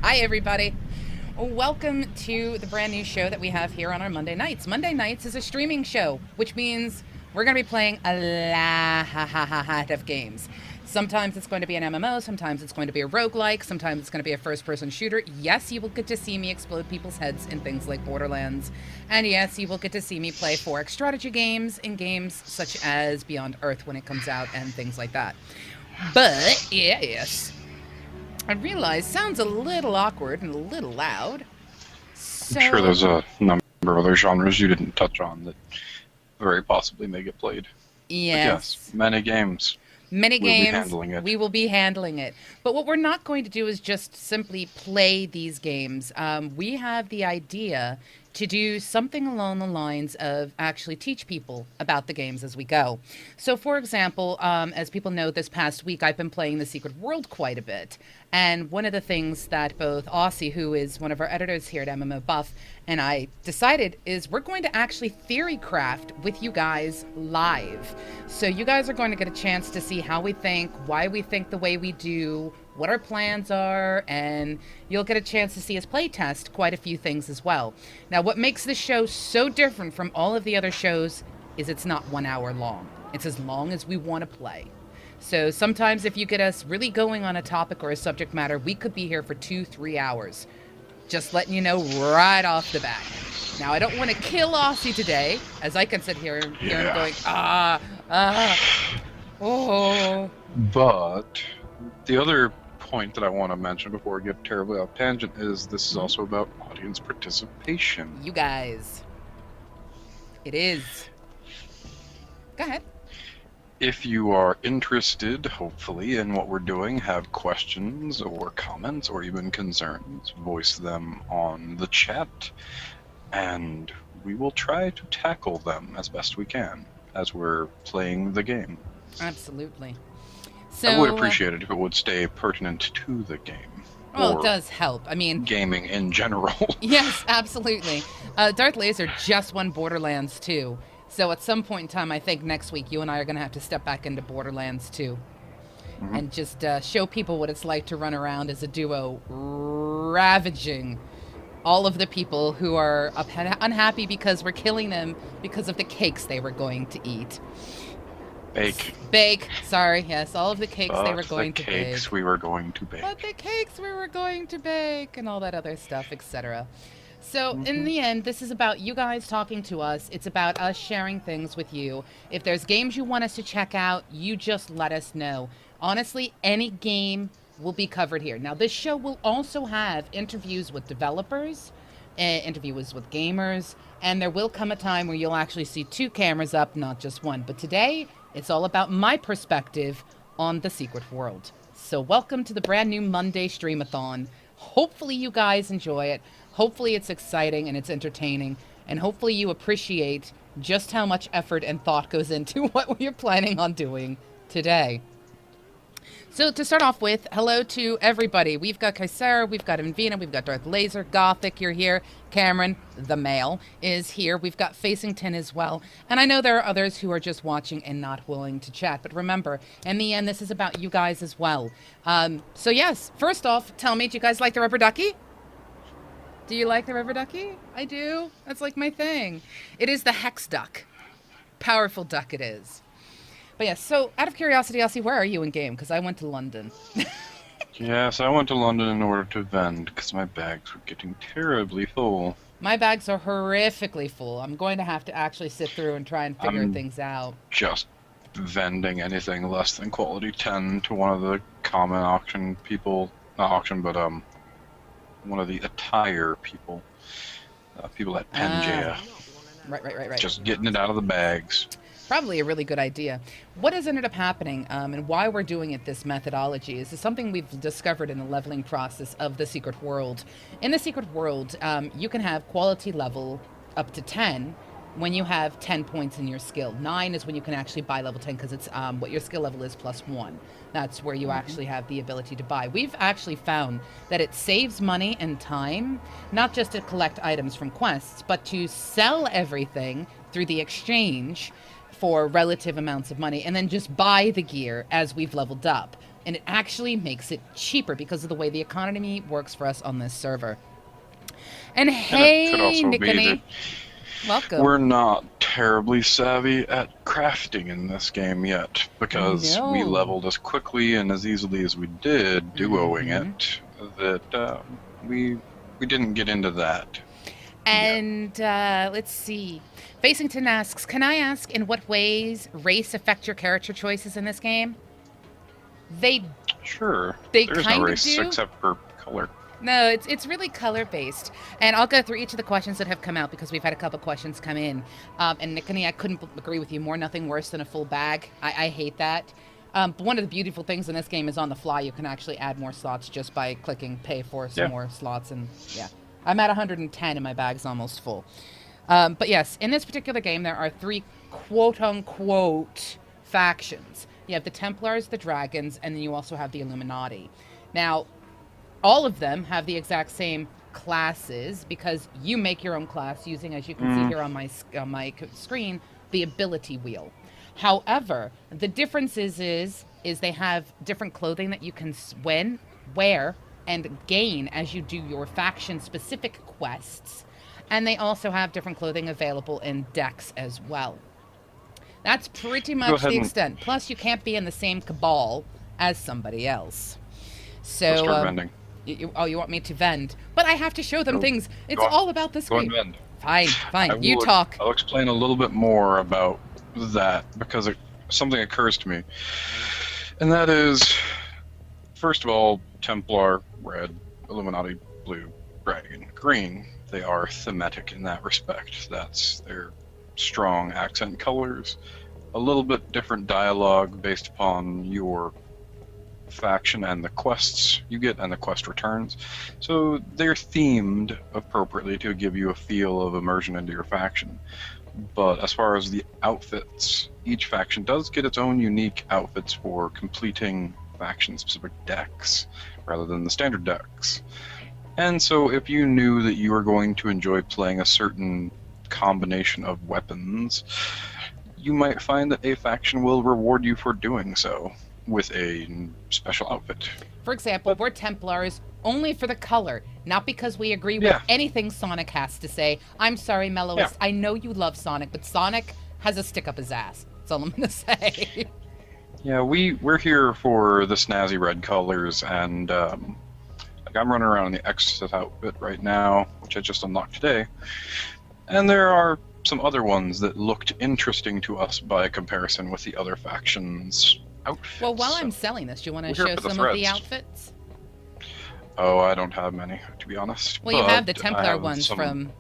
Hi, everybody. Welcome to the brand new show that we have here on our Monday nights. Monday nights is a streaming show, which means we're going to be playing a lot of games. Sometimes it's going to be an MMO, sometimes it's going to be a roguelike, sometimes it's going to be a first-person shooter. Yes, you will get to see me explode people's heads in things like Borderlands. And yes, you will get to see me play 4X strategy games in games such as Beyond Earth when it comes out and things like that. But, yes, I realize sounds a little awkward and a little loud. So, I'm sure there's a number of other genres you didn't touch on that very possibly may get played. yes, Many games. many We'll be games, handling it. we will be handling it. But what we're not going to do is just simply play these games. We have the idea to do something along the lines of actually teach people about the games as we go. So, for example, as people know, this past week I've been playing The Secret World quite a bit. And one of the things that both Occi, who is one of our editors here at MMOBuff, and I decided is we're going to actually theorycraft with you guys live. So you guys are going to get a chance to see how we think, why we think the way we do, what our plans are, and you'll get a chance to see us playtest quite a few things as well. Now, what makes this show so different from all of the other shows is it's not 1 hour long. It's as long as we want to play. So sometimes if you get us really going on a topic or a subject matter, we could be here for 2-3 hours. Just letting you know right off the bat. Now, I don't want to kill Occi today, as I can sit here and going, oh. But the other point that I want to mention before we get terribly off tangent is this is also about audience participation. You guys. It is. Go ahead. If you are interested, hopefully, in what we're doing, have questions or comments or even concerns, voice them on the chat, and we will try to tackle them as best we can as we're playing the game. Absolutely. So, I would appreciate it if it would stay pertinent to the game. Well, it does help. I mean, gaming in general. Yes, absolutely. Darth Laser just won Borderlands 2. So at some point in time, I think next week, you and I are going to have to step back into Borderlands 2. Mm-hmm. And just show people what it's like to run around as a duo, ravaging all of the people who are unhappy because we're killing them because of the cakes they were going to eat. Bake. Sorry, yes, all of the cakes they were going to bake. The cakes we were going to bake. But the cakes we were going to bake and all that other stuff, etc. So, in the end, this is about you guys talking to us. It's about us sharing things with you. If there's games you want us to check out, you just let us know. Honestly, any game will be covered here. Now, this show will also have interviews with developers, interviews with gamers, and there will come a time where you'll actually see 2 cameras up, not just one. But today, it's all about my perspective on The Secret World. So welcome to the brand new Monday Streamathon. Hopefully you guys enjoy it. Hopefully it's exciting and it's entertaining. And hopefully you appreciate just how much effort and thought goes into what we're planning on doing today. So to start off with, hello to everybody. We've got Kaisera, we've got Invina, we've got Darth Laser, Gothic, you're here. Cameron, the male, is here. We've got Facington as well. And I know there are others who are just watching and not willing to chat. But remember, in the end, this is about you guys as well. So yes, first off, tell me, do you guys like the rubber ducky? Do you like the rubber ducky? I do. That's like my thing. It is the hex duck. Powerful duck it is. But yes, so out of curiosity, Elsie, where are you in game? Because I went to London. Yes, I went to London in order to vend, because my bags were getting terribly full. My bags are horrifically full. I'm going to have to actually sit through and try and figure things out. Just vending anything less than quality 10 to one of the common auction people, not auction, but one of the attire people, people at Pangea. Right. Just getting it out of the bags. Probably a really good idea. What has ended up happening and why we're doing it this methodology is something we've discovered in the leveling process of The Secret World. In The Secret World, you can have quality level up to 10 when you have 10 points in your skill. 9 is when you can actually buy level 10 because it's what your skill level is plus 1. That's where you actually have the ability to buy. We've actually found that it saves money and time, not just to collect items from quests, but to sell everything through the exchange for relative amounts of money and then just buy the gear as we've leveled up. and it actually makes it cheaper because of the way the economy works for us on this server. And And it could hey, also be that Nickony, welcome. we're not terribly savvy at crafting in this game yet, because we No. leveled as quickly and as easily as we did duoing Mhm. it, that we didn't get into that. And let's see. Facington asks, can I ask in what ways race affect your character choices in this game? They Sure. They There's no kind of race do. except for color. No, it's really color based, and I'll go through each of the questions that have come out because we've had a couple questions come in. And Nickony, I couldn't agree with you more. Nothing worse than a full bag. I hate that. But one of the beautiful things in this game is on the fly. You can actually add more slots just by clicking pay for some more slots, and yeah, I'm at 110 and my bag's almost full. But yes, in this particular game, there are 3 quote-unquote factions. You have the Templars, the Dragons, and then you also have the Illuminati. Now, all of them have the exact same classes because you make your own class using, as you can see here on my screen, the ability wheel. However, the difference is they have different clothing that you can wear and gain as you do your faction-specific quests. And they also have different clothing available in decks as well. That's pretty much the extent. Plus, you can't be in the same cabal as somebody else. So, start vending. You want me to vend? But I have to show them things. It's all about the screen. Go and Fine, vend. fine. You talk. I'll explain a little bit more about that because something occurs to me. And that is, first of all, Templar, red, Illuminati, blue, Dragon, green. They are thematic in that respect. That's their strong accent colors. A little bit different dialogue based upon your faction and the quests you get and the quest returns. So they're themed appropriately to give you a feel of immersion into your faction. But as far as the outfits, each faction does get its own unique outfits for completing faction-specific decks rather than the standard decks. And so if you knew that you were going to enjoy playing a certain combination of weapons, you might find that a faction will reward you for doing so with a special outfit. For example, we're Templars only for the color, not because we agree with anything Sonic has to say. I'm sorry, Melloist, I know you love Sonic, but Sonic has a stick up his ass. That's all I'm going to say. Yeah, we're here for the snazzy red colors, and like I'm running around in the Exit outfit right now, which I just unlocked today, and there are some other ones that looked interesting to us by comparison with the other factions' outfits. Well, while I'm selling this, do you want to show some of the outfits? Oh, I don't have many, to be honest. Well, you have the Templar ones from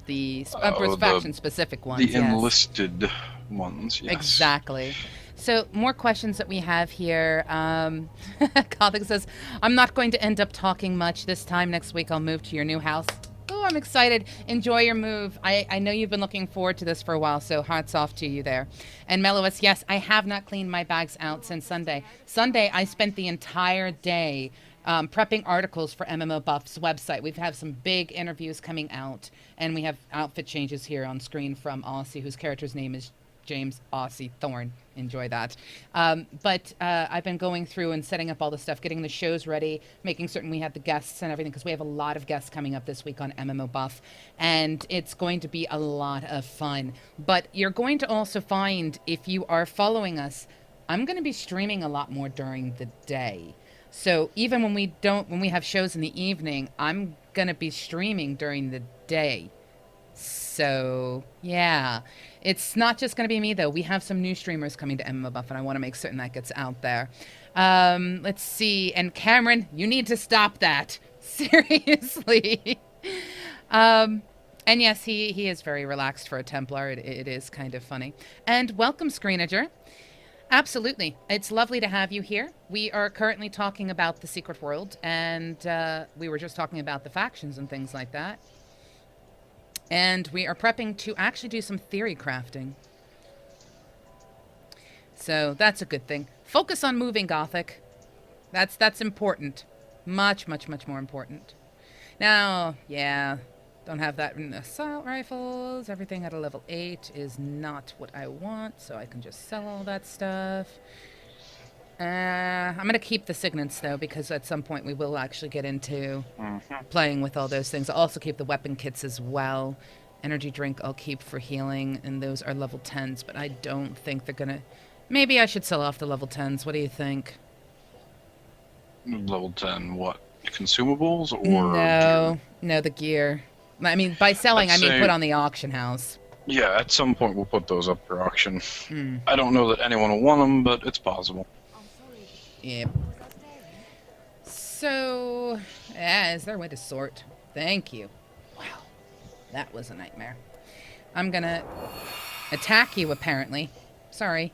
the faction-specific ones. The enlisted ones, yes. Exactly. So, more questions that we have here. Gothic says, I'm not going to end up talking much this time. Next week, I'll move to your new house. Oh, I'm excited. Enjoy your move. I know you've been looking forward to this for a while, so hats off to you there. And Melois, yes, I have not cleaned my bags out since Sunday. Sunday, I spent the entire day prepping articles for MMO Buff's website. We've had some big interviews coming out, and we have outfit changes here on screen from Occi, whose character's name is James Occi Thorne. Enjoy that. But I've been going through and setting up all the stuff, getting the shows ready, making certain we have the guests and everything, because we have a lot of guests coming up this week on MMO Buff, and it's going to be a lot of fun. But you're going to also find, if you are following us, I'm going to be streaming a lot more during the day. So even when we have shows in the evening, I'm going to be streaming during the day. So, yeah. It's not just going to be me, though. We have some new streamers coming to MMO Buff, and I want to make certain that gets out there. Let's see. And Cameron, you need to stop that. Seriously. And yes, he is very relaxed for a Templar. It is kind of funny. And welcome, Screenager. Absolutely. It's lovely to have you here. We are currently talking about the Secret World, and we were just talking about the factions and things like that. And we are prepping to actually do some theory crafting. So that's a good thing. Focus on moving, Gothic. That's important. Much, much, much more important. Now, yeah, don't have that in assault rifles. Everything at a level 8 is not what I want, so I can just sell all that stuff. I'm going to keep the signets, though, because at some point we will actually get into playing with all those things. I'll also keep the weapon kits as well. Energy drink I'll keep for healing, and those are level 10s, but I don't think they're going to... Maybe I should sell off the level 10s. What do you think? Level 10, what? Consumables or No, gear? no, the gear. I mean, by selling, I I'd mean say- put on the auction house. Yeah, at some point we'll put those up for auction. I don't know that anyone will want them, but it's possible. Yep. So, is there a way to sort? Thank you. Wow, that was a nightmare. I'm gonna attack you, apparently. Sorry.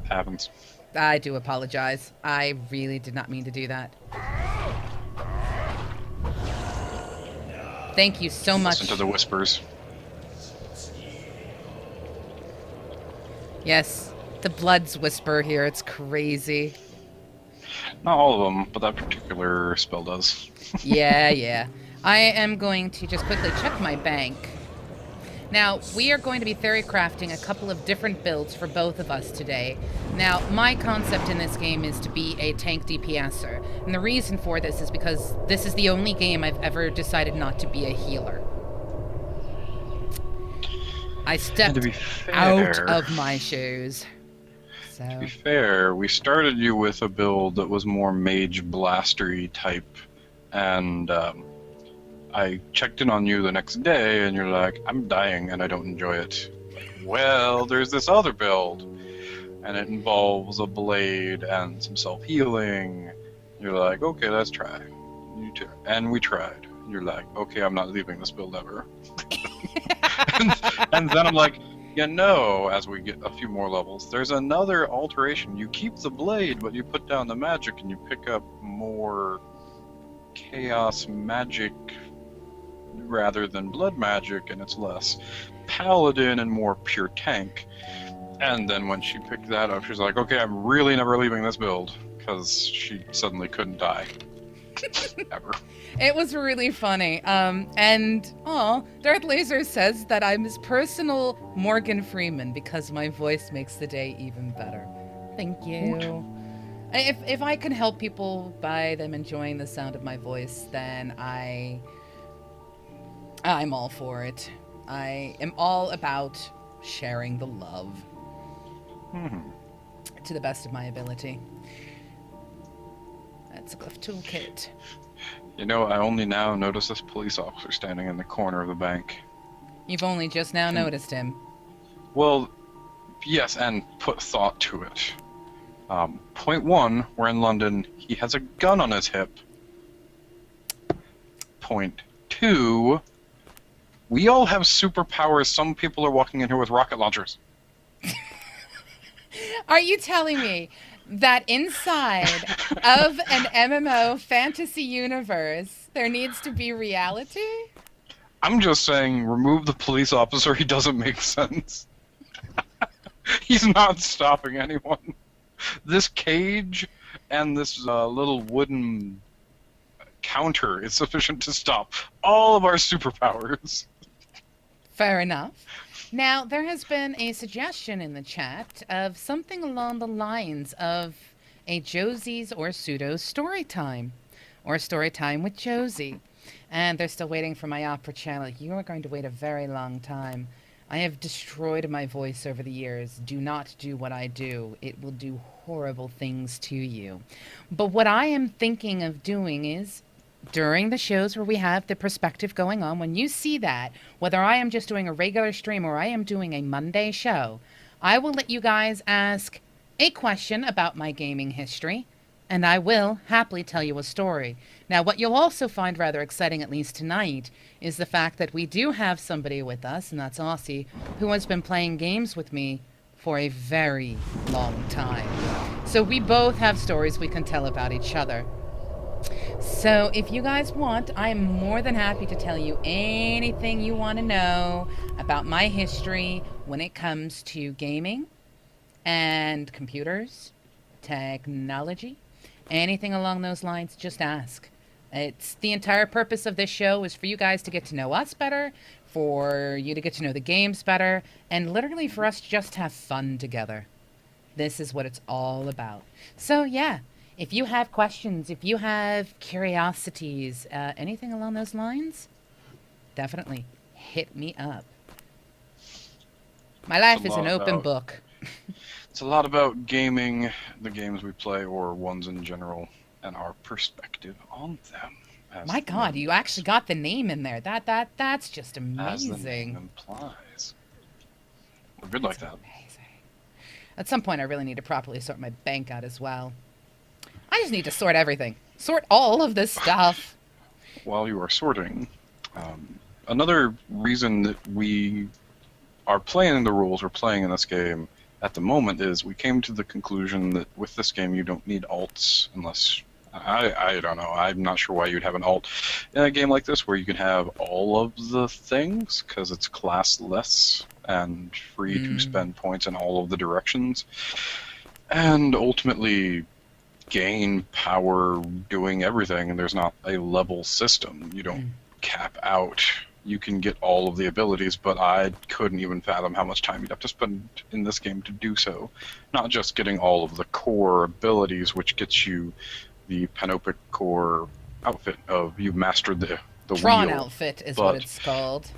Happens. I do apologize. I really did not mean to do that. Thank you so much. Listen to the whispers. Yes, the Bloods whisper here. It's crazy. Not all of them, but that particular spell does. Yeah. I am going to just quickly check my bank. Now, we are going to be theorycrafting a couple of different builds for both of us today. Now, my concept in this game is to be a tank DPSer. And the reason for this is because this is the only game I've ever decided not to be a healer. I stepped out of my shoes. So. To be fair, we started you with a build that was more mage blastery type, and I checked in on you the next day, and you're like, I'm dying and I don't enjoy it. Well, there's this other build, and it involves a blade and some self-healing. You're like, okay, let's try. You too. And we tried. You're like, okay, I'm not leaving this build ever. and then I'm like, as we get a few more levels, there's another alteration. You keep the blade, but you put down the magic, and you pick up more chaos magic rather than blood magic, and it's less paladin and more pure tank. And then when she picked that up, she's like, okay, I'm really never leaving this build, because she suddenly couldn't die. Ever. It was really funny. Darth Laser says that I'm his personal Morgan Freeman because my voice makes the day even better. Thank you. If I can help people by them enjoying the sound of my voice, then I'm all for it. I am all about sharing the love to the best of my ability. That's a glyph toolkit. I only now notice this police officer standing in the corner of the bank. You've only just now noticed him. Well, yes, and put thought to it. Point 1, we're in London. He has a gun on his hip. Point 2, we all have superpowers. Some people are walking in here with rocket launchers. Are you telling me that inside of an MMO fantasy universe, there needs to be reality? I'm just saying, remove the police officer. He doesn't make sense. He's not stopping anyone. This cage and this little wooden counter is sufficient to stop all of our superpowers. Fair enough. Now, there has been a suggestion in the chat of something along the lines of a Josie's or Pseudo story time, or story time with Josie. And they're still waiting for my opera channel. You are going to wait a very long time. I have destroyed my voice over the years. Do not do what I do. It will do horrible things to you. But what I am thinking of doing is, during the shows where we have the perspective going on, when you see that, whether I am just doing a regular stream or I am doing a Monday show, I will let you guys ask a question about my gaming history, and I will happily tell you a story. Now, what you'll also find rather exciting, at least tonight, is the fact that we do have somebody with us, and that's Occi, who has been playing games with me for a very long time. So we both have stories we can tell about each other. So if you guys want, I am more than happy to tell you anything you want to know about my history when it comes to gaming and computers, technology, anything along those lines. Just ask. It's the entire purpose of this show is for you guys to get to know us better, for you to get to know the games better, and literally for us to just have fun together. This is what it's all about. So, yeah, if you have questions, if you have curiosities, anything along those lines, definitely hit me up. My life is an open book. It's a lot about gaming, the games we play, or ones in general, and our perspective on them. My God, you actually got the name in there. That's just amazing. As the name implies. We're good like that. Amazing. At some point, I really need to properly sort my bank out as well. I just need to sort everything. Sort all of this stuff. While you are sorting, another reason that we are playing the rules we're playing in this game at the moment is we came to the conclusion that with this game you don't need alts unless... I don't know. I'm not sure why you'd have an alt in a game like this where you can have all of the things because it's classless and free to spend points in all of the directions and ultimately gain power doing everything. And there's not a level system. You don't cap out. You can get all of the abilities, but I couldn't even fathom how much time you'd have to spend in this game to do so. Not just getting all of the core abilities, which gets you the Panopic core outfit of you've mastered the Tron wheel, outfit is what it's called.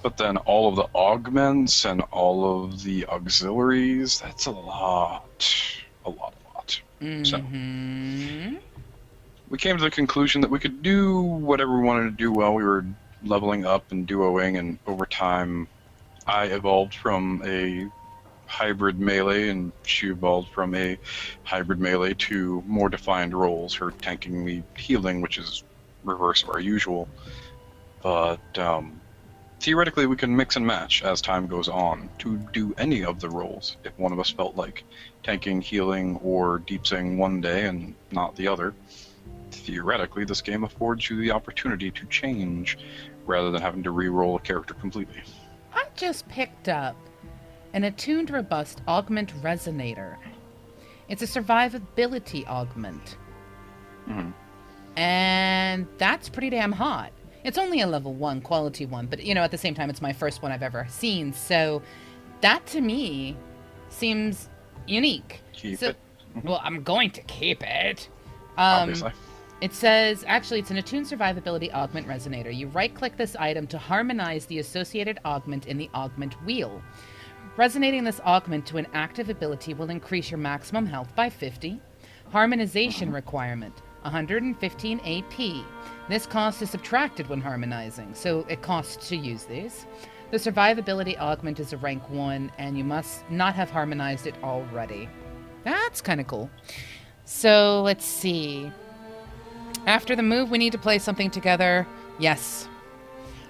But then all of the augments and all of the auxiliaries, that's a lot. So we came to the conclusion that we could do whatever we wanted to do while we were leveling up and duoing, and over time I evolved from a hybrid melee, and she evolved from a hybrid melee to more defined roles, her tanking me healing, which is reverse of our usual. But theoretically we can mix and match as time goes on to do any of the roles if one of us felt like tanking, healing, or deepsing one day and not the other. Theoretically, this game affords you the opportunity to change rather than having to re-roll a character completely. I just picked up an attuned robust augment resonator. It's a survivability augment. And that's pretty damn hot. It's only a level 1 quality one, but you know, at the same time it's my first one I've ever seen, so that to me seems unique. Keep it. Well, I'm going to keep it. Obviously. It says, actually, it's an attuned survivability augment resonator. You right-click this item to harmonize the associated augment in the augment wheel. Resonating this augment to an active ability will increase your maximum health by 50. Harmonization requirement, 115 AP. This cost is subtracted when harmonizing, so it costs to use these. The survivability augment is a rank 1, and you must not have harmonized it already. That's kind of cool. So, let's see. After the move, we need to play something together. Yes.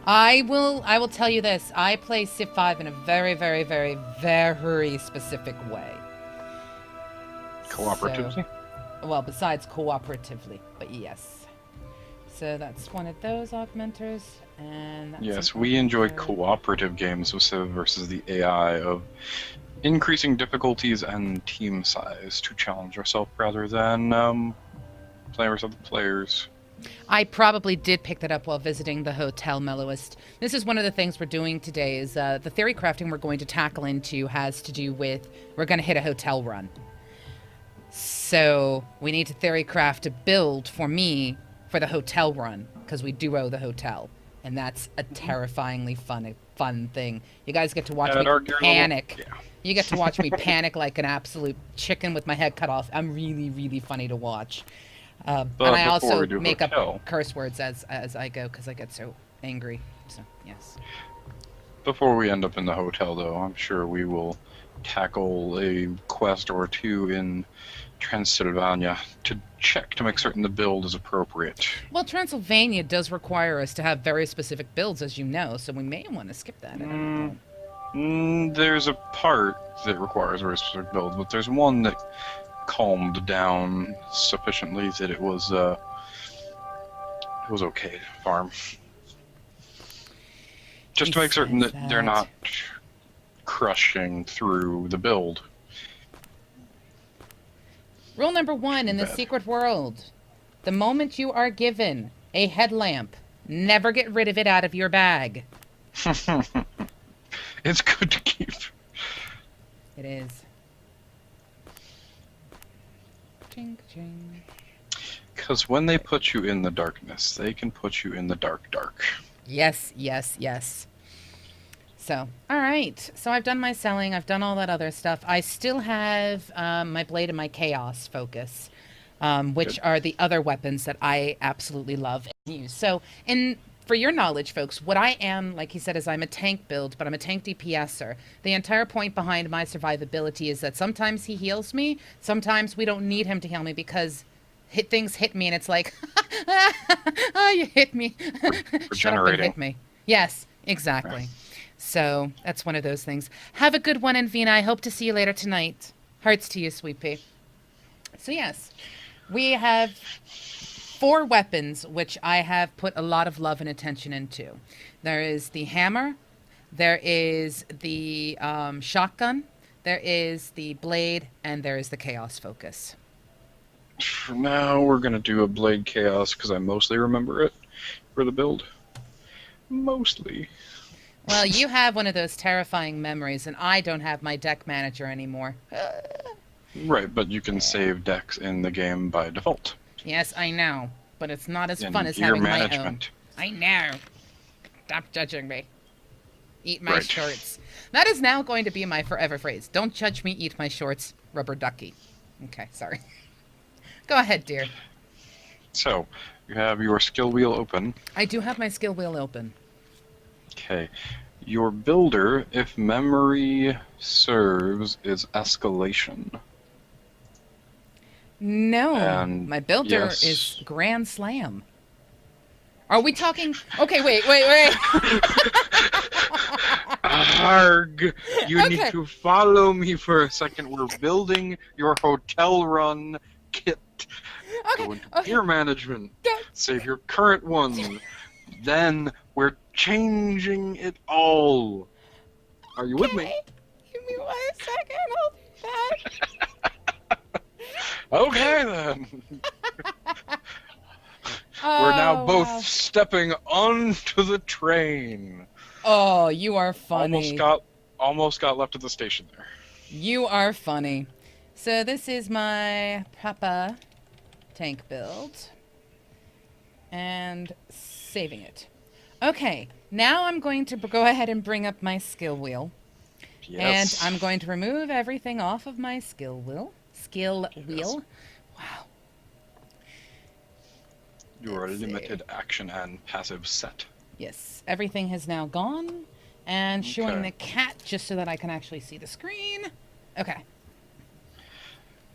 I will tell you this. I play Civ 5 in a very, very, very, very specific way. Cooperatively? So, well, besides cooperatively, but yes. So that's one of those augmenters, and that's yes, we enjoy cooperative games with Civ versus the AI of increasing difficulties and team size to challenge ourselves rather than playing versus other players. I probably did pick that up while visiting the Hotel Mellowist. This is one of the things we're doing today is the theory crafting we're going to tackle into has to do with we're going to hit a hotel run. So we need to theory craft a build for me for the hotel run because we duo the hotel. And that's a terrifyingly fun thing. You guys get to watch me panic. You get to watch me panic like an absolute chicken with my head cut off. I'm really, really funny to watch. And I also make up curse words as I go because I get so angry. So, yes. Before we end up in the hotel, though, I'm sure we will tackle a quest or two in Transylvania to check to make certain the build is appropriate. Well, Transylvania does require us to have very specific builds, as you know, so we may want to skip that. There's a part that requires a very specific build, but there's one that calmed down sufficiently that it was okay to farm. Just to make certain that they're not crushing through the build. Rule number 1 in the secret world. The moment you are given a headlamp, never get rid of it out of your bag. It's good to keep. It is. Ching, ching. Because when they put you in the darkness, they can put you in the dark. Yes, yes, yes. So, all right. So I've done my selling. I've done all that other stuff. I still have my blade and my chaos focus, which Good. are the other weapons that I absolutely love and use. So, for your knowledge, folks, what I am, like he said, is I'm a tank build, but I'm a tank DPSer. The entire point behind my survivability is that sometimes he heals me, sometimes we don't need him to heal me because things hit me and it's like, oh, you hit me. Shut up and hit me. Yes, exactly. Right. So that's one of those things. Have a good one, Invina. I hope to see you later tonight. Hearts to you, Sweet Pea. So yes, we have 4 weapons which I have put a lot of love and attention into. There is the hammer, there is the shotgun, there is the blade, and there is the chaos focus. For now, we're going to do a blade chaos because I mostly remember it for the build. Mostly. Well, you have one of those terrifying memories, and I don't have my deck manager anymore. Right, but you can save decks in the game by default. Yes, I know, but it's not as In fun as gear having management. my own. I know. Stop judging me. Eat my shorts. That is now going to be my forever phrase. Don't judge me, eat my shorts, rubber ducky. Okay, sorry. Go ahead, dear. So, you have your skill wheel open. I do have my skill wheel open. Okay. Your builder, if memory serves, is escalation. No, And my builder yes. is Grand Slam. Are we talking? Okay, wait. Arg! You Okay. need to follow me for a second. We're building your hotel run kit. Okay. Go into gear management. Save your current one. Then we're changing it all. Are you with me? Give me 1 second. I'll do that. Okay then. Oh, We're now both wow. stepping onto the train. Oh, you are funny. Almost got left at the station there. You are funny. So this is my Papa tank build. And saving it. Okay, now I'm going to go ahead and bring up my skill wheel. Yes. And I'm going to remove everything off of my skill wheel. Wow. Your limited action and passive set. Yes, everything has now gone. And showing Okay. the cat just so that I can actually see the screen. Okay.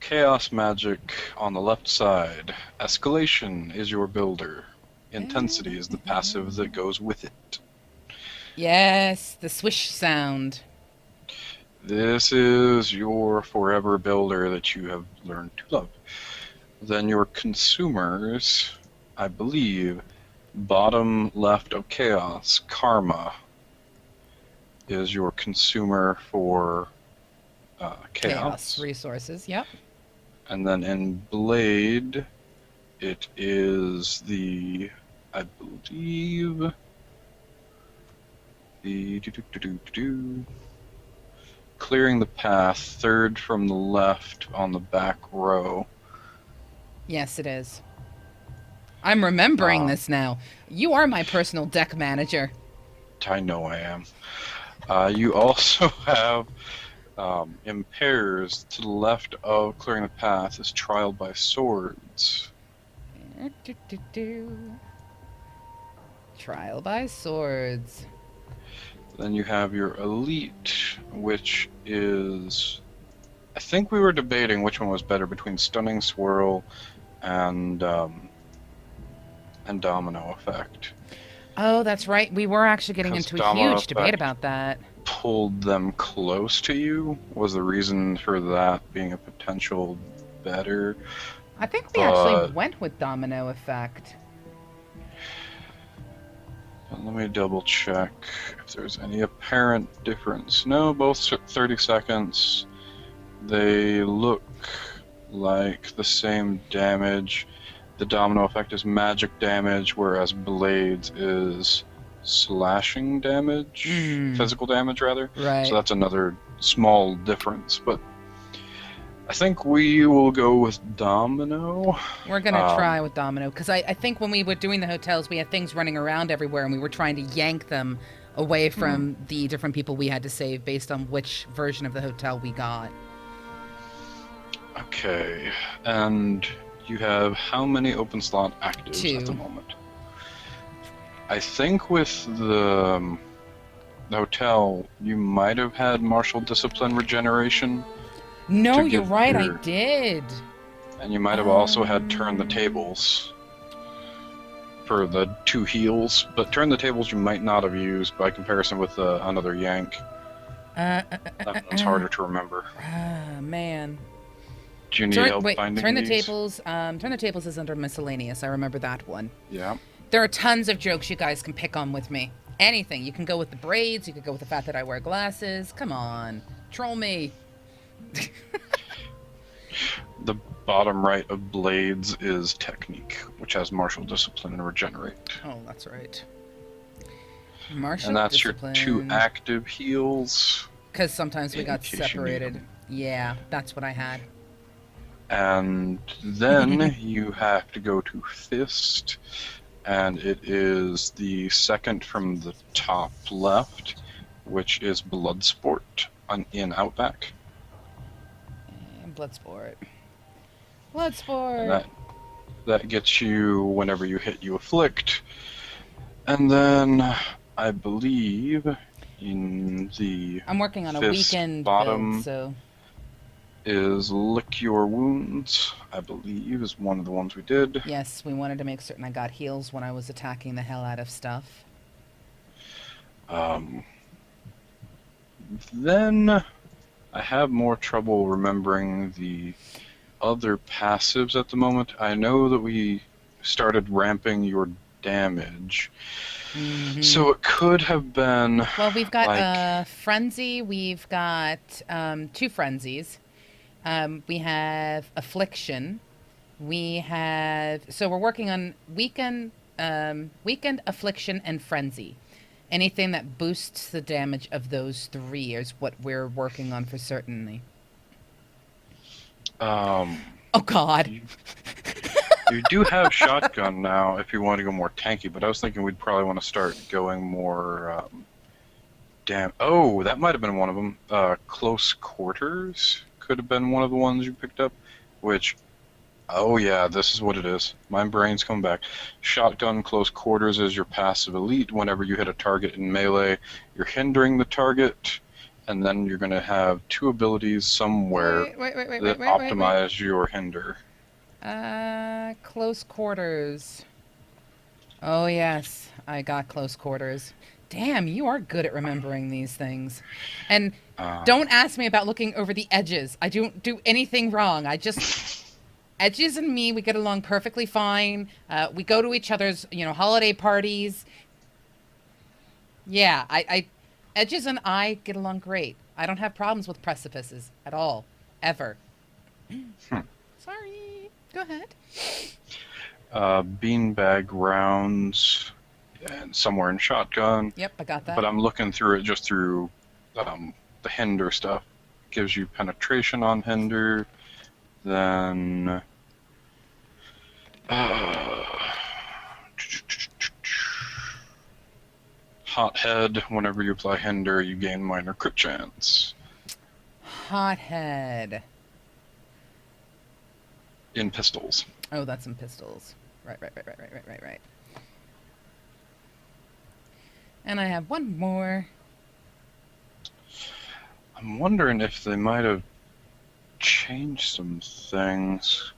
Chaos magic on the left side. Escalation is your builder. Intensity is the passive that goes with it. Yes, the swish sound. This is your forever builder that you have learned to love. Then your consumers, I believe, bottom left of chaos, karma, is your consumer for chaos. Resources, yep. And then in blade, it is the, I believe, the clearing the path, third from the left on the back row. Yes, it is. I'm remembering this now. You are my personal deck manager. I know I am. You also have impairs to the left of clearing the path is trial by swords. Trial by swords. Then you have your elite, which is, I think we were debating which one was better between stunning swirl and domino effect. Oh, that's right. We were actually getting into a huge debate about that. Pulled them close to you was the reason for that being a potential better. I think we actually went with domino effect. Let me double check if there's any apparent difference. No, both 30 seconds. They look like the same damage. The domino effect is magic damage, whereas blades is slashing damage, physical damage rather. Right. So that's another small difference. But I think we will go with Domino. We're gonna try with Domino, because I think when we were doing the hotels, we had things running around everywhere, and we were trying to yank them away from the different people we had to save based on which version of the hotel we got. Okay, and you have how many open slot actives 2. at the moment? I think with the hotel, you might have had martial discipline regeneration. No, you're right, I did. And you might have also had turn the tables for the 2 heals, but turn the tables you might not have used by comparison with another yank. That one's harder to remember. Man. Do you need help finding Turn the these? tables. Turn the tables is under miscellaneous. I remember that one. Yeah. There are tons of jokes you guys can pick on with me. Anything. You can go with the braids. You could go with the fact that I wear glasses. Come on. Troll me. The bottom right of Blades is Technique, which has martial discipline and regenerate. Oh, that's right. Martial and that's discipline. your 2 active heals. Because sometimes we got case you need separated. them. Yeah, that's what I had. And then you have to go to Fist, and it is the second from the top left, which is Bloodsport in Outback. And Bloodsport. Bloodsport! And that gets you whenever you hit, you afflict. And then I believe in the I'm working on a Fist weekend bottom build, so... is Lick Your Wounds, I believe, is one of the ones we did. Yes, we wanted to make certain I got heals when I was attacking the hell out of stuff. Then I have more trouble remembering the other passives at the moment. I know that we started ramping your damage. So it could have been... Well, we've got like, Frenzy. We've got 2 Frenzies. We have Affliction. We have... So we're working on Weekend, Affliction, and Frenzy. Anything that boosts the damage of those 3 is what we're working on for certainty. Oh, God. You do have Shotgun now if you want to go more tanky, but I was thinking we'd probably want to start going more... Oh, that might have been one of them. Close Quarters could have been one of the ones you picked up, which... Oh yeah, this is what it is. My brain's come back. Shotgun Close Quarters is your passive elite. Whenever you hit a target in melee, you're hindering the target, and then you're going to have 2 abilities somewhere that optimize your hinder. Close Quarters. Oh, yes. I got Close Quarters. Damn, you are good at remembering these things. And don't ask me about looking over the edges. I don't do anything wrong. I just... Edges and me, we get along perfectly fine. We go to each other's, holiday parties. Yeah, Edges and I get along great. I don't have problems with precipices at all. Ever. Sorry. Go ahead. Beanbag rounds, and somewhere in Shotgun. Yep, I got that. But I'm looking through it just through the hinder stuff. Gives you penetration on hinder. Then... Hothead, whenever you apply hinder, you gain minor crit chance. Hothead. In pistols. Oh, that's in pistols. Right. And I have one more. I'm wondering if they might have changed some things.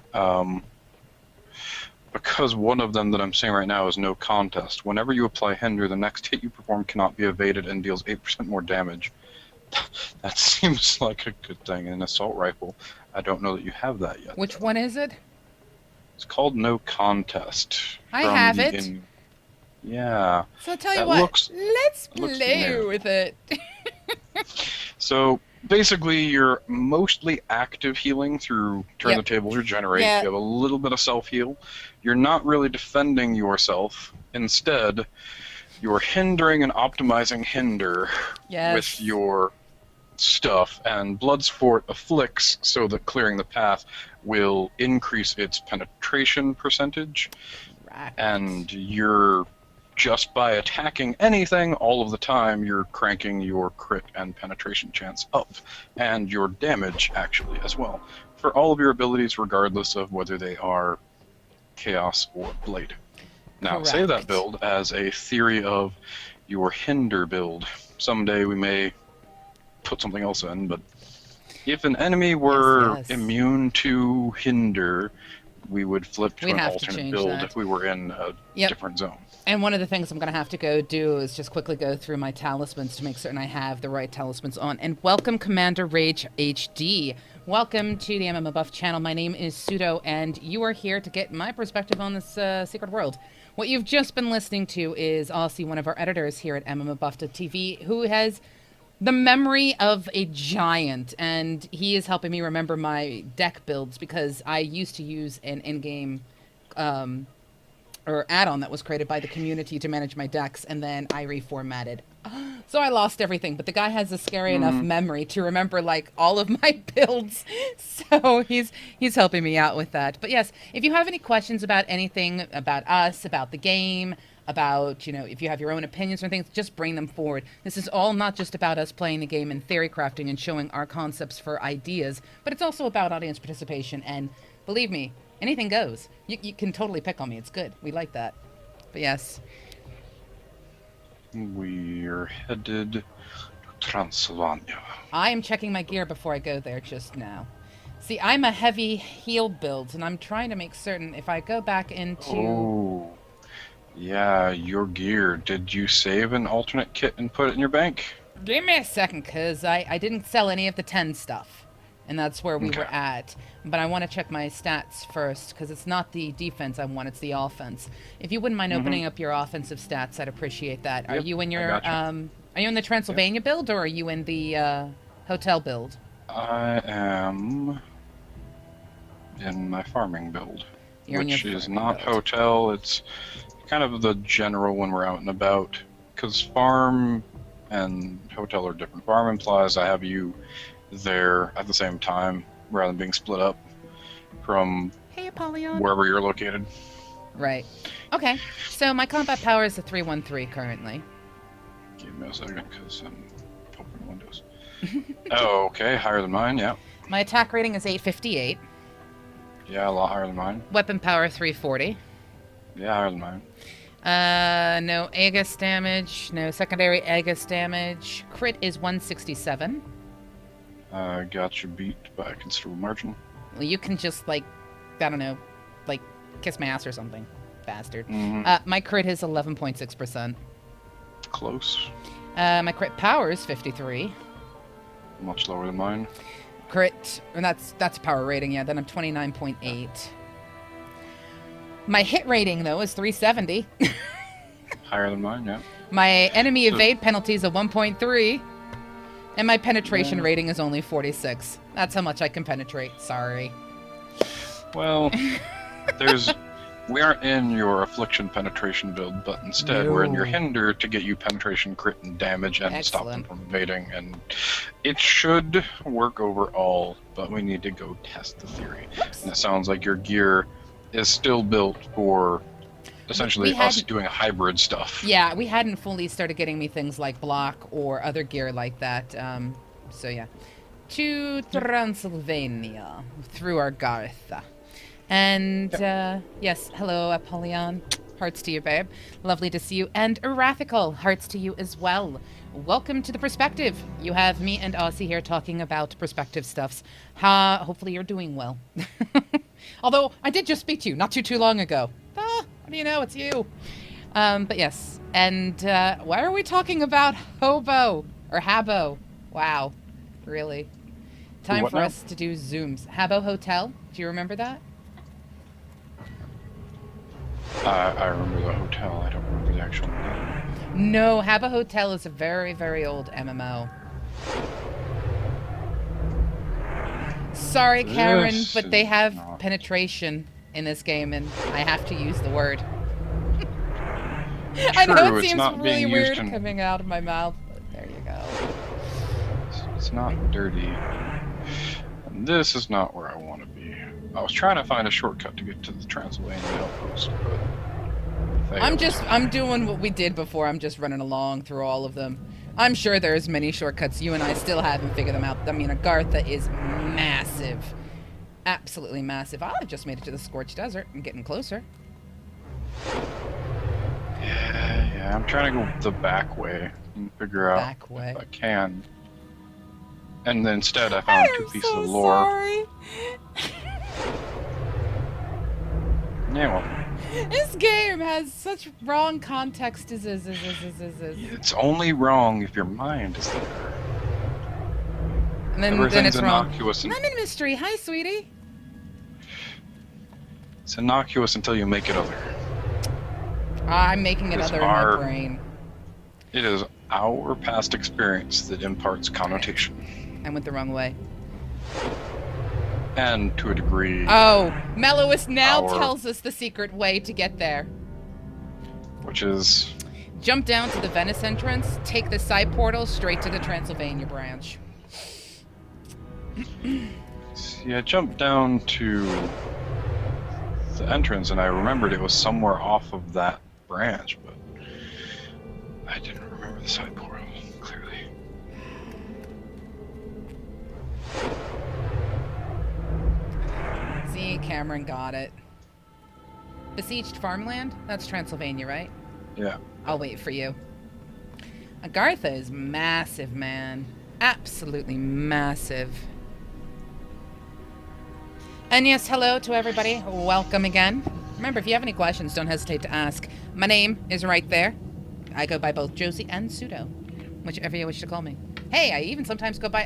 Because one of them that I'm saying right now is no contest. Whenever you apply hinder, the next hit you perform cannot be evaded and deals 8% more damage. That seems like a good thing in an assault rifle. I don't know that you have that yet. Which one is it? It's called no contest. I have it. Yeah. So I'll tell you what, let's play with it. So basically, you're mostly active healing through turn the tables, regenerate. You have a little bit of self-heal. You're not really defending yourself. Instead, you're hindering and optimizing hinder with your stuff, and Bloodsport afflicts so that clearing the path will increase its penetration percentage, Right. and you're just by attacking anything all of the time, you're cranking your crit and penetration chance up, and your damage actually as well, for all of your abilities regardless of whether they are Chaos or Blade. Now, save that Correct. build as a theory of your hinder build. Someday we may put something else in, but if an enemy were Yes. immune to hinder, we would flip to We'd an have to alternate change build that. if we were in a Yep. different zone. And one of the things I'm going to have to go do is just quickly go through my talismans to make certain I have the right talismans on. And welcome, Commander Rage HD. Welcome to the MMOBuff channel. My name is Pseudo, and you are here to get my perspective on this secret world. What you've just been listening to is Occi, one of our editors here at MMOBuff.TV, who has the memory of a giant, and he is helping me remember my deck builds because I used to use an in-game or add-on that was created by the community to manage my decks, and then I reformatted. So I lost everything, but the guy has a scary enough memory to remember like all of my builds. So he's helping me out with that. But yes, if you have any questions about anything, about us, about the game, about, if you have your own opinions or things, just bring them forward. This is all not just about us playing the game and theory crafting and showing our concepts for ideas, but it's also about audience participation. And believe me, anything goes. You can totally pick on me. It's good. We like that. But yes. We're headed to Transylvania. I am checking my gear before I go there just now. See, I'm a heavy heal build, and I'm trying to make certain if I go back into... Oh, yeah, your gear. Did you save an alternate kit and put it in your bank? Give me a second, because I didn't sell any of the 10 stuff. And that's where we were at. But I want to check my stats first, because it's not the defense I want, it's the offense. If you wouldn't mind opening up your offensive stats, I'd appreciate that. Are you in your are you in the Transylvania build, or are you in the hotel build? I am in my farming build, which is not hotel. It's kind of the general when we're out and about, because farm and hotel are different. Farm implies I have you there at the same time rather than being split up from wherever you're located. Right. Okay. So my combat power is a 313 currently. Give me a second because I'm opening windows. Oh, okay. Higher than mine, yeah. My attack rating is 858. Yeah, a lot higher than mine. Weapon power 340. Yeah, higher than mine. No Aegis damage, no secondary Aegis damage. Crit is 167. Got you beat by a considerable margin. Well, you can just, I don't know, kiss my ass or something, bastard. My crit is 11.6%. Close. My crit power is 53. Much lower than mine. Crit, and that's power rating, yeah, then I'm 29.8. My hit rating, though, is 370. Higher than mine, yeah. My enemy evade penalty is a 1.3. And my penetration rating is only 46. That's how much I can penetrate. Sorry. Well, we aren't in your affliction penetration build, but instead we're in your hinder to get you penetration, crit, and damage and stop them from evading. And it should work overall, but we need to go test the theory. And it sounds like your gear is still built for essentially us doing hybrid stuff. Yeah, we hadn't fully started getting me things like block or other gear like that. So yeah. To Transylvania through Argartha. And yes, hello Apollyon. Hearts to you, babe. Lovely to see you. And Erathical, hearts to you as well. Welcome to the Perspective. You have me and Occi here talking about perspective stuffs. Hopefully you're doing well. Although I did just speak to you not too long ago. What do you know? It's you. But yes. And why are we talking about Hobo or Habbo? Wow. Really? Time for us to do zooms. Habbo Hotel. Do you remember that? I remember the hotel. I don't remember the actual name. No, Habbo Hotel is a very, very old MMO. Sorry, Karen, but they have penetration in this game, and I have to use the word. I know it seems really weird coming out of my mouth, but there you go. It's not dirty. And this is not where I want to be. I was trying to find a shortcut to get to the Transylvania outpost, but I'm doing what we did before. I'm just running along through all of them. I'm sure there's many shortcuts. You and I still haven't figured them out. I mean, Agartha is massive. Absolutely massive. I just made it to the Scorched Desert. I'm getting closer. Yeah, I'm trying to go the back way and figure out if I can. And then instead I found two pieces of lore. Sorry. Yeah, well. This game has such wrong context. It's only wrong if your mind is there. And then it's wrong. Lemon mystery. Hi, sweetie. It's innocuous until you make it other. I'm making it other in my brain. It is our past experience that imparts connotation. I went the wrong way. And to a degree... Oh, Mellowist now tells us the secret way to get there. Which is... Jump down to the Venice entrance, take the side portal straight to the Transylvania branch. See, I jumped down to the entrance and I remembered it was somewhere off of that branch, but I didn't remember the side portal clearly. See, Cameron got it. Besieged farmland? That's Transylvania, right? Yeah. I'll wait for you. Agartha is massive, man. Absolutely massive. And yes, hello to everybody. Welcome again. Remember, if you have any questions, don't hesitate to ask. My name is right there. I go by both Josie and Pseudo, whichever you wish to call me. Hey, I even sometimes go by,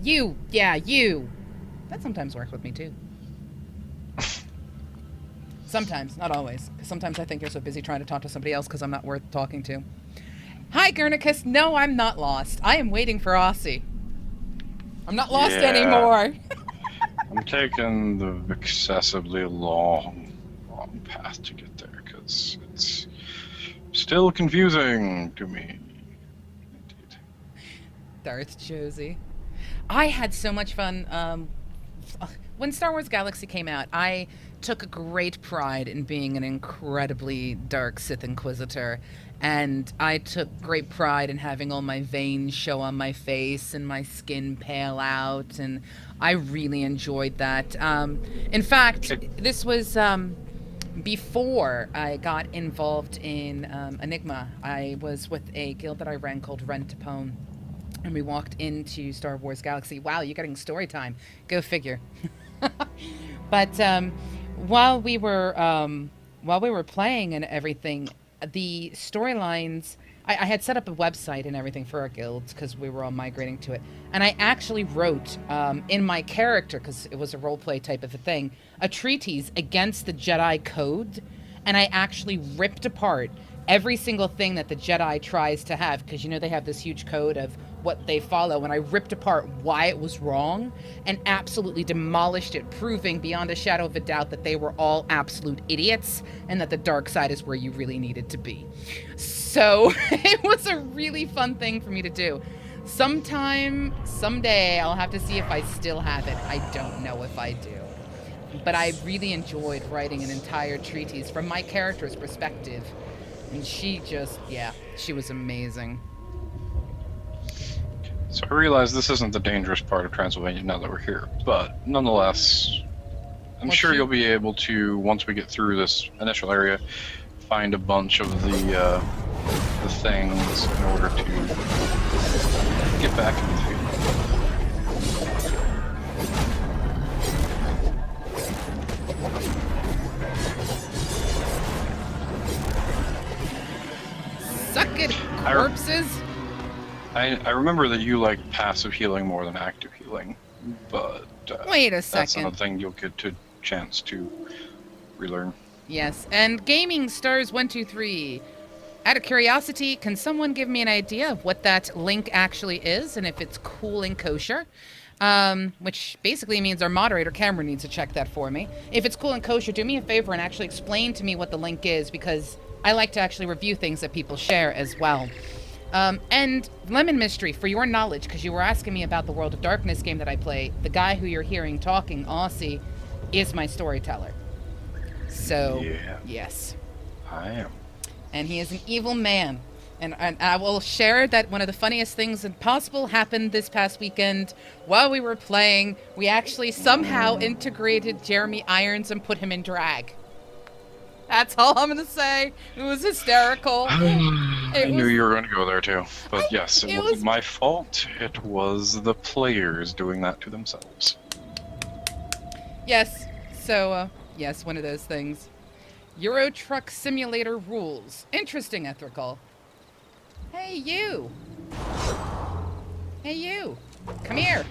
you. Yeah, you. That sometimes works with me, too. Sometimes, not always. Sometimes I think you're so busy trying to talk to somebody else because I'm not worth talking to. Hi, Guernicus. No, I'm not lost. I am waiting for Occi. I'm not lost anymore. I'm taking the excessively long path to get there because it's still confusing to me. Indeed. Darth Josie. I had so much fun. When Star Wars Galaxy came out, I took a great pride in being an incredibly dark Sith Inquisitor. And I took great pride in having all my veins show on my face and my skin pale out, and I really enjoyed that. In fact, this was before I got involved in Enigma. I was with a guild that I ran called Rent to Pwn, and we walked into Star Wars Galaxy. Wow, you're getting story time. Go figure. But while we were playing and everything, the storylines, I had set up a website and everything for our guilds because we were all migrating to it. And I actually wrote in my character, because it was a roleplay type of a thing, a treatise against the Jedi Code. And I actually ripped apart every single thing that the Jedi tries to have, because, you know, they have this huge code of what they follow, and I ripped apart why it was wrong and absolutely demolished it, proving beyond a shadow of a doubt that they were all absolute idiots and that the dark side is where you really needed to be. So it was a really fun thing for me to do. Someday, I'll have to see if I still have it. I don't know if I do. But I really enjoyed writing an entire treatise from my character's perspective. And she just, yeah, she was amazing. So I realize this isn't the dangerous part of Transylvania now that we're here, but nonetheless, I'm sure you'll be able to, once we get through this initial area, find a bunch of the things in order to get back into the field. Suck it, corpses! I remember that you like passive healing more than active healing, but wait a second. That's another thing you'll get to chance to relearn. Yes, and Gaming Stars 123. Out of curiosity, can someone give me an idea of what that link actually is and if it's cool and kosher? Which basically means our moderator Cameron needs to check that for me. If it's cool and kosher, do me a favor and actually explain to me what the link is, because I like to actually review things that people share as well. And Lemon Mystery, for your knowledge, because you were asking me about the World of Darkness game that I play, the guy who you're hearing talking, Occi, is my storyteller. So, Yeah. yes. I am. And he is an evil man. And I will share that one of the funniest things possible happened this past weekend. While we were playing, we actually somehow integrated Jeremy Irons and put him in drag. That's all I'm going to say. It was hysterical. I knew you were going to go there too. But yes, it wasn't was my fault. It was the players doing that to themselves. Yes. So, yes, one of those things. Euro Truck Simulator rules. Interesting, Ethical. Hey, you. Hey, you. Come here.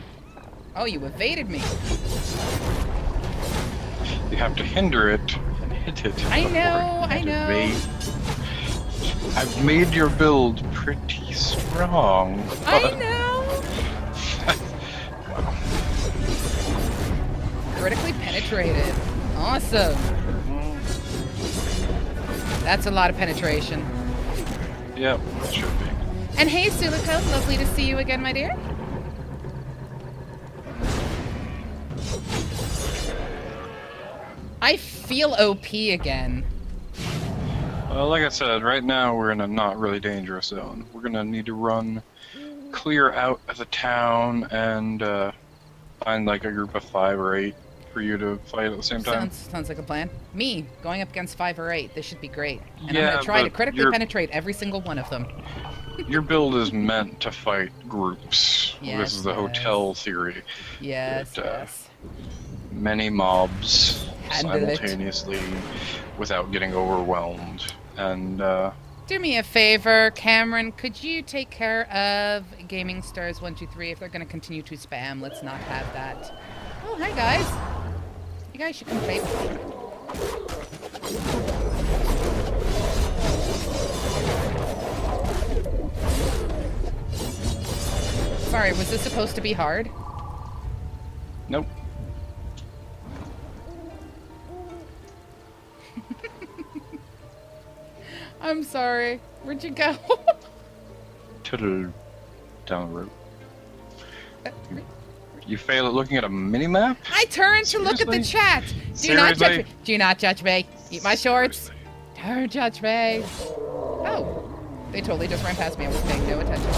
Oh, you evaded me. You have to hinder it and hit it. I know, I know. I've made your build pretty strong. I know. Wow. Critically penetrated. Awesome. That's a lot of penetration. Yep, it should be. And hey, Sulico, lovely to see you again, my dear. I feel OP again. Well, like I said, right now we're in a not really dangerous zone. We're gonna need to run clear out of the town and find like a group of 5 or 8 for you to fight at the same time. Sounds like a plan. Me, going up against 5 or 8. This should be great. And Yeah, I'm going to try to but critically penetrate every single one of them. Your build is meant to fight groups. Yes, This is the hotel theory. Yes, That, yes. Many mobs Handle it. simultaneously without getting overwhelmed. And Do me a favor, Cameron. Could you take care of Gaming Stars 123 if they're going to continue to spam? Let's not have that. Oh, hi guys. You guys should come play with me. Sorry, was this supposed to be hard? nope. I'm sorry. Where'd you go? To the down the road. You fail at looking at a mini-map? I turned to look at the Seriously? chat. Do not judge me. Seriously? Do not judge me. Eat my shorts. Seriously. Don't judge me. Oh, they totally just ran past me. I was paying no attention.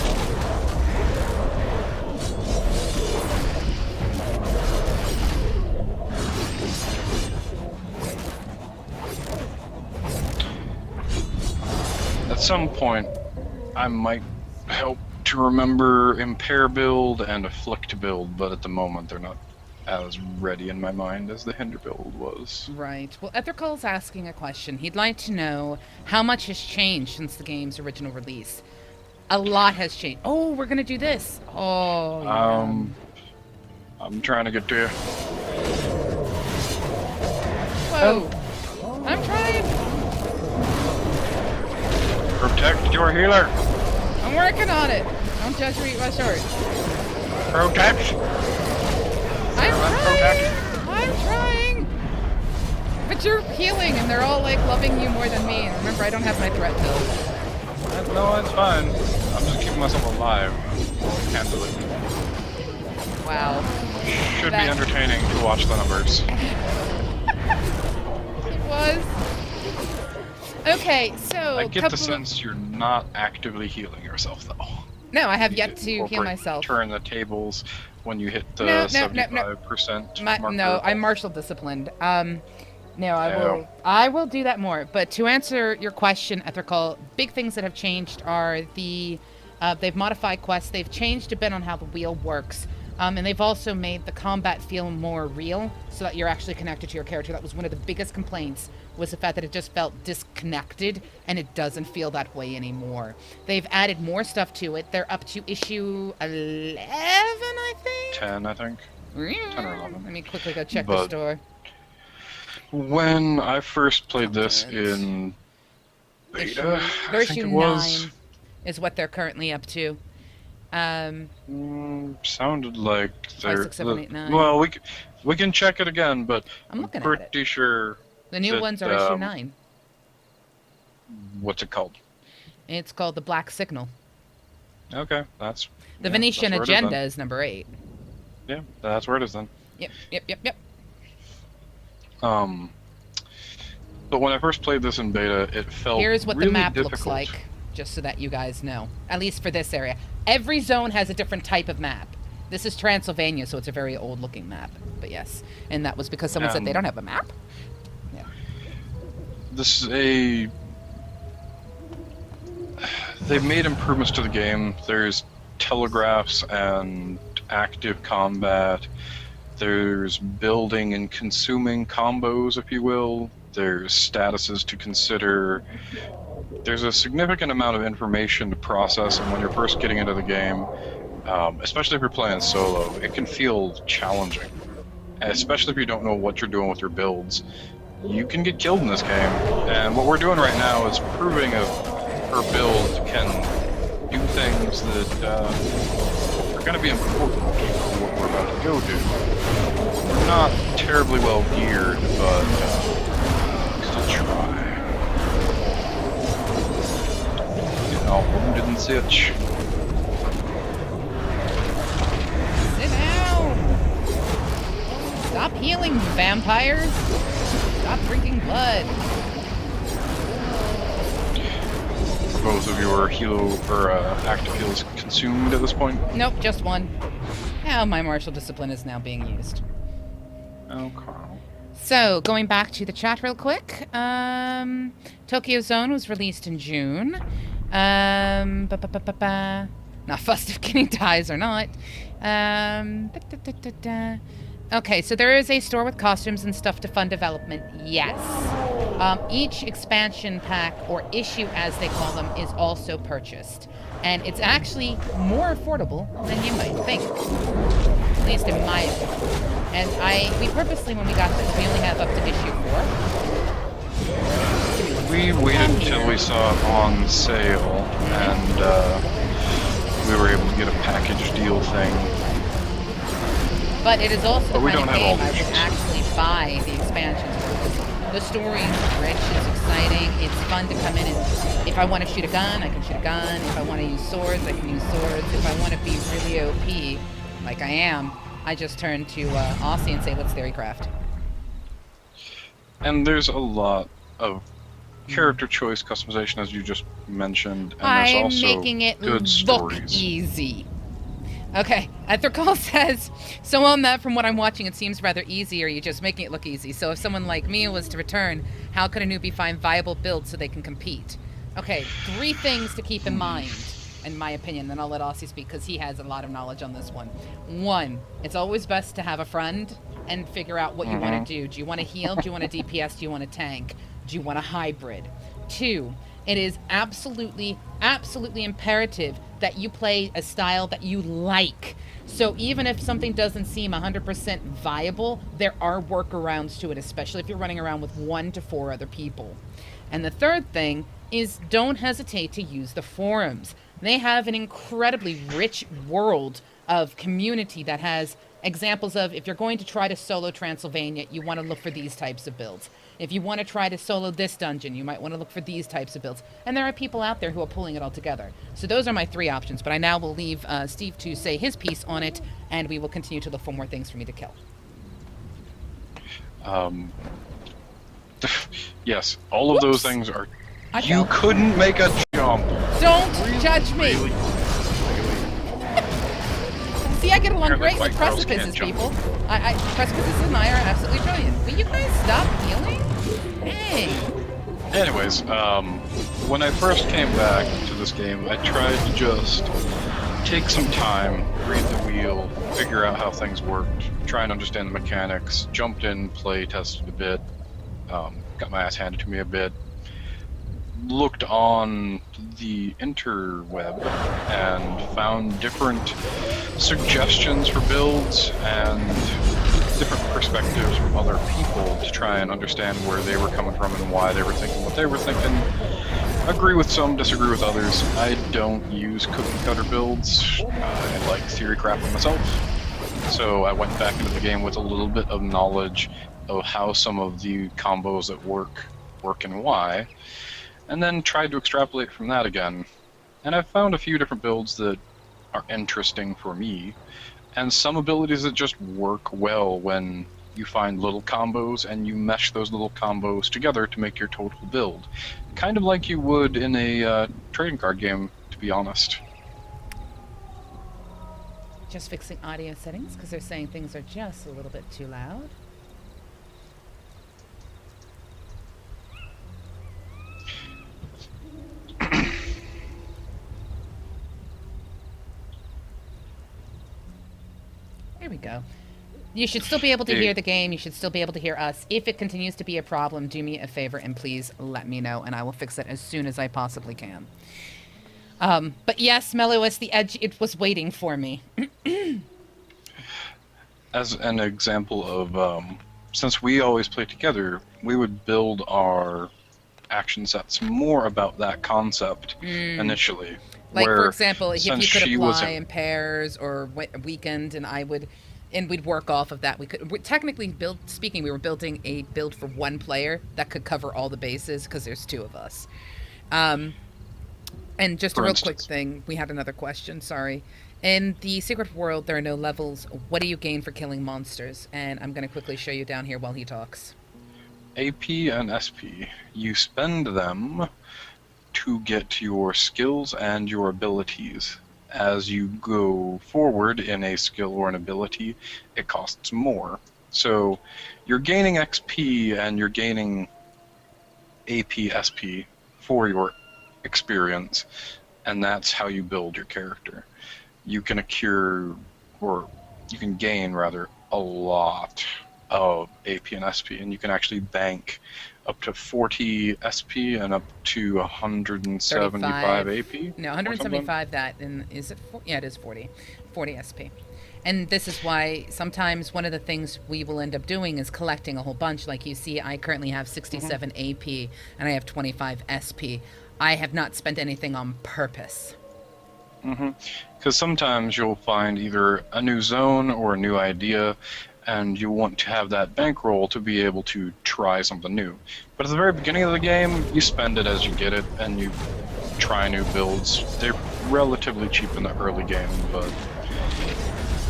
At some point, I might help to remember Impair build and Afflict build, but at the moment they're not as ready in my mind as the Hinder build was. Right. Well, Ethercall's asking a question. He'd like to know how much has changed since the game's original release. A lot has changed. Oh, we're gonna do this. Oh. Yeah. I'm trying to get to you. Whoa. I'm trying. Protect your healer! I'm working on it. Don't judge me. Eat my shorts. Protect! I'm Protect! trying. I'm trying. But you're healing, and they're all like loving you more than me. And remember, I don't have my threat pill. No, it's fine. I'm just keeping myself alive. Handle it. Wow. Should be That- entertaining to watch the numbers. It was. Okay, so I get the sense you're not actively healing yourself, though. No, I have You yet need to heal incorporate myself. Turn the tables when you hit the No, no, 75% marker. No, I'm martial disciplined. No, Oh. I will do that more. But to answer your question, Ethical, big things that have changed are they've modified quests. They've changed a bit on how the wheel works. And they've also made the combat feel more real so that you're actually connected to your character. That was one of the biggest complaints, was the fact that it just felt disconnected, and it doesn't feel that way anymore. They've added more stuff to it. They're up to issue 11, I think? 10, I think. 10 or 11. Let me quickly go check the But- store. When I first played this Contents. in Issue, beta, they're I think issue it was. 9 is what they're currently up to. Sounded like they're. 6, 7, 8, 9. Well, we can check it again, but I'm looking at pretty sure. The new that, ones are issue 9. What's it called? It's called the Black Signal. Okay, that's... The yeah, Venetian that's where it is then. agenda is number 8. Yeah, that's where it is then. Yep. But when I first played this in beta, it felt Here's what really the map difficult. looks like, just so that you guys know. At least for this area. Every zone has a different type of map. This is Transylvania, so it's a very old-looking map. But yes, and that was because someone said they don't have a map? Yeah. This is a... They've made improvements to the game. There's telegraphs and active combat. There's building and consuming combos, if you will. There's statuses to consider. There's a significant amount of information to process, and when you're first getting into the game, especially if you're playing solo, it can feel challenging. Especially if you don't know what you're doing with your builds. You can get killed in this game, and what we're doing right now is proving her build can do things that are going to be important for what we're about to go do. We're not terribly well geared, but still try. Getting all wounded and such. Sit down! Stop healing, you vampires! Stop drinking blood! Both of your active heals consumed at this point? Nope, just one. Now my martial discipline is now being used. Oh, Carl. So, going back to the chat real quick. Tokyo Zone was released in June. Not fussed if getting ties or not. Okay, so there is a store with costumes and stuff to fund development, yes. Each expansion pack, or issue as they call them, is also purchased. And it's actually more affordable than you might think. At least in my opinion. And we purposely, when we got this, we only have up to issue 4. We waited until we saw it on sale, and we were able to get a package deal thing. But it is also the kind of game I issues. would actually buy the expansions for. The story is rich, it's exciting, it's fun to come in and if I want to shoot a gun, I can shoot a gun. If I want to use swords, I can use swords. If I want to be really OP, like I am, I just turn to Occi and say, let's theorycraft. And there's a lot of character choice customization, as you just mentioned, and I'm there's also making it good look stories. easy. Okay, Ethercall says, so on that, from what I'm watching, it seems rather easy, or you're just making it look easy. So if someone like me was to return, how could a newbie find viable builds so they can compete? Okay, 3 things to keep in mind, in my opinion, then I'll let Occi speak, because he has a lot of knowledge on this one. 1, it's always best to have a friend and figure out what you want to do. Do you want to heal? Do you want to DPS? Do you want to tank? Do you want a hybrid? 2, it is absolutely imperative that you play a style that you like. So even if something doesn't seem 100% viable, there are workarounds to it, especially if you're running around with 1 to 4 other people. And the 3rd thing is, don't hesitate to use the forums. They have an incredibly rich world of community that has examples of, if you're going to try to solo Transylvania, you want to look for these types of builds. If you want to try to solo this dungeon, you might want to look for these types of builds. And there are people out there who are pulling it all together. So those are my 3 options, but I now will leave Steve to say his piece on it, and we will continue to look for more things for me to kill. Yes, all of those things are... I You fell. couldn't make a jump! Don't judge me! Really? See, I get along Apparently great with white girls precipices, can't jump. people. Precipices and I are absolutely brilliant. Will you guys stop healing? Hey! Anyways, when I first came back to this game, I tried to just take some time, read the wheel, figure out how things worked, try and understand the mechanics, jumped in, play tested a bit, got my ass handed to me a bit, looked on the interweb and found different suggestions for builds and different perspectives from other people to try and understand where they were coming from and why they were thinking what they were thinking. Agree with some, disagree with others. I don't use cookie cutter builds. I like theorycrafting myself. So I went back into the game with a little bit of knowledge of how some of the combos that work and why, and then tried to extrapolate from that again. And I've found a few different builds that are interesting for me, and some abilities that just work well when you find little combos and you mesh those little combos together to make your total build. Kind of like you would in a trading card game, to be honest. Just fixing audio settings because they're saying things are just a little bit too loud. There we go. You should still be able to hear the game. You should still be able to hear us. If it continues to be a problem, do me a favor and please let me know, and I will fix it as soon as I possibly can. But yes, Mellowist, the Edge, it was waiting for me. As an example of, since we always play together, we would build our action sets more about that concept initially. Like, for example, if you could apply in pairs or weekend, and we'd work off of that. Technically, we were building a build for one player that could cover all the bases because there's two of us. And just a real quick thing, we had another question, sorry. In the Secret World, there are no levels. What do you gain for killing monsters? And I'm going to quickly show you down here while he talks. AP and SP. You spend them to get your skills and your abilities. As you go forward in a skill or an ability, it costs more. So you're gaining XP and you're gaining AP, SP for your experience, and that's how you build your character. You can gain rather a lot of AP and SP, and you can actually bank up to 40 SP and up to 175 AP. No, 175 that, and is it? Yeah, it is 40 SP. And this is why sometimes one of the things we will end up doing is collecting a whole bunch. Like you see, I currently have 67 AP and I have 25 SP. I have not spent anything on purpose. Because sometimes you'll find either a new zone or a new idea, and you want to have that bankroll to be able to try something new. But at the very beginning of the game, you spend it as you get it, and you try new builds. They're relatively cheap in the early game, but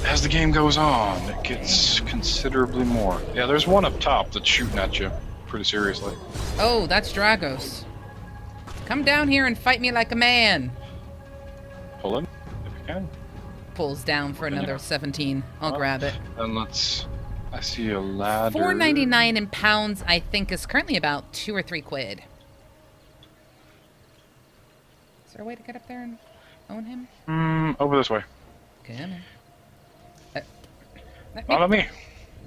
as the game goes on, it gets considerably more. Yeah, there's one up top that's shooting at you pretty seriously. Oh, that's Dragos. Come down here and fight me like a man. Pull him, if you can. Pulls down for another 17. I'll grab it. And I see a ladder. $4.99 in pounds, I think, is currently about 2 or 3 quid. Is there a way to get up there and own him? Over this way. Come on. Follow me.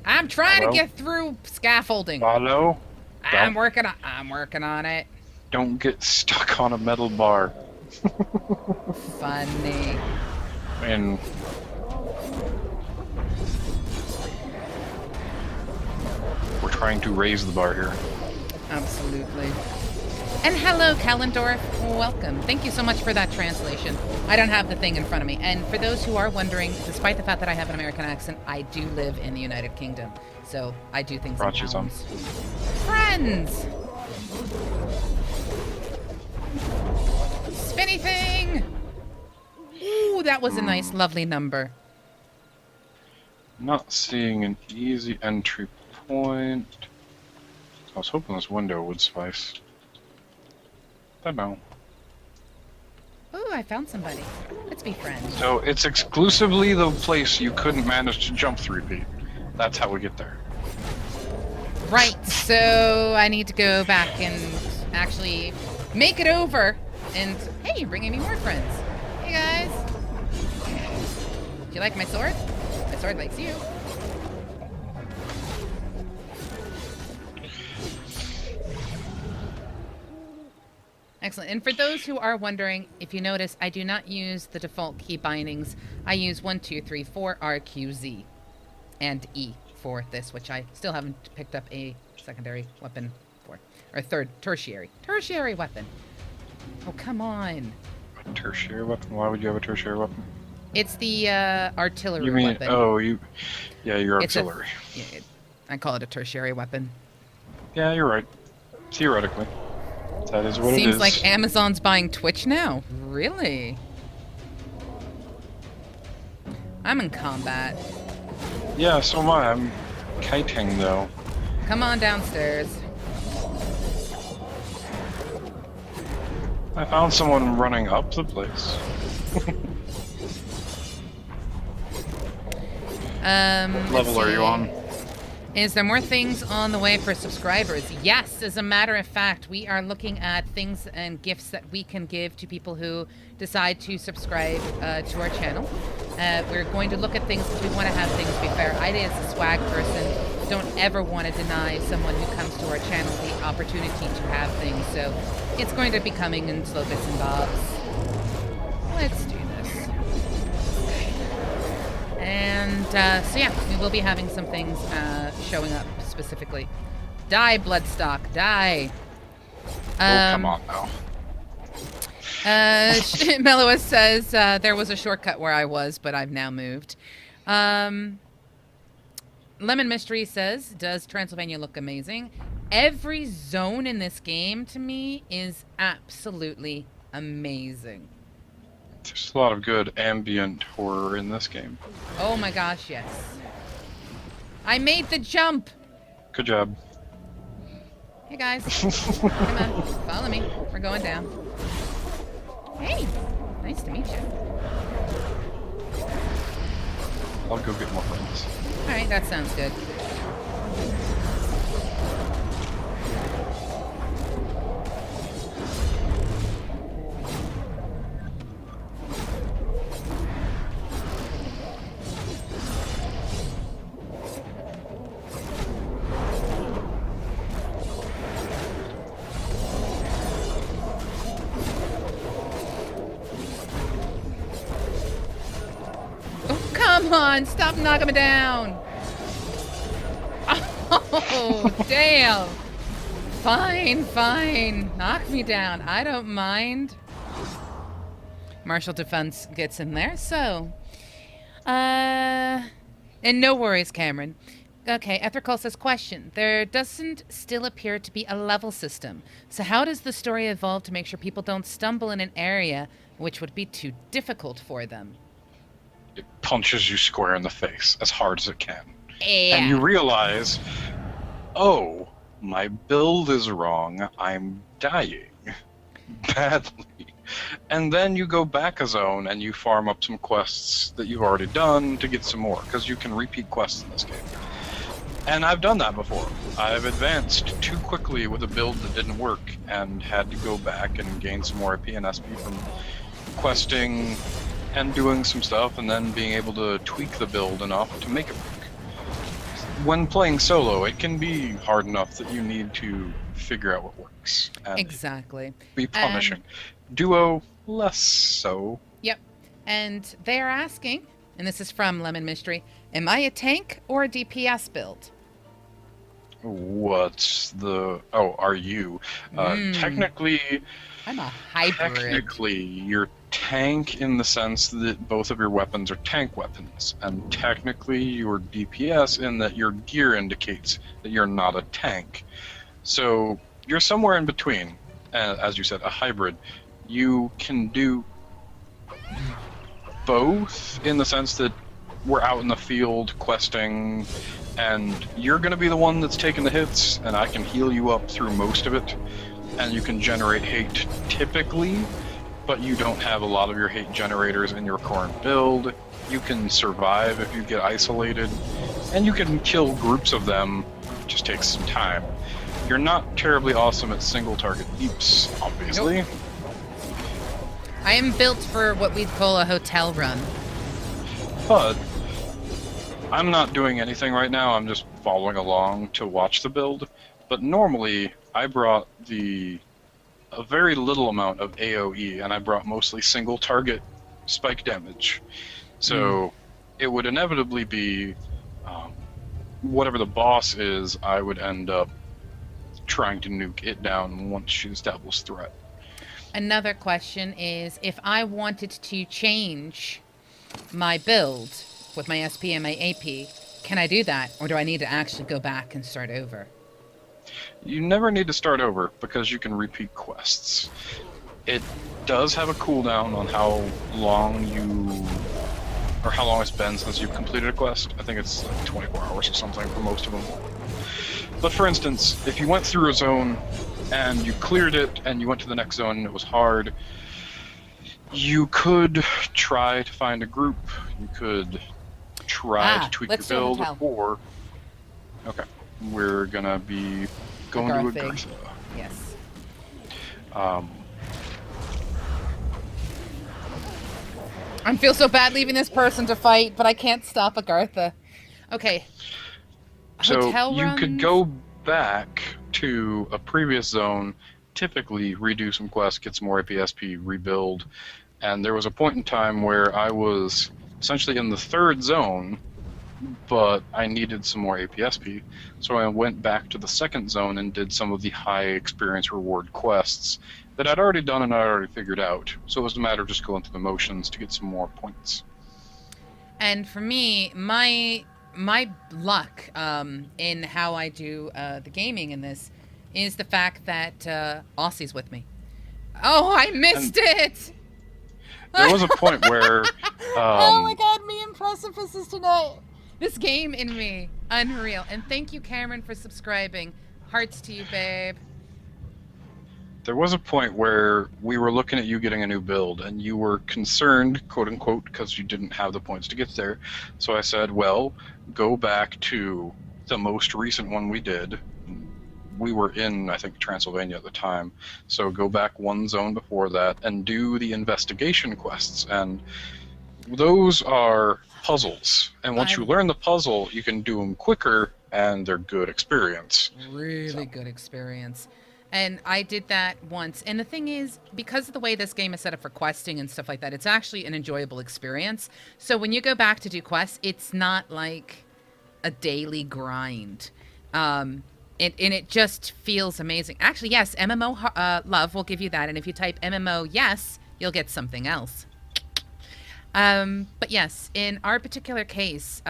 I'm trying to get through scaffolding. Follow. I'm working on it. Don't get stuck on a metal bar. Funny. And we're trying to raise the bar here. Absolutely. And hello, Kalendorf. Welcome. Thank you so much for that translation. I don't have the thing in front of me. And for those who are wondering, despite the fact that I have an American accent, I do live in the United Kingdom. So I do things in pounds. Friends! Spinny thing! Ooh, that was a nice, lovely number. Not seeing an easy entry point. I was hoping this window would suffice. I don't know. Ooh, I found somebody. Let's be friends. So it's exclusively the place you couldn't manage to jump through, Pete. That's how we get there. Right, so I need to go back and actually make it over. And hey, you're bringing me more friends. Hey guys. Do you like my sword? My sword likes you. Excellent. And for those who are wondering, if you notice, I do not use the default key bindings. I use 1, 2, 3, 4, R, Q, Z, and E for this, which I still haven't picked up a secondary weapon for. Or tertiary weapon. Oh, come on. A tertiary weapon? Why would you have a tertiary weapon? It's the artillery weapon. Oh, yeah, your artillery. I call it a tertiary weapon. Yeah, you're right. Theoretically. That is what it Seems is. like Amazon's buying Twitch now. Really? I'm in combat. Yeah, so am I. I'm kiting, though. Come on downstairs. I found someone running up the place. What level are you on? Is there more things on the way for subscribers? Yes, as a matter of fact, we are looking at things and gifts that we can give to people who decide to subscribe to our channel. We're going to look at things because we want to have things be fair. I, as a swag person, don't ever want to deny someone who comes to our channel the opportunity to have things. So it's going to be coming in slow bits and bobs. Let's do this. And so yeah, we will be having some things showing up specifically. Die, Bloodstock, die. Come on now. Meloa says there was a shortcut where I was, but I've now moved. Lemon Mystery says, does Transylvania look amazing? Every zone in this game to me is absolutely amazing. There's a lot of good ambient horror in this game. Oh my gosh, yes. I made the jump! Good job. Hey guys, come on, follow me. We're going down. Hey, nice to meet you. I'll go get more friends. Alright, that sounds good. Come on, stop knocking me down. Oh, damn. Fine, fine. Knock me down. I don't mind. Martial defense gets in there, so. And no worries, Cameron. Okay, Ethical says, question. There doesn't still appear to be a level system. So how does the story evolve to make sure people don't stumble in an area which would be too difficult for them? It punches you square in the face as hard as it can. Yeah. And you realize, oh, my build is wrong. I'm dying badly. And then you go back a zone and you farm up some quests that you've already done to get some more, because you can repeat quests in this game. And I've done that before. I've advanced too quickly with a build that didn't work and had to go back and gain some more AP and SP from questing and doing some stuff, and then being able to tweak the build enough to make it work. When playing solo, it can be hard enough that you need to figure out what works. And exactly. be punishing. Duo, less so. Yep. And they are asking, and this is from Lemon Mystery, am I a tank or a DPS build? What's the... Oh, are you? Technically... I'm a hybrid. Technically, you're tank in the sense that both of your weapons are tank weapons, and technically you're DPS in that your gear indicates that you're not a tank. So you're somewhere in between, as you said, a hybrid. You can do both in the sense that we're out in the field questing, and you're going to be the one that's taking the hits, and I can heal you up through most of it. And you can generate hate typically, but you don't have a lot of your hate generators in your current build. You can survive if you get isolated, and you can kill groups of them. It just takes some time. You're not terribly awesome at single target leaps, obviously. Nope. I am built for what we'd call a hotel run. But I'm not doing anything right now. I'm just following along to watch the build. But normally, I brought a very little amount of AoE, and I brought mostly single target spike damage. So it would inevitably be whatever the boss is, I would end up trying to nuke it down once she established threat. Another question is, if I wanted to change my build with my SP and my AP, can I do that? Or do I need to actually go back and start over? You never need to start over because you can repeat quests. It does have a cooldown on how long it's been since you've completed a quest. I think it's like 24 hours or something for most of them. But for instance, if you went through a zone and you cleared it and you went to the next zone and it was hard, you could try to find a group. You could try to tweak your build, or... Okay, we're gonna be going to Agartha. Yes. I feel so bad leaving this person to fight, but I can't stop Agartha. Okay. So Hotel you runs? could go back to a previous zone, typically redo some quests, get some more APSP, rebuild, and there was a point in time where I was essentially in the third zone, but I needed some more APSP, so I went back to the second zone and did some of the high experience reward quests that I'd already done and I'd already figured out. So it was a matter of just going through the motions to get some more points. And for me, my luck in how I do the gaming in this is the fact that Occie's with me. Oh, I missed it! There was a point where... oh my god, me and Precipices tonight! This game in me. Unreal. And thank you, Cameron, for subscribing. Hearts to you, babe. There was a point where we were looking at you getting a new build, and you were concerned, quote-unquote, because you didn't have the points to get there. So I said, well, go back to the most recent one we did. We were in, I think, Transylvania at the time. So go back one zone before that and do the investigation quests. And those are puzzles. And once you learn the puzzle, you can do them quicker, and they're good experience. Really good experience. And I did that once. And the thing is, because of the way this game is set up for questing and stuff like that, it's actually an enjoyable experience. So when you go back to do quests, it's not like a daily grind. And it just feels amazing. Actually, yes, MMO Love will give you that. And if you type MMO yes, you'll get something else. But yes, in our particular case,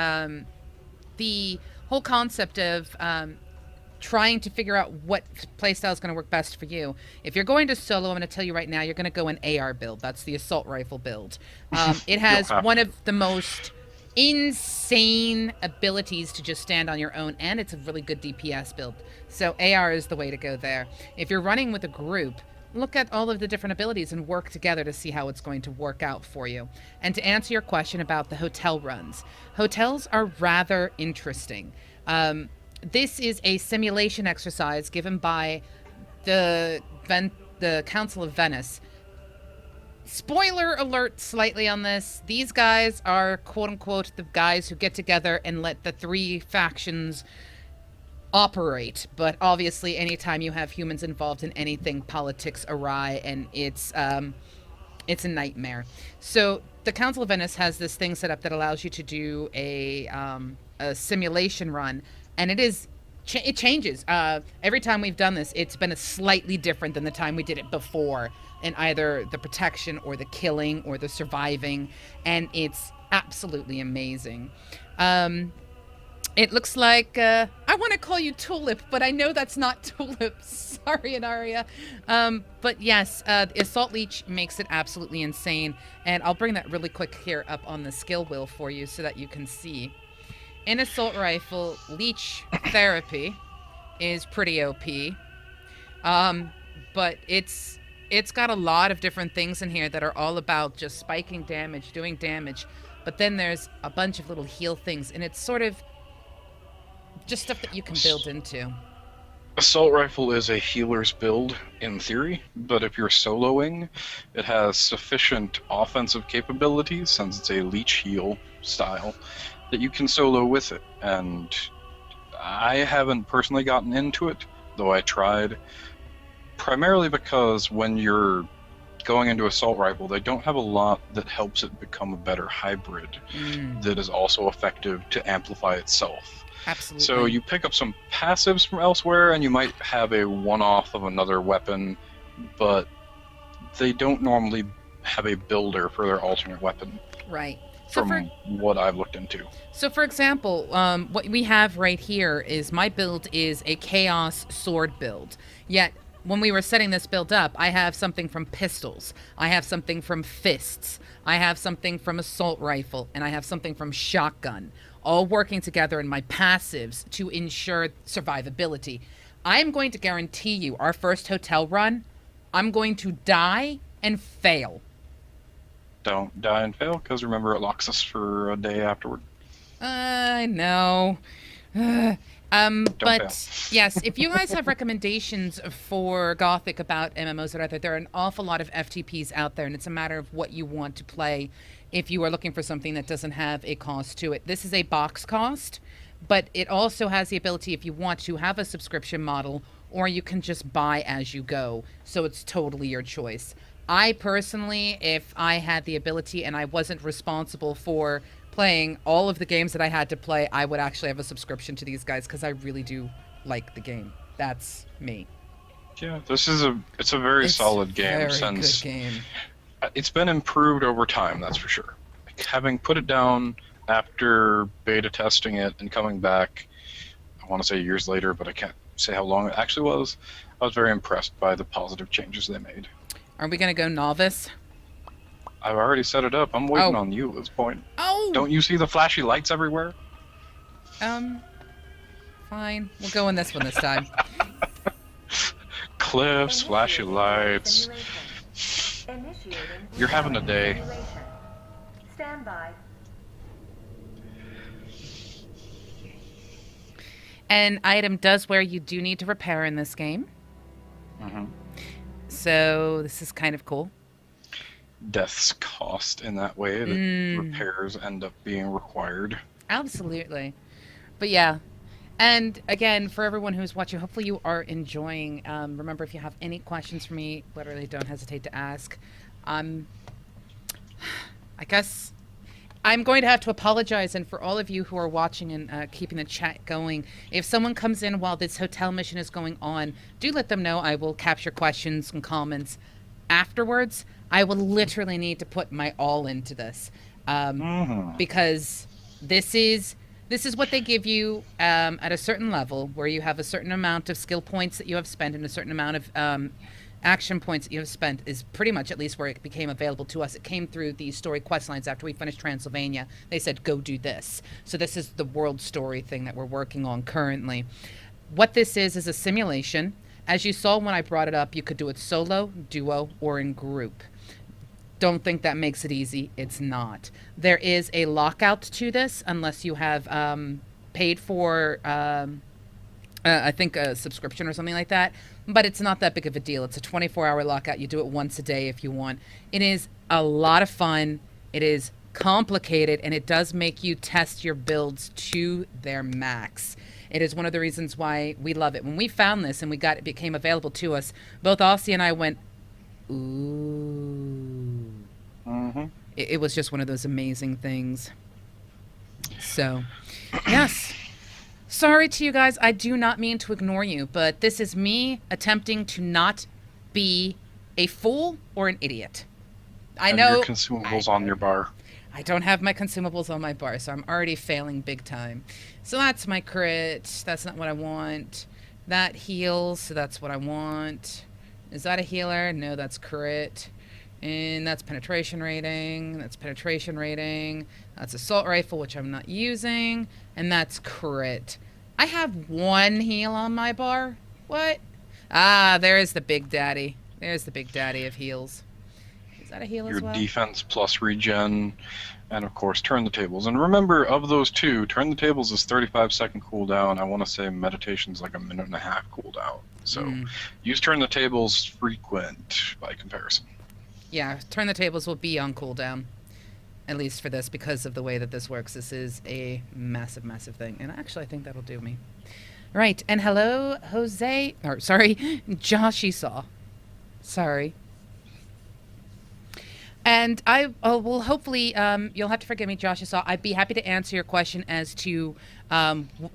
the whole concept of... trying to figure out what playstyle is going to work best for you. If you're going to solo, I'm going to tell you right now, you're going to go an AR build. That's the assault rifle build. It has one of the most insane abilities to just stand on your own, and it's a really good DPS build. So AR is the way to go there. If you're running with a group, look at all of the different abilities and work together to see how it's going to work out for you. And to answer your question about the hotel runs, hotels are rather interesting. This is a simulation exercise given by the Council of Venice. Spoiler alert slightly on this. These guys are, quote-unquote, the guys who get together and let the three factions operate. But obviously, anytime you have humans involved in anything, politics awry, and it's a nightmare. So the Council of Venice has this thing set up that allows you to do a simulation run. And it changes. Every time we've done this, it's been a slightly different than the time we did it before in either the protection or the killing or the surviving. And it's absolutely amazing. It looks like, I want to call you Tulip, but I know that's not Tulip. Sorry, Anaria. But yes, the Assault Leech makes it absolutely insane. And I'll bring that really quick here up on the skill wheel for you so that you can see. In Assault Rifle, Leech Therapy is pretty OP. But it's got a lot of different things in here that are all about just spiking damage, doing damage. But then there's a bunch of little heal things, and it's sort of just stuff that you can build into. Assault Rifle is a healer's build, in theory, but if you're soloing, it has sufficient offensive capabilities, since it's a leech heal style, that you can solo with it. And I haven't personally gotten into it, though I tried, primarily because when you're going into Assault Rifle, they don't have a lot that helps it become a better hybrid that is also effective to amplify itself. Absolutely. So you pick up some passives from elsewhere, and you might have a one-off of another weapon, but they don't normally have a builder for their alternate weapon. Right. So from what I've looked into. So, for example, what we have right here is my build is a chaos sword build. Yet, when we were setting this build up, I have something from pistols, I have something from fists, I have something from assault rifle, and I have something from shotgun, all working together in my passives to ensure survivability. I'm going to guarantee you our first hotel run, I'm going to die and fail. Don't die and fail, because remember, it locks us for a day afterward. I know. But fail. yes, if you guys have recommendations for Gothic about MMOs that are out there, there are an awful lot of FTPs out there, and it's a matter of what you want to play if you are looking for something that doesn't have a cost to it. This is a box cost, but it also has the ability, if you want to, have a subscription model, or you can just buy as you go. So it's totally your choice. I personally, if I had the ability and I wasn't responsible for playing all of the games that I had to play, I would actually have a subscription to these guys because I really do like the game. That's me. Yeah, it's a very solid game. Very since good game. It's been improved over time, that's for sure. Like, having put it down after beta testing it and coming back, I want to say years later, but I can't say how long it actually was. I was very impressed by the positive changes they made. Are we going to go novice? I've already set it up. I'm waiting on you at this point. Oh! Don't you see the flashy lights everywhere? Fine. We'll go in this one this time. Cliffs, flashy lights. You're having a day. Stand by. An item does where you do need to repair in this game. Mm-hmm. So this is kind of cool. Deaths cost in that way that repairs end up being required. Absolutely. But yeah. And again, for everyone who's watching, hopefully you are enjoying. Remember, if you have any questions for me, literally don't hesitate to ask. I guess I'm going to have to apologize, and for all of you who are watching and keeping the chat going, if someone comes in while this hotel mission is going on, do let them know. I will capture questions and comments afterwards. I will literally need to put my all into this, because this is what they give you at a certain level, where you have a certain amount of skill points that you have spent and a certain amount of action points that you have spent, is pretty much at least where it became available to us. It came through the story quest lines after we finished Transylvania. They said, go do this. So this is the world story thing that we're working on currently. What this is a simulation. As you saw when I brought it up, you could do it solo, duo, or in group. Don't think that makes it easy. It's not. There is a lockout to this unless you have paid for, I think, a subscription or something like that. But it's not that big of a deal. It's a 24-hour lockout. You do it once a day if you want. It is a lot of fun. It is complicated, and it does make you test your builds to their max. It is one of the reasons why we love it. When we found this and it became available to us, both Occi and I went, ooh. Mm-hmm. It was just one of those amazing things. So, yes. Sorry to you guys. I do not mean to ignore you, but this is me attempting to not be a fool or an idiot. I know. Your consumables on your bar. I don't have my consumables on my bar, so I'm already failing big time. So that's my crit. That's not what I want. That heals, so that's what I want. Is that a healer? No, that's crit. And that's penetration rating. That's penetration rating. That's assault rifle, which I'm not using. And that's crit. I have one heal on my bar. What? Ah, there is the big daddy. There's the big daddy of heals. Is that a heal as well? Your defense plus regen, and of course turn the tables. And remember, of those two, turn the tables is 35-second cooldown. I want to say meditation's like a 1.5 minute cooldown. So use turn the tables frequent by comparison. Yeah, turn the tables will be on cooldown, at least for this, because of the way that this works. This is a massive, massive thing. And actually, I think that'll do me. Right, and hello, Jose, or sorry, Josh Esau. Sorry. And I will hopefully, you'll have to forgive me, Josh Esau. I'd be happy to answer your question as to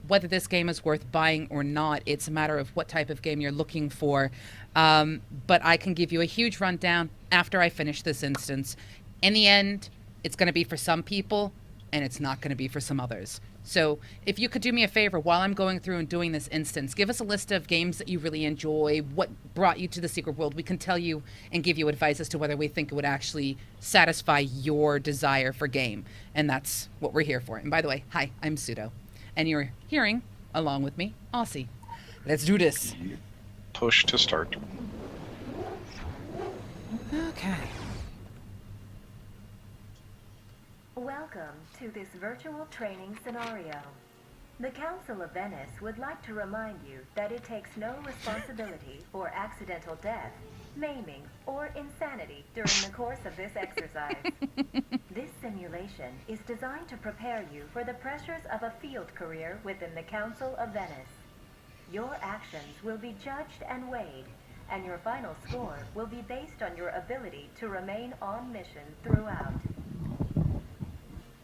whether this game is worth buying or not. It's a matter of what type of game you're looking for. But I can give you a huge rundown after I finish this instance. In the end, It's going to be for some people, and it's not going to be for some others. So if you could do me a favor while I'm going through and doing this instance, give us a list of games that you really enjoy, what brought you to the secret world. We can tell you and give you advice as to whether we think it would actually satisfy your desire for game. And that's what we're here for. And by the way, hi, I'm Pseudo. And you're hearing, along with me, Occi. Let's do this. Push to start. Okay. Welcome to this virtual training scenario. The Council of Venice would like to remind you that it takes no responsibility for accidental death, maiming, or insanity during the course of this exercise. This simulation is designed to prepare you for the pressures of a field career within the Council of Venice. Your actions will be judged and weighed, and your final score will be based on your ability to remain on mission throughout.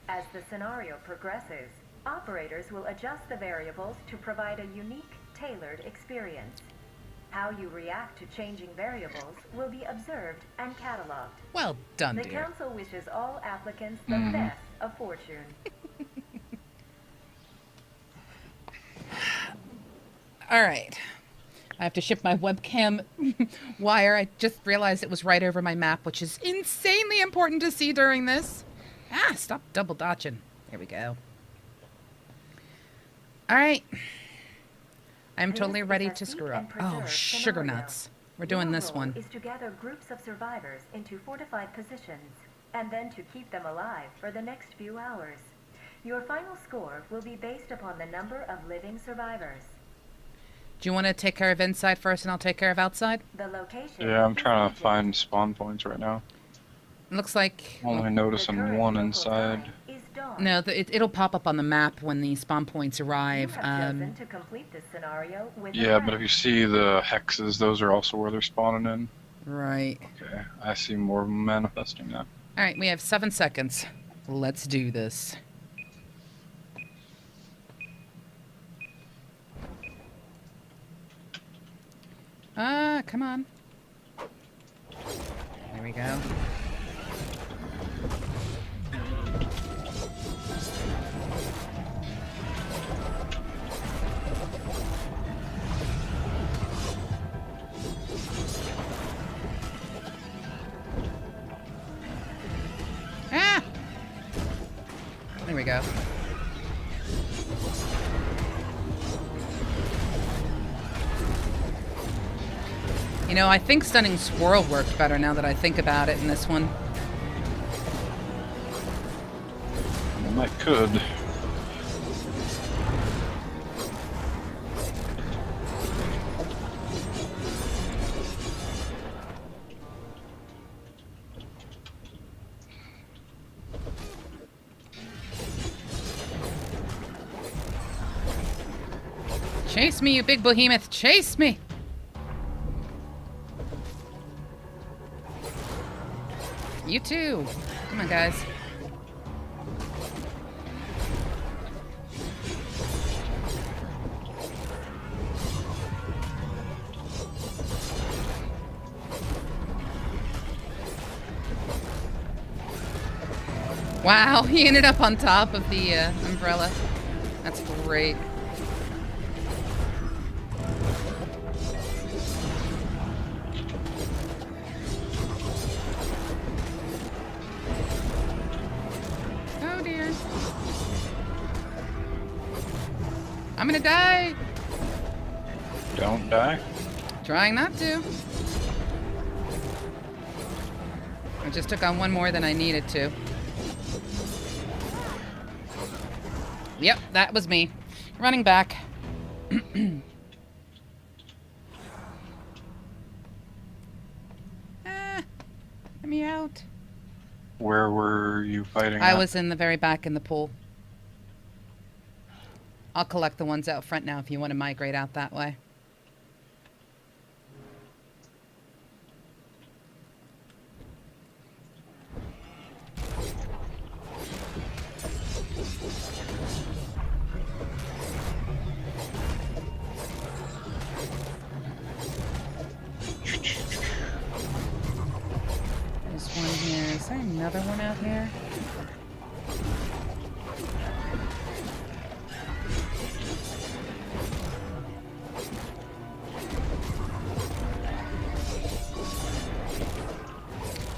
As the scenario progresses, operators will adjust the variables to provide a unique, tailored experience. How you react to changing variables will be observed and cataloged. Well done, The dear. Council wishes all applicants the best of fortune. All right. I have to ship my webcam wire. I just realized it was right over my map, which is insanely important to see during this. Ah, stop double dodging. There we go. All right. I'm totally ready to screw up. Oh, sugar nuts. We're doing this one. Your role is to gather groups of survivors into fortified positions, and then to keep them alive for the next few hours. Your final score will be based upon the number of living survivors. Do you want to take care of inside first and I'll take care of outside? The location. Yeah, I'm is trying to Egypt. find spawn points right now. It looks like... Only The noticing current one local inside. time is dawn. No, it'll pop up on the map when the spawn points You arrive. have chosen to complete this scenario with a Yeah, but friend. if you see the hexes, those are also where they're spawning in. Right. Okay, I see more of them manifesting now. All right, we have 7 seconds. Let's do this. Come on. There we go. Ah! There we go. You know, I think Stunning Squirrel worked better now that I think about it in this one. Well, I could. Chase me, you big behemoth! Chase me! You too! Come on, guys. Wow, he ended up on top of the umbrella. That's great. Oh dear. I'm gonna die. Don't die. Trying not to. I just took on one more than I needed to. Yep, that was me. Running back. Let me out. Where were you fighting I at? was in the very back in the pool. I'll collect the ones out front now if you want to migrate out that way. There's one here. Is there another one out here?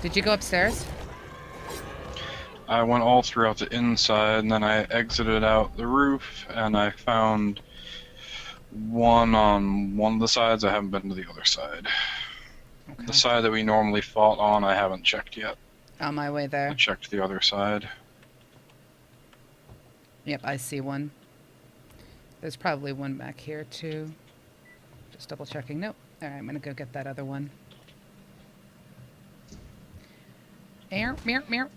Did you go upstairs? I went all throughout the inside, and then I exited out the roof, and I found one on one of the sides. I haven't been to the other side. Okay. The side that we normally fought on, I haven't checked yet. On my way I there. checked the other side. Yep, I see one. There's probably one back here, too. Just double checking. Nope. Alright, I'm gonna go get that other one. Meow, meow, meow.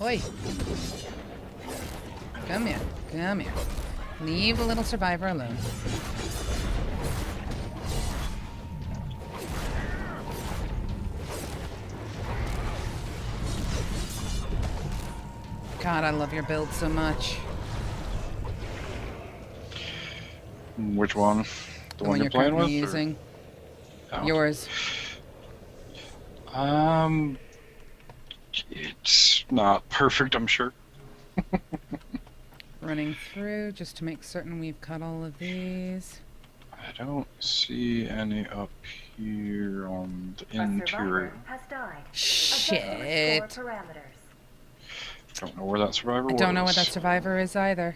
Oi. Come here. Come here. Leave the little survivor alone. God, I love your build so much. Which one? The one you're playing with? currently using. Oh. Yours. It's not perfect, I'm sure. Running through just to make certain we've cut all of these. I don't see any up here on the A interior. survivor has died. Shit. Adjust restore parameters. Don't know where that survivor was. I don't know what that survivor is either.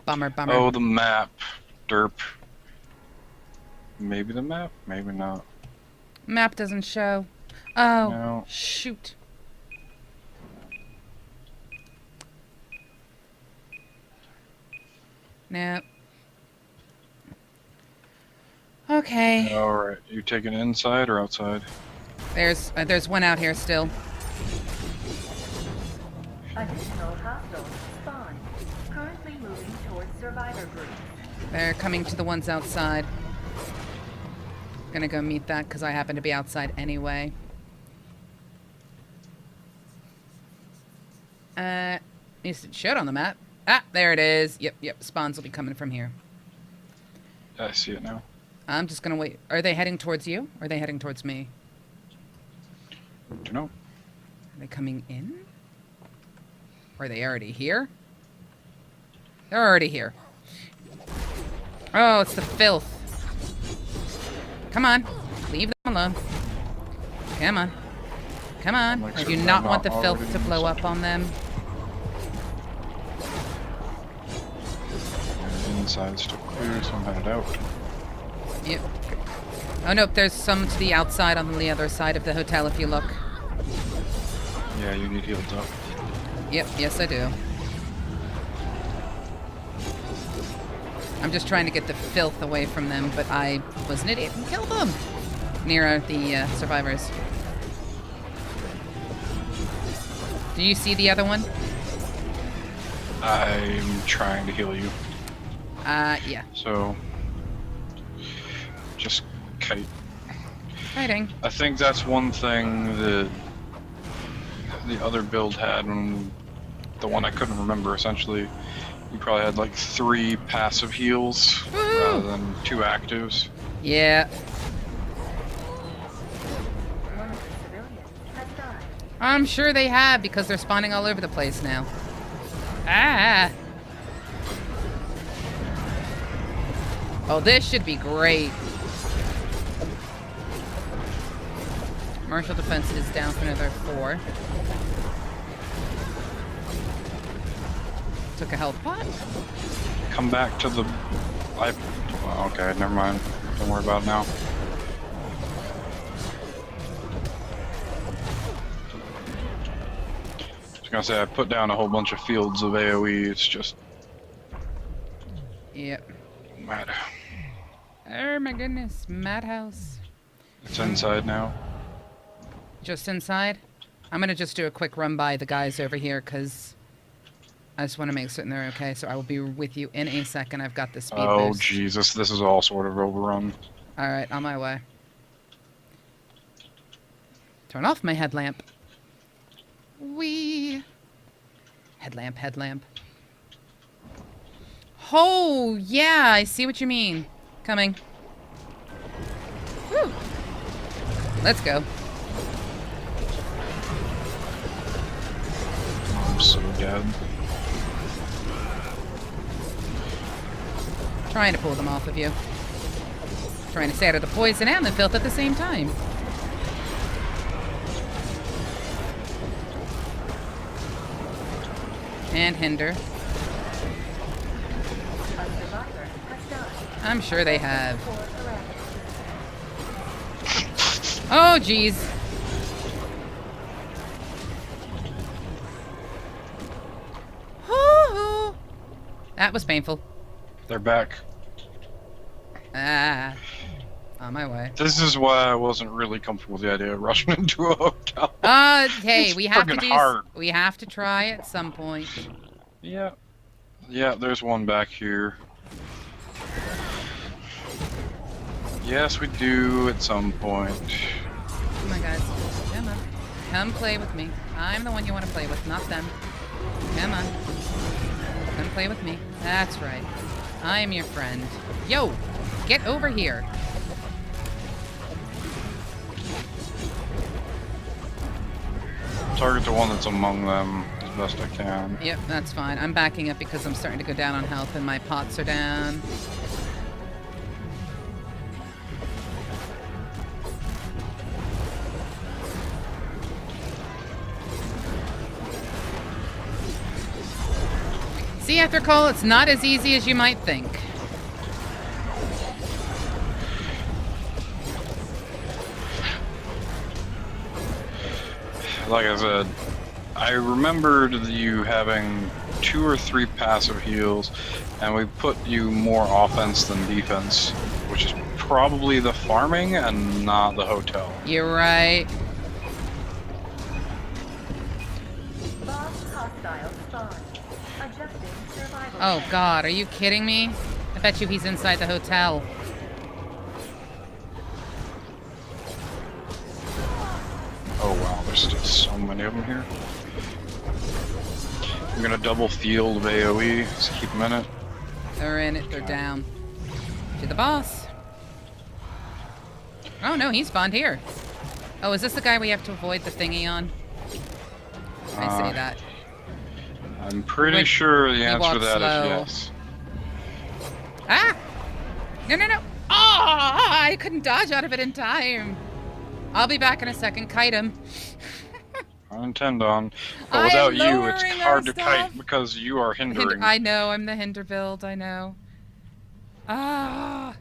Bummer, bummer. Oh, the map. Derp. Maybe the map? Maybe not. Map doesn't show. Oh, No. shoot. No. Okay. Alright, you taking inside or outside? There's one out here still. Additional hostiles spawn. Currently moving towards survivor group. They're coming to the ones outside. Gonna go meet that because I happen to be outside anyway. Needs to show it on the map. Ah, there it is. Yep. Spawns will be coming from here. I see it now. I'm just gonna wait. Are they heading towards you? Or are they heading towards me? Don't know. Are they coming in? Or are they already here? They're already here. Oh, it's the filth. Come on. Leave them alone. Come on. Come on. Like I do certain not I'm want the not filth already to blow up on them. Inside's still clear, so I'm headed out. Yep. Oh, nope. There's some to the outside on the other side of the hotel if you look. Yeah, you need healed up. Yep. Yes, I do. I'm just trying to get the filth away from them, but I was an idiot and killed them near the survivors. Do you see the other one? I'm trying to heal you. Yeah. So, just kite. Kiting. I think that's one thing that the other build had, when the one I couldn't remember, essentially. You probably had like 3 passive heals rather than 2 actives. Yeah. One of the civilians has died. I'm sure they have because they're spawning all over the place now. Ah. Oh, this should be great. Martial defense is down for another 4. Took a health pot. Come back to the... okay, never mind. Don't worry about it now. I was gonna say, I put down a whole bunch of fields of AoE, it's just... Yep. mad. Oh my goodness. Madhouse. It's inside now. Just inside? I'm gonna just do a quick run by the guys over here because I just want to make certain they're okay. So I will be with you in a second. I've got the speed Oh, boost. Jesus, this is all sort of overrun. Alright, on my way. Turn off my headlamp. Wee. Headlamp, headlamp. Oh, yeah, I see what you mean. Coming. Woo. Let's go. I'm so dead. Trying to pull them off of you. Trying to stay out of the poison and the filth at the same time. And hinder. A survivor has died. I'm sure they have. For paralysis. Oh, jeez. Hoo-hoo. That was painful. They're back. Ah. On my way. This is why I wasn't really comfortable with the idea of rushing into a hotel. Hey, It's we have to friggin' do. hard. We have to try at some point. Yeah. Yeah, there's one back here. Yes, we do at some point. Come on, guys. Come on. Come play with me. I'm the one you want to play with, not them. Come on. Come play with me. That's right. I am your friend. Yo! Get over here. Target the one that's among them as best I can. Yep, that's fine. I'm backing up because I'm starting to go down on health and my pots are down. See, after call, it's not as easy as you might think. Like I said, I remembered you having 2 or 3 passive heals, and we put you more offense than defense, which is probably the farming and not the hotel. You're right. Boss hostile spawn. Adjusting survival. Oh check. god, are you kidding me? I bet you he's inside the hotel. Oh wow, there's still so many of them here. I'm gonna double field of AoE, just keep them in it. They're in it, they're down. To the boss. Oh no, he spawned here. Oh, is this the guy we have to avoid the thingy on? I say that. I'm pretty Wait, sure the he answer to walks that slow. is yes. Ah! No, no, no! Oh, I couldn't dodge out of it in time. I'll be back in a second. Kite him. I intend on. But I without am you, it's lowering hard our to kite stuff. because you are hindering. I know, I'm the hinder build, I know. Ah!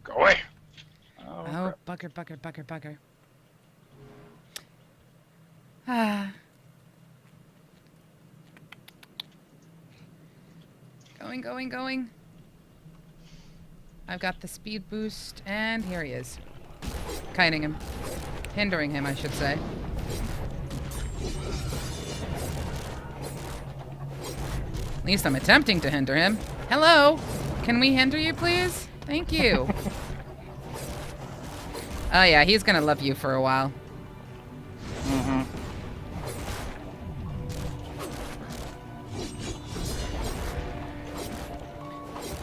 Go away! Oh, bugger, bugger, bugger, bugger. Ah. Going, going, going. I've got the speed boost, and here he is. Kiting him. Hindering him, I should say. At least I'm attempting to hinder him. Hello! Can we hinder you, please? Thank you. Oh yeah, he's gonna love you for a while. Mm-hmm.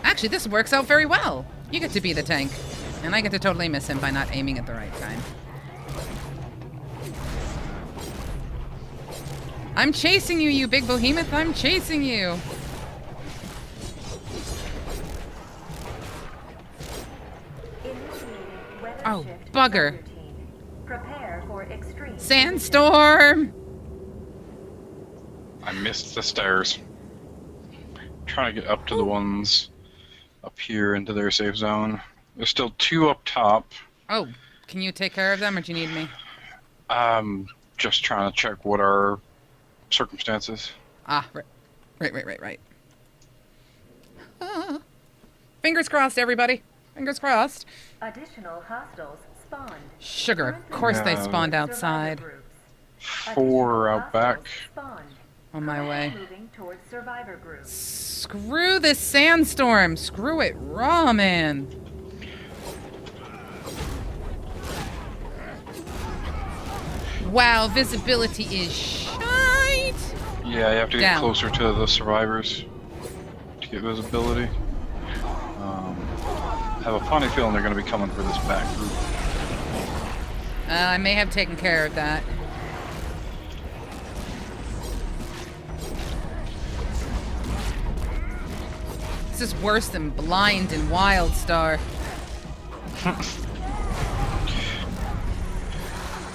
Actually, this works out very well. You get to be the tank. And I get to totally miss him by not aiming at the right time. I'm chasing you, you big behemoth. I'm chasing you. Initiating weather Oh, shift bugger. routine. Prepare for extreme Sandstorm! I missed the stairs. Trying to get up to the ones up here into their safe zone. There's still 2 up top. Oh, can you take care of them or do you need me? Just trying to check what our circumstances. Ah, right. Ah. Fingers crossed, everybody. Fingers crossed. Additional hostiles spawned. Sugar. Of course they Yeah. spawned outside. Survivor groups. 4 Additional out back. hostiles spawned. On my way. Moving towards survivor groups. Screw this sandstorm. Screw it raw, man. Wow, visibility is shite. Yeah, you have to get Down. closer to the survivors to get visibility. I have a funny feeling they're going to be coming for this back group. I may have taken care of that. This is worse than Blind and Wildstar.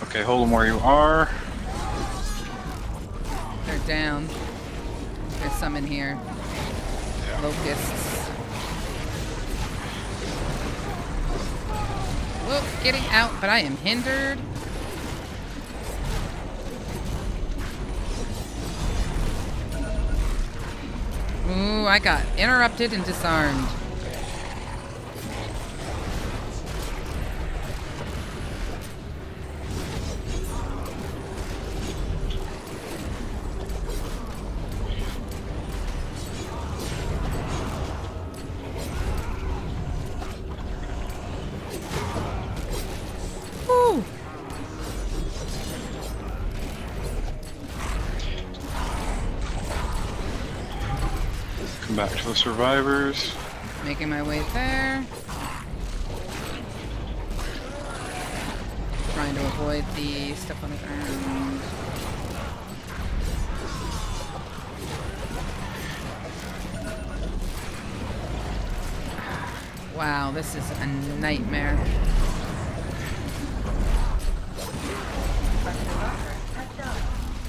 Okay, hold them where you are. They're down. There's some in here. Locusts. Whoa, getting out, but I am hindered. Ooh, I got interrupted and disarmed. Woo! Come back to the survivors. Making my way there. Trying to avoid the stuff on the ground. Wow, this is a nightmare.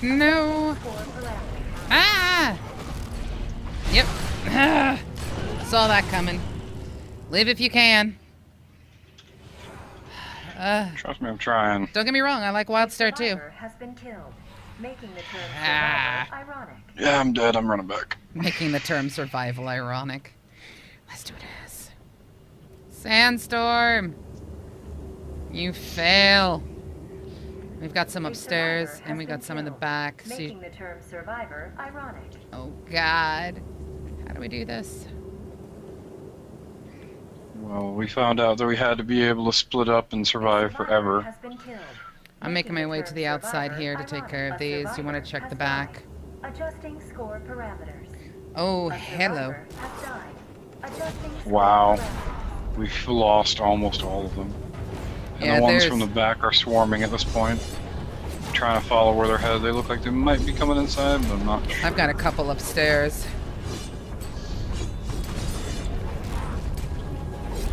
No. Ah! Yep. Ah! Saw that coming. Live if you can. Trust me, I'm trying. Don't get me wrong, I like Wildstar too. Survivor has been killed, making the term Ah. survivor ironic. Yeah, I'm dead. I'm running back. Making the term survival ironic. Let's do this. Sandstorm! You fail. We've got some A upstairs, survivor and we has got been some in the killed, back. Making the term survivor ironic. Oh, God. How do we do this? Well, we found out that we had to be able to split up and survive Survivor forever. has been killed, I'm making my way to term the outside survivor here to take ironic. care of A these. You want survivor to check has the back? died. Adjusting score parameters. Oh, A hello. survivor has died. Adjusting score Wow. parameters. We've lost almost all of them. And Yeah, the ones there's- from the back are swarming at this point. Trying to follow where they're headed. They look like they might be coming inside, but I'm not sure. I've got a couple upstairs.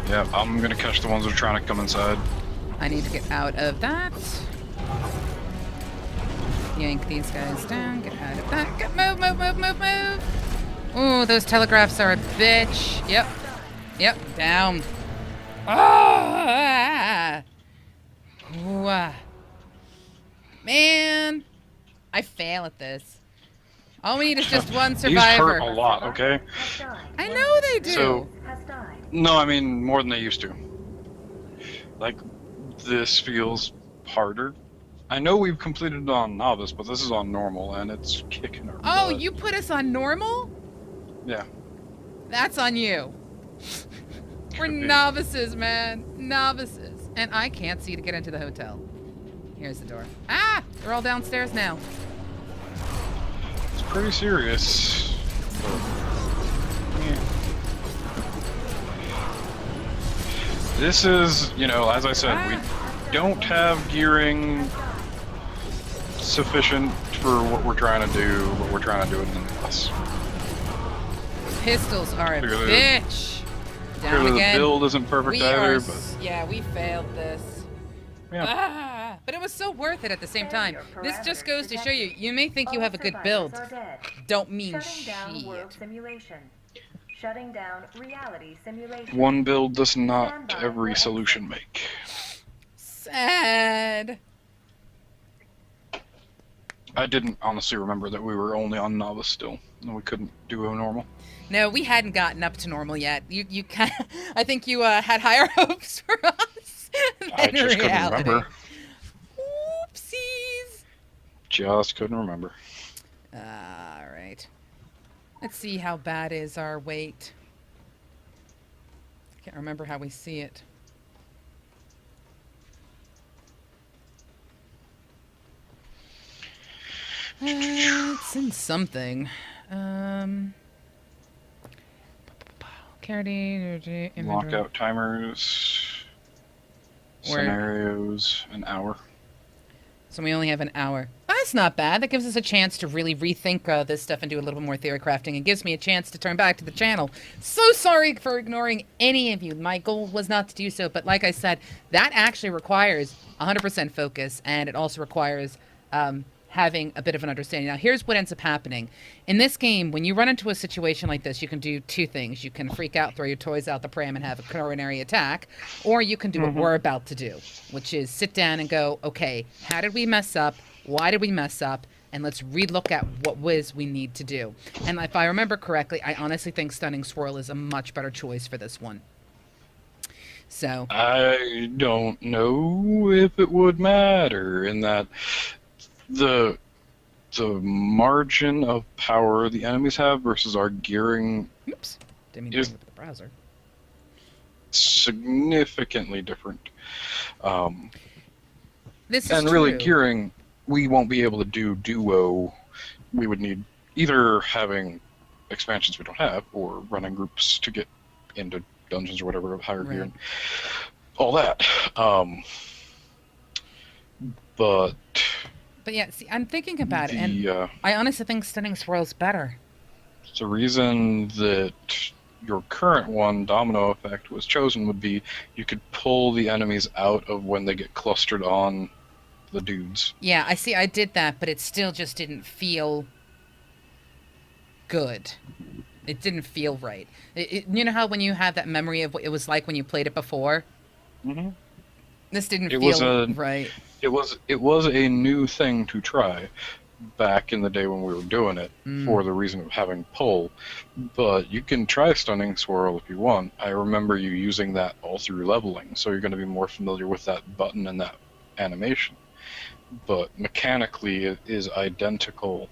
Yeah, I'm gonna catch the ones that are trying to come inside. I need to get out of that. Yank these guys down. Get out of that. Move, move, move, move, move. Ooh, those telegraphs are a bitch. Yep. Yep. Down. Ah! Ooh, man. I fail at this. All we need is just one These survivor. hurt a lot, okay? Has died. I know they do. So- Has died. No, I mean more than they used to. Like, this feels harder. I know we've completed it on novice, but this is on normal, and it's kicking our Oh, butt. you put us on normal? Yeah. That's on you. We're Could be. novices, man. Novices. And I can't see to get into the hotel. Here's the door. Ah! They're all downstairs now. It's pretty serious. But, yeah. This is, you know, as I said, we don't have gearing sufficient for what we're trying to do, but we're trying to do it nonetheless. Pistols are a Clearly- bitch. Down Clearly the again. build isn't perfect We either, are but yeah, we failed this. yeah. Ah, but it was so worth it at the same time. This just goes to show you, you may think you All have a good survivors build. are dead. Don't mean Shutting down world shit. simulation. Shutting down reality simulation. One build does not Stand by every for solution make. Sad. I didn't honestly remember that we were only on novice still, and we couldn't do a normal. No, we hadn't gotten up to normal yet. You kind of, I think you had higher hopes for us than I just couldn't reality. remember. Oopsies. Just couldn't remember. All right. Let's see how bad is our weight. Can't remember how we see it. It's in something. Carity, Lockout timers, Where- scenarios, an hour. So we only have an hour. I that's not bad. That gives us a chance to really rethink this stuff and do a little bit more theory crafting, and gives me a chance to turn back to the channel. So sorry for ignoring any of you. My goal was not to do so, but like I said, that actually requires 100% focus, and it also requires having a bit of an understanding. Now, here's what ends up happening. In this game, when you run into a situation like this, you can do two things. You can freak out, throw your toys out the pram, and have a coronary attack, or you can do what we're about to do, which is sit down and go, okay, how did we mess up? Why did we mess up? And let's relook at what we need to do. And if I remember correctly, I honestly think Stunning Swirl is a much better choice for this one. So I don't know if it would matter in that the margin of power the enemies have versus our gearing oops, didn't mean to is bring up the browser. Significantly different. This is and really true. gearing, we won't be able to do duo. We would need either having expansions we don't have or running groups to get into dungeons or whatever of higher gear and all that. But yeah, see, I'm thinking about it, and I honestly think Stunning Swirl's better. the reason that your current one, Domino Effect, was chosen would be you could pull the enemies out of when they get clustered on the dudes. Yeah, I see. I did that, but it still just didn't feel good. It didn't feel right. You know how when you have that memory of what it was like when you played it before? Mm-hmm. This didn't feel right. It was a new thing to try back in the day when we were doing it for the reason of having pull. But you can try Stunning Swirl if you want. I remember you using that all through leveling, so you're going to be more familiar with that button and that animation. But mechanically, it is identical.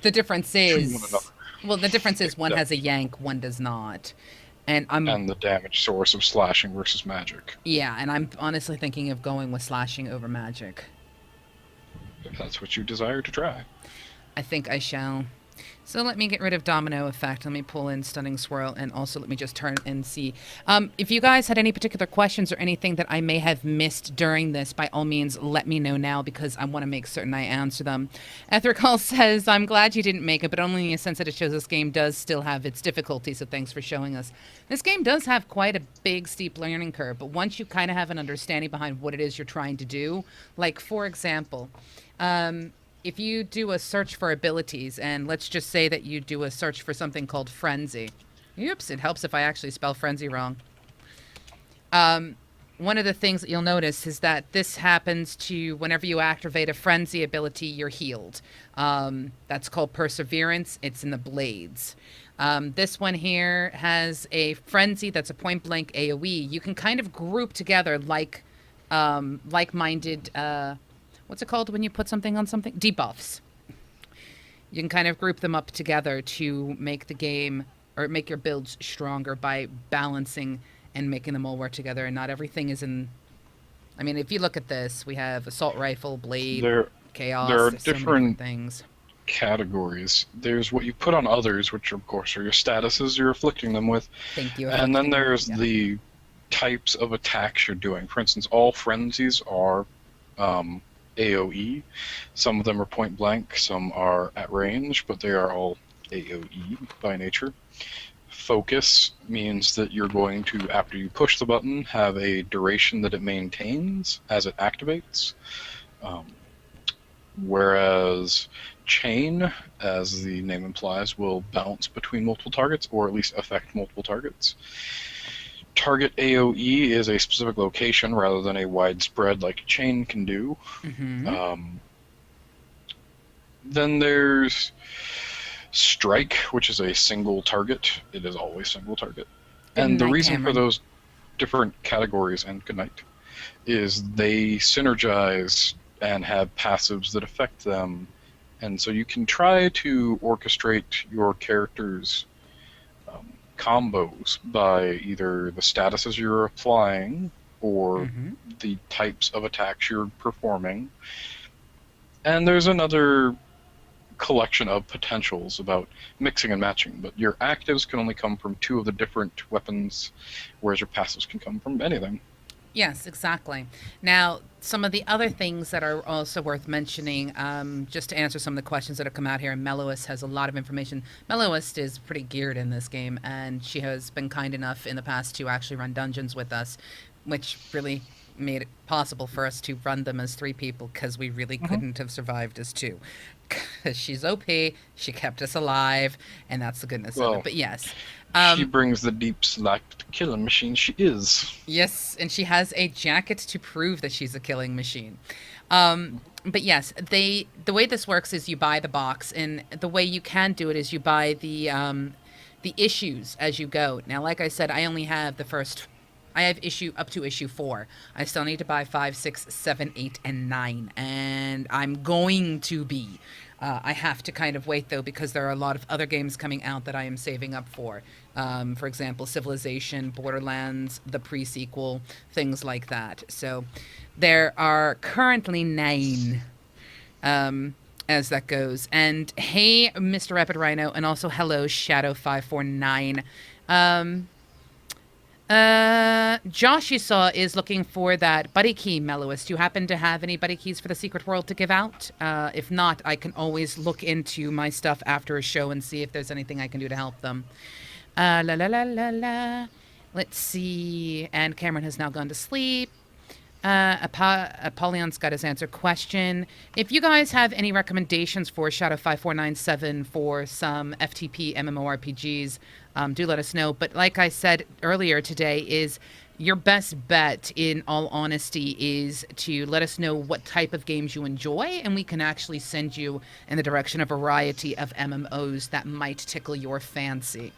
The difference is, one another. Well, the difference is one has a yank, one does not. And the damage source of slashing versus magic. Yeah, and I'm honestly thinking of going with slashing over magic. If that's what you desire to try. I think I shall. So let me get rid of Domino Effect. Let me pull in Stunning Swirl, and also let me just turn and see. If you guys had any particular questions or anything that I may have missed during this, by all means, let me know now, because I want to make certain I answer them. Ethrical says, I'm glad you didn't make it, but only in the sense that it shows this game does still have its difficulties, so thanks for showing us. This game does have quite a big, steep learning curve, but once you kind of have an understanding behind what it is you're trying to do, like, for example, if you do a search for abilities, and let's just say that you do a search for something called Frenzy. Oops, it helps if I actually spell Frenzy wrong. One of the things that you'll notice is that this happens to whenever you activate a Frenzy ability, you're healed. That's called Perseverance. It's in the Blades. This one here has a Frenzy that's a point-blank AoE. You can kind of group together like-minded... what's it called when you put something on something? Debuffs. You can kind of group them up together to make the game, or make your builds stronger by balancing and making them all work together, and not everything is in... I mean, if you look at this, we have Assault Rifle, Blade, Chaos, there are so many different things. Categories. There's what you put on others, which of course are your statuses you're afflicting them with. Thank you. And then there's the types of attacks you're doing. For instance, all frenzies are AoE. Some of them are point blank, some are at range, but they are all AoE by nature. Focus means that you're going to, after you push the button, have a duration that it maintains as it activates. Whereas Chain, as the name implies, will bounce between multiple targets, or at least affect multiple targets. Target AoE is a specific location rather than a widespread like Chain can do. Mm-hmm. Then there's Strike, which is a single target. It is always single target. And the reason for those different categories, and good night, is they synergize and have passives that affect them. And so you can try to orchestrate your character's combos by either the statuses you're applying or the types of attacks you're performing. And there's another collection of potentials about mixing and matching, but your actives can only come from 2 of the different weapons, whereas your passives can come from anything. Yes, exactly. Now, some of the other things that are also worth mentioning, just to answer some of the questions that have come out here, and Mellowist has a lot of information. Mellowist is pretty geared in this game, and she has been kind enough in the past to actually run dungeons with us, which really made it possible for us to run them as 3 people because we really couldn't have survived as 2. Because she's OP, she kept us alive, and that's the goodness of Well, it. But yes. She brings the deep select killing machine she is. Yes, and she has a jacket to prove that she's a killing machine. But yes, the way this works is you buy the box, and the way you can do it is you buy the issues as you go. Now, like I said, I only have the first. I have issue up to issue 4. I still need to buy 5, 6, 7, 8, and 9, and I'm going to be. I have to kind of wait, though, because there are a lot of other games coming out that I am saving up for. For example, Civilization, Borderlands, the pre-sequel, things like that. So there are currently 9 as that goes. And hey, Mr. Rapid Rhino, and also hello, Shadow549. Josh, you saw, is looking for that buddy key, Mellowist. Do you happen to have any buddy keys for the secret world to give out? If not, I can always look into my stuff after a show and see if there's anything I can do to help them. La la la la la. Let's see. And Cameron has now gone to sleep. Apollyon's got his answer question. If you guys have any recommendations for Shadow 5497 for some FTP MMORPGs, do let us know. But like I said earlier today, is your best bet, in all honesty, is to let us know what type of games you enjoy, and we can actually send you in the direction of a variety of MMOs that might tickle your fancy.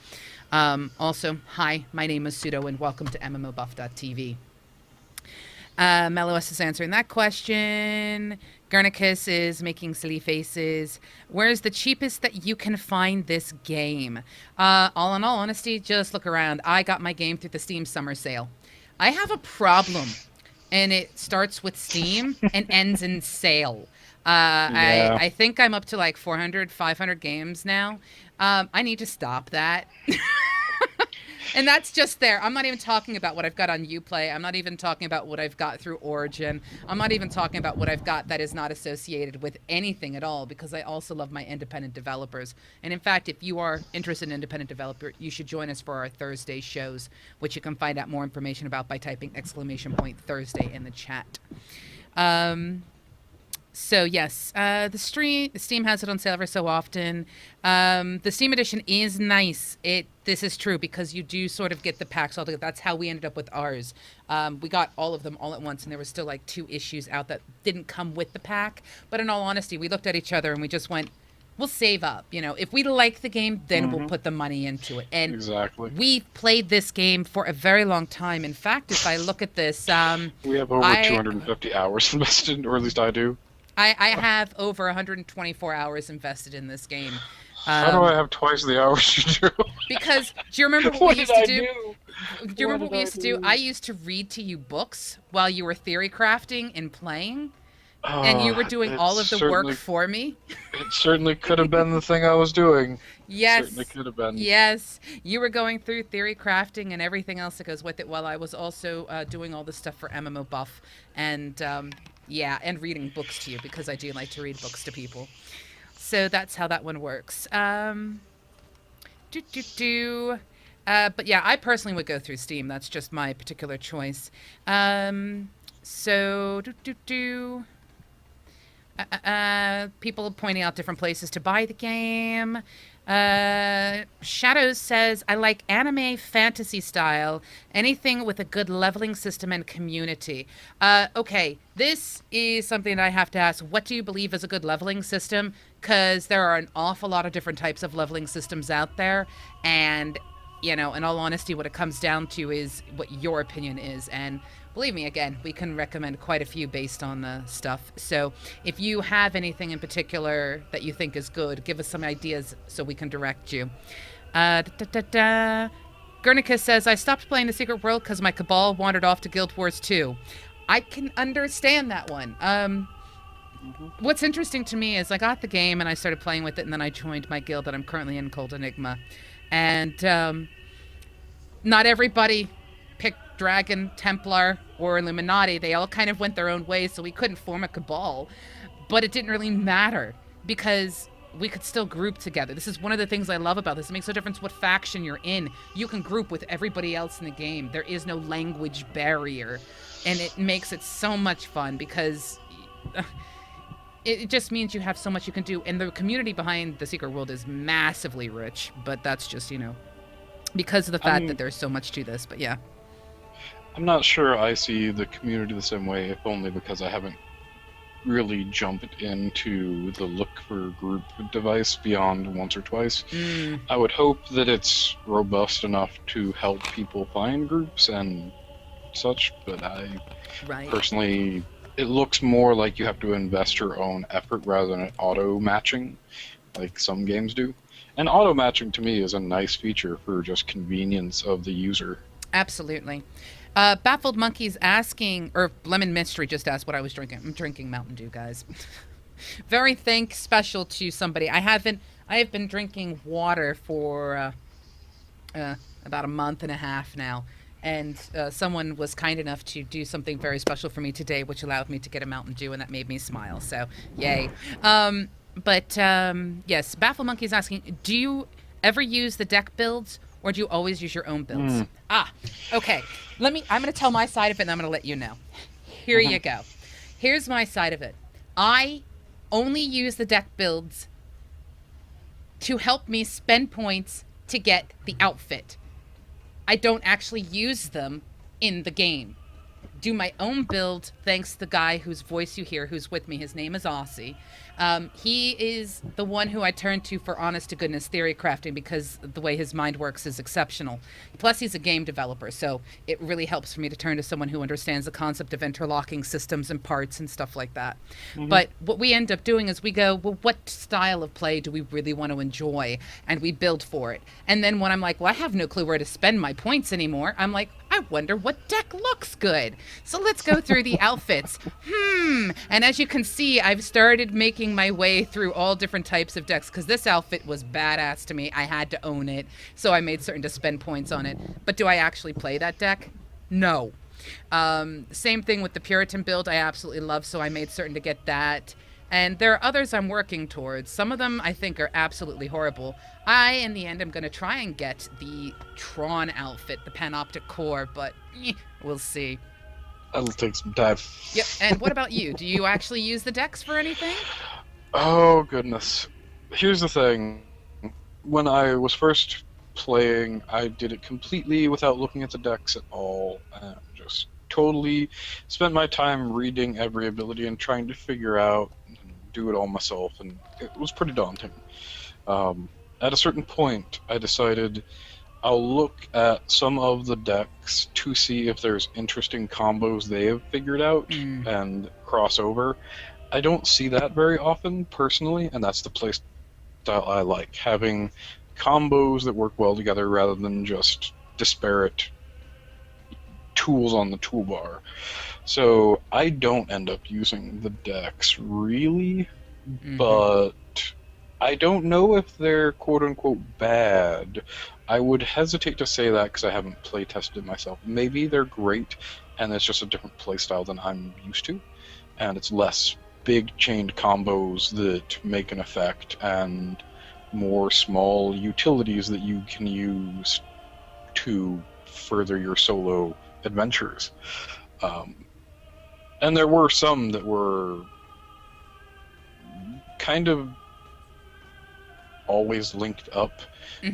Also, hi, my name is Pseudo, and welcome to MMOBuff.TV. Mellowist is answering that question. Guernicus is making silly faces. Where's the cheapest that you can find this game? In all honesty, just look around. I got my game through the Steam summer sale. I have a problem, and it starts with Steam and ends in sale. Yeah. I think I'm up to like 400, 500 games now. I need to stop that. And that's just there. I'm not even talking about what I've got on Uplay. I'm not even talking about what I've got through Origin. I'm not even talking about what I've got that is not associated with anything at all, because I also love my independent developers. And in fact, if you are interested in independent developer, you should join us for our Thursday shows, which you can find out more information about by typing !Thursday in the chat. So yes, the Steam has it on sale every so often. The Steam edition is nice. This is true, because you do sort of get the packs all together. That's how we ended up with ours. We got all of them all at once, and there were still like 2 issues out that didn't come with the pack. But in all honesty, we looked at each other and we just went, we'll save up. You know, if we like the game, then we'll put the money into it. And Exactly. we've played this game for a very long time. In fact, if I look at this, We have over 250 hours invested, or at least I do. I have over 124 hours invested in this game. How do I have twice the hours you do? Because, do you remember what we used to do? Do you remember what we used to do? I used to read to you books while you were theory crafting and playing, and you were doing all of the work for me. It certainly could have been the thing I was doing. Yes. It certainly could have been. Yes. You were going through theory crafting and everything else that goes with it, while I was also doing all the stuff for MMO Buff, and yeah, and reading books to you, because I do like to read books to people. So that's how that one works. But yeah, I personally would go through Steam. That's just my particular choice. People pointing out different places to buy the game. Shadows says, I like anime fantasy style, anything with a good leveling system and community. Okay, this is something that I have to ask. What do you believe is a good leveling system? Because there are an awful lot of different types of leveling systems out there. And, you know, in all honesty, what it comes down to is what your opinion is. And believe me, again, we can recommend quite a few based on the stuff. So if you have anything in particular that you think is good, give us some ideas so we can direct you. Guernicus says, I stopped playing The Secret World because my Cabal wandered off to Guild Wars 2. I can understand that one. What's interesting to me is I got the game and I started playing with it, and then I joined my guild that I'm currently in, called Enigma. And not everybody Dragon, Templar, or Illuminati, they all kind of went their own ways, so we couldn't form a cabal. But it didn't really matter because we could still group together. This is one of the things I love about this. It makes no difference what faction you're in. You can group with everybody else in the game. There is no language barrier. And it makes it so much fun because it just means you have so much you can do. And the community behind the Secret World is massively rich. But that's just, because of the fact that there's so much to this. But yeah. I'm not sure I see the community the same way, if only because I haven't really jumped into the look for group device beyond once or twice. I would hope that it's robust enough to help people find groups and such, but I personally, it looks more like you have to invest your own effort rather than auto matching like some games do. And auto matching to me is a nice feature for just convenience of the user. Absolutely. Baffled Monkey's asking, or Lemon Mystery just asked what I was drinking. I'm drinking Mountain Dew, guys. Very special to somebody. I have been drinking water for about a month and a half now, and someone was kind enough to do something very special for me today, which allowed me to get a Mountain Dew, and that made me smile. So, yay. Yes, Baffled Monkey's asking, do you ever use the deck builds? Or do you always use your own builds? Okay. I'm going to tell my side of it, and I'm going to let you know. Here you go. Here's my side of it. I only use the deck builds to help me spend points to get the outfit. I don't actually use them in the game. Do my own build, thanks to the guy whose voice you hear, who's with me. His name is Occi. He is the one who I turn to for honest-to-goodness theory crafting because the way his mind works is exceptional. Plus, he's a game developer, so it really helps for me to turn to someone who understands the concept of interlocking systems and parts and stuff like that. But what we end up doing is we go, well, what style of play do we really want to enjoy? And we build for it. And then when I'm like, well, I have no clue where to spend my points anymore, I'm like, I wonder what deck looks good. So let's go through the outfits. And as you can see, I've started making my way through all different types of decks because this outfit was badass to me. I had to own it. So I made certain to spend points on it. But do I actually play that deck? No. Same thing with the Puritan build I absolutely love. So I made certain to get that. And there are others I'm working towards. Some of them I think are absolutely horrible. In the end, am going to try and get the Tron outfit, the Panoptic Core, but we'll see. That'll take some time. Yep. And what about you? Do you actually use the decks for anything? Oh, goodness. Here's the thing. When I was first playing, I did it completely without looking at the decks at all. And just totally spent my time reading every ability and trying to figure out and do it all myself, and it was pretty daunting. At a certain point, I decided I'll look at some of the decks to see if there's interesting combos they have figured out and cross over. I don't see that very often, personally, and that's the play style I like, having combos that work well together rather than just disparate tools on the toolbar. So I don't end up using the decks, really, but I don't know if they're quote-unquote bad. I would hesitate to say that because I haven't play-tested it myself. Maybe they're great, and it's just a different playstyle than I'm used to, and it's less big chained combos that make an effect, and more small utilities that you can use to further your solo adventures. And there were some that were kind of always linked up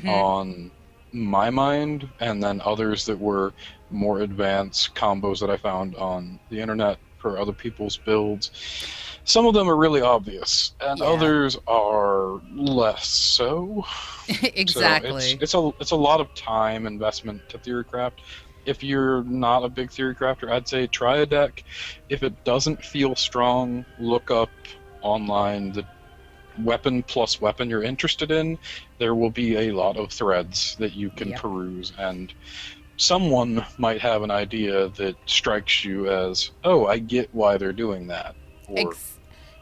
on my mind, and then others that were more advanced combos that I found on the internet for other people's builds. Some of them are really obvious, and others are less so. Exactly. So it's a lot of time investment to theorycraft. If you're not a big theorycrafter, I'd say try a deck. If it doesn't feel strong, look up online the weapon plus weapon you're interested in. There will be a lot of threads that you can peruse, and someone might have an idea that strikes you as, oh, I get why they're doing that. Or,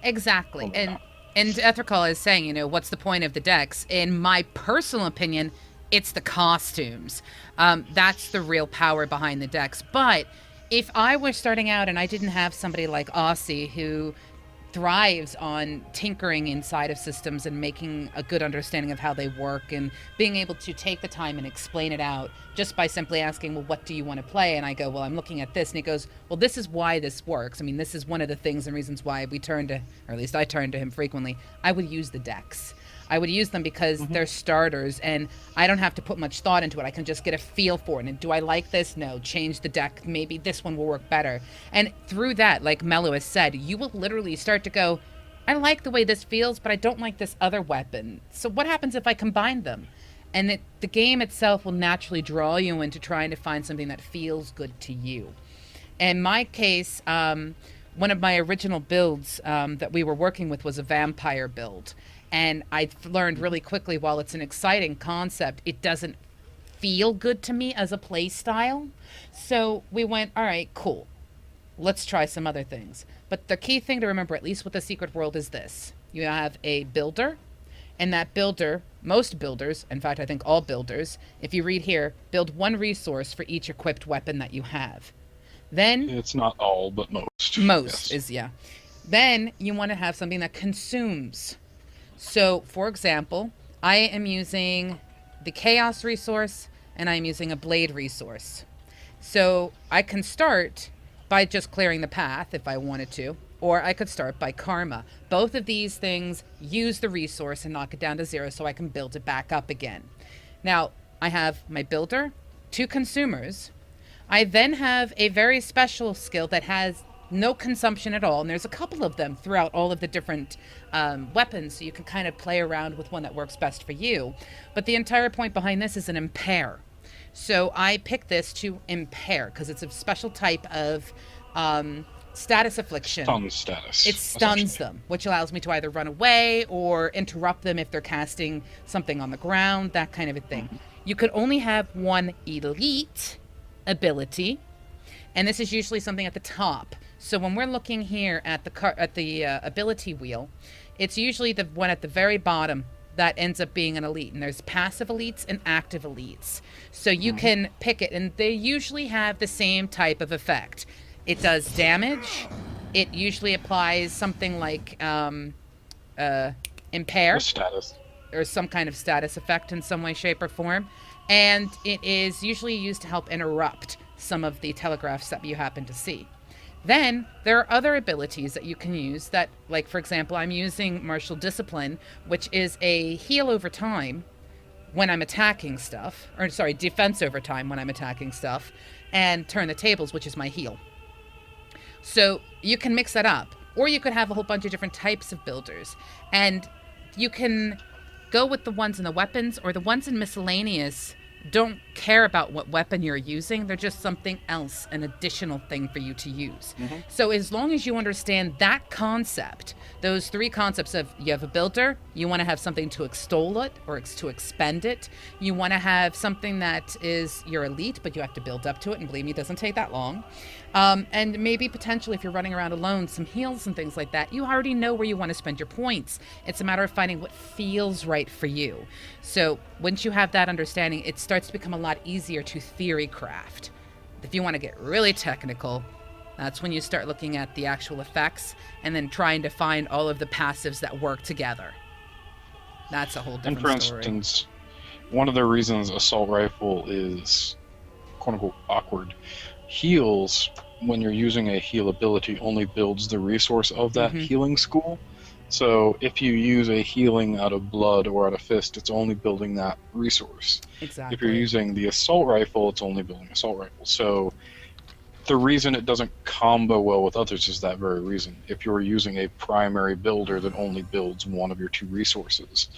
exactly. And Ethrical is saying, what's the point of the decks? In my personal opinion, It's the costumes. That's the real power behind the decks. But if I was starting out and I didn't have somebody like Occi who thrives on tinkering inside of systems and making a good understanding of how they work and being able to take the time and explain it out just by simply asking, well, what do you want to play? And I go, well, I'm looking at this. And he goes, well, this is why this works. I mean, this is one of the things and reasons why we turn to, or at least I turn to him frequently. I would use the decks. I would use them because they're starters and I don't have to put much thought into it. I can just get a feel for it. And do I like this? No. Change the deck. Maybe this one will work better. And through that, like Mello has said, you will literally start to go, I like the way this feels, but I don't like this other weapon. So what happens if I combine them? And the game itself will naturally draw you into trying to find something that feels good to you. In my case, one of my original builds that we were working with was a vampire build. And I learned really quickly, while it's an exciting concept, it doesn't feel good to me as a play style. So we went, all right, cool. Let's try some other things. But the key thing to remember, at least with the Secret World, is this. You have a builder, and that builder, most builders, in fact, I think all builders, if you read here, build one resource for each equipped weapon that you have. Then... It's not all, but most. Most yes. is, yeah. Then you want to have something that consumes. So, for example, I am using the Chaos resource, and I'm using a Blade resource. So I can start by just clearing the path if I wanted to, or I could start by Karma. Both of these things use the resource and knock it down to 0 so I can build it back up again. Now, I have my builder, 2 consumers. I then have a very special skill that has no consumption at all, and there's a couple of them throughout all of the different weapons, so you can kind of play around with one that works best for you. But the entire point behind this is an impair. So I picked this to impair because it's a special type of status affliction. Stun status. It stuns them, which allows me to either run away or interrupt them if they're casting something on the ground, that kind of a thing. You could only have one elite ability, and this is usually something at the top. So when we're looking here at the ability wheel, it's usually the one at the very bottom that ends up being an elite. And there's passive elites and active elites. So you can pick it, and they usually have the same type of effect. It does damage. It usually applies something like impair. Status. Or some kind of status effect in some way, shape, or form. And it is usually used to help interrupt some of the telegraphs that you happen to see. Then there are other abilities that you can use that, like, for example, I'm using Martial Discipline, which is a heal over time when I'm attacking stuff, or sorry, defense over time when I'm attacking stuff, and Turn the Tables, which is my heal. So you can mix that up, or you could have a whole bunch of different types of builders, and you can go with the ones in the weapons, or the ones in miscellaneous don't care about what weapon you're using. They're just something else, an additional thing for you to use. So as long as you understand that concept, those 3 concepts of you have a builder, you want to have something to extol it or to expend it. You want to have something that is your elite, but you have to build up to it. And believe me, it doesn't take that long. And maybe potentially if you're running around alone, some heals and things like that, you already know where you want to spend your points. It's a matter of finding what feels right for you. So once you have that understanding, it starts to become a lot easier to theory craft. If you want to get really technical, that's when you start looking at the actual effects and then trying to find all of the passives that work together. That's a whole different story. And for instance, one of the reasons assault rifle is quote-unquote awkward, heals, when you're using a heal ability, only builds the resource of that healing school. So if you use a healing out of blood or out of fist, it's only building that resource. Exactly. If you're using the assault rifle, it's only building assault rifle. So the reason it doesn't combo well with others is that very reason. If you're using a primary builder that only builds one of your 2 resources,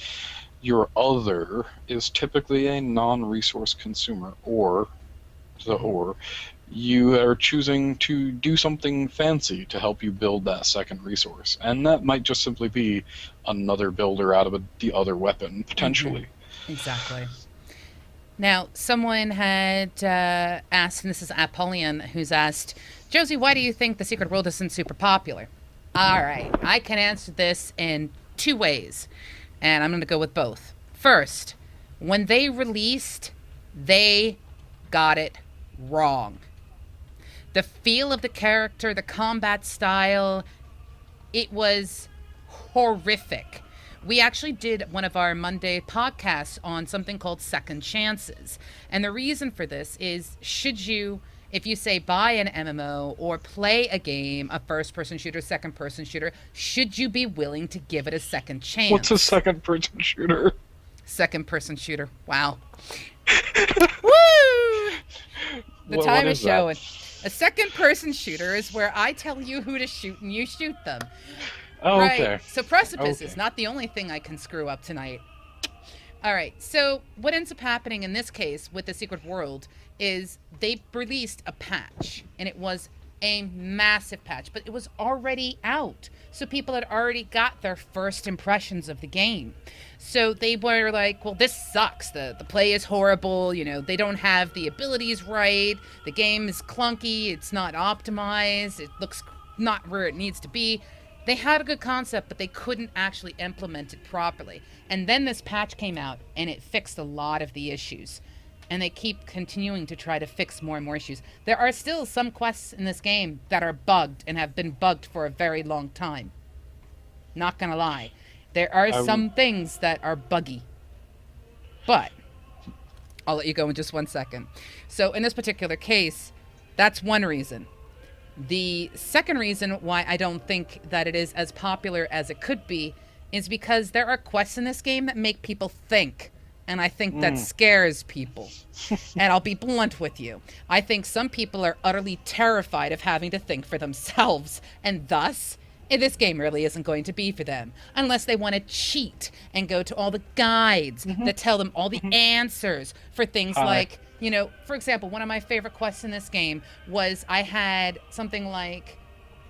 your other is typically a non-resource consumer, or you are choosing to do something fancy to help you build that second resource. And that might just simply be another builder out of the other weapon, potentially. Exactly. Now, someone had asked, and this is Apollyon, who's asked, Josie, why do you think the Secret World isn't super popular? All right, I can answer this in 2 ways, and I'm going to go with both. First, When they released, they got it wrong. The feel of the character, the combat style, it was horrific. We actually did one of our Monday podcasts on something called Second Chances. And the reason for this is, if you say buy an MMO or play a game, a first-person shooter, second-person shooter, should you be willing to give it a second chance? What's a second-person shooter? Second-person shooter. Wow. Woo! The time is showing. A second-person shooter is where I tell you who to shoot and you shoot them. Oh, right. okay. So Precipice is Okay. not the only thing I can screw up tonight. All right. So what ends up happening in this case with the Secret World is they released a patch, and it was a massive patch, but it was already out. So people had already got their first impressions of the game. So they were like, well, this sucks. The play is horrible. You know, they don't have the abilities right. The game is clunky. It's not optimized. It looks not where it needs to be. They had a good concept, but they couldn't actually implement it properly. And then this patch came out, and it fixed a lot of the issues. And they keep continuing to try to fix more and more issues. There are still some quests in this game that are bugged and have been bugged for a very long time. Not gonna lie. There are some things that are buggy. But I'll let you go in just 1 second. So in this particular case, that's one reason. The second reason why I don't think that it is as popular as it could be is because there are quests in this game that make people think. And I think that scares people. And I'll be blunt with you. I think some people are utterly terrified of having to think for themselves. And thus, this game really isn't going to be for them. Unless they want to cheat and go to all the guides that tell them all the answers for things like, you know, for example, one of my favorite quests in this game was I had something like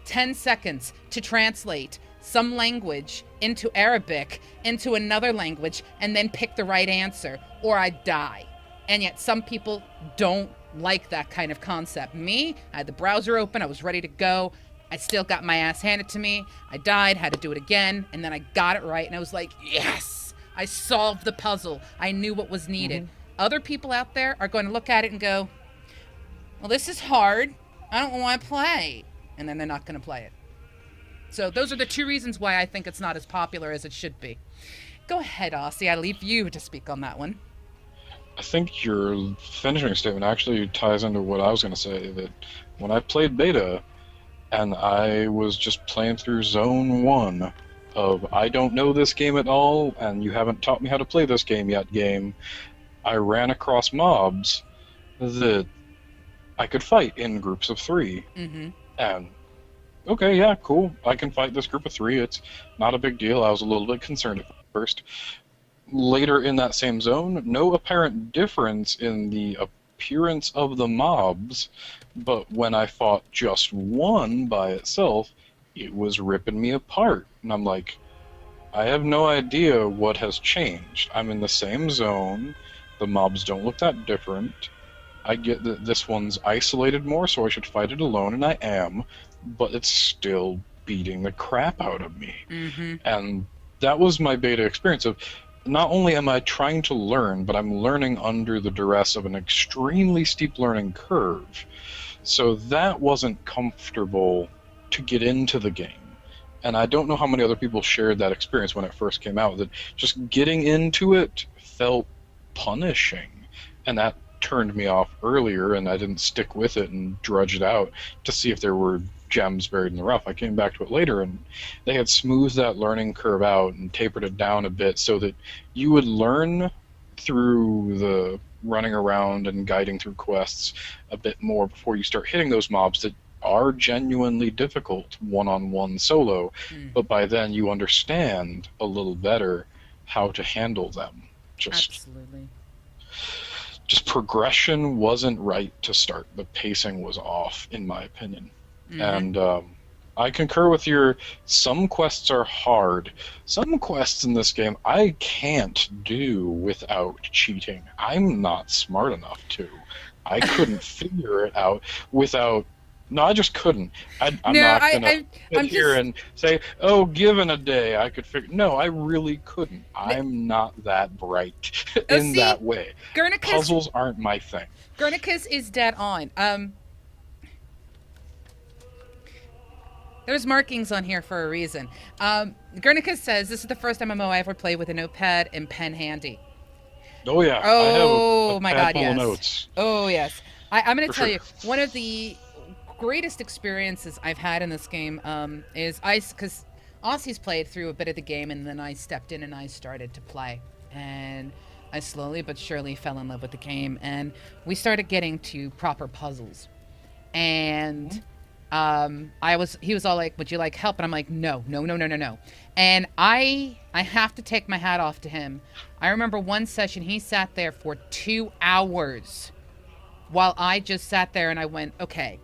10 seconds to translate some language into Arabic, into another language, and then pick the right answer, or I die. And yet some people don't like that kind of concept. Me, I had the browser open, I was ready to go. I still got my ass handed to me. I died, had to do it again, and then I got it right, and I was like, yes! I solved the puzzle. I knew what was needed. Other people out there are going to look at it and go, well, this is hard. I don't want to play. And then they're not going to play it. So those are the two reasons why I think it's not as popular as it should be. Go ahead, Occi. I leave you to speak on that one. I think your finishing statement actually ties into what I was going to say, that when I played beta and I was just playing through Zone 1 of I don't know this game at all and you haven't taught me how to play this game yet game, I ran across mobs that I could fight in groups of 3. And okay, yeah, cool. I can fight this group of 3. It's not a big deal. I was a little bit concerned at first. Later in that same zone, no apparent difference in the appearance of the mobs, but when I fought just one by itself, it was ripping me apart. And I'm like, I have no idea what has changed. I'm in the same zone. The mobs don't look that different. I get that this one's isolated more, so I should fight it alone, and I am, but it's still beating the crap out of me. And that was my beta experience of, not only am I trying to learn, but I'm learning under the duress of an extremely steep learning curve. So that wasn't comfortable to get into the game. And I don't know how many other people shared that experience when it first came out, that just getting into it felt punishing. And that turned me off earlier, and I didn't stick with it and drudge it out to see if there were gems buried in the rough. I came back to it later, and they had smoothed that learning curve out and tapered it down a bit so that you would learn through the running around and guiding through quests a bit more before you start hitting those mobs that are genuinely difficult one-on-one solo, but by then you understand a little better how to handle them. Absolutely. Just progression wasn't right to start. The pacing was off, in my opinion. And I concur with some quests are hard. Some quests in this game I can't do without cheating. I'm not smart enough to. I couldn't figure it out without No, I just couldn't. I'm No, not gonna sit I'm here just and say, "Oh, given a day, I could figure." No, I really couldn't. n- I'm not that bright oh, in see, that way. Guernicus Puzzles aren't my thing. Guernicus is dead on. There's markings on here for a reason. Guernicus says this is the first MMO I ever played with a notepad and pen handy. Oh yeah, I have a Oh my pad God, full of yes. notes Oh yes. I'm going for to tell sure. you one of the greatest experiences I've had in this game is because Aussie's played through a bit of the game and then I stepped in and I started to play and I slowly but surely fell in love with the game and we started getting to proper puzzles and he was all like, would you like help? And I'm like, no. And I have to take my hat off to him. I remember one session he sat there for 2 hours while I just sat there and I went, okay,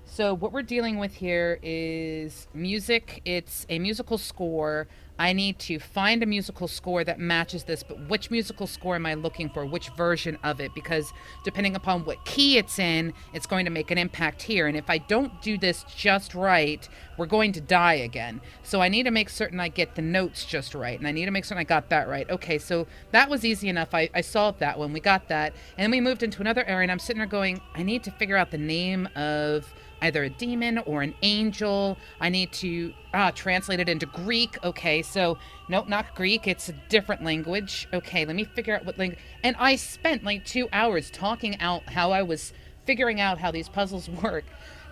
so what we're dealing with here is music. It's a musical score. I need to find a musical score that matches this, but which musical score am I looking for? Which version of it? Because depending upon what key it's in, it's going to make an impact here. And if I don't do this just right, we're going to die again. So I need to make certain I get the notes just right. And I need to make certain I got that right. Okay, so that was easy enough. I solved that one. We got that. And then we moved into another area, and I'm sitting there going, I need to figure out the name of either a demon or an angel. I need to translate it into Greek. Okay, so nope, not Greek. It's a different language. Okay, let me figure out what language. And I spent like 2 hours talking out how I was figuring out how these puzzles work.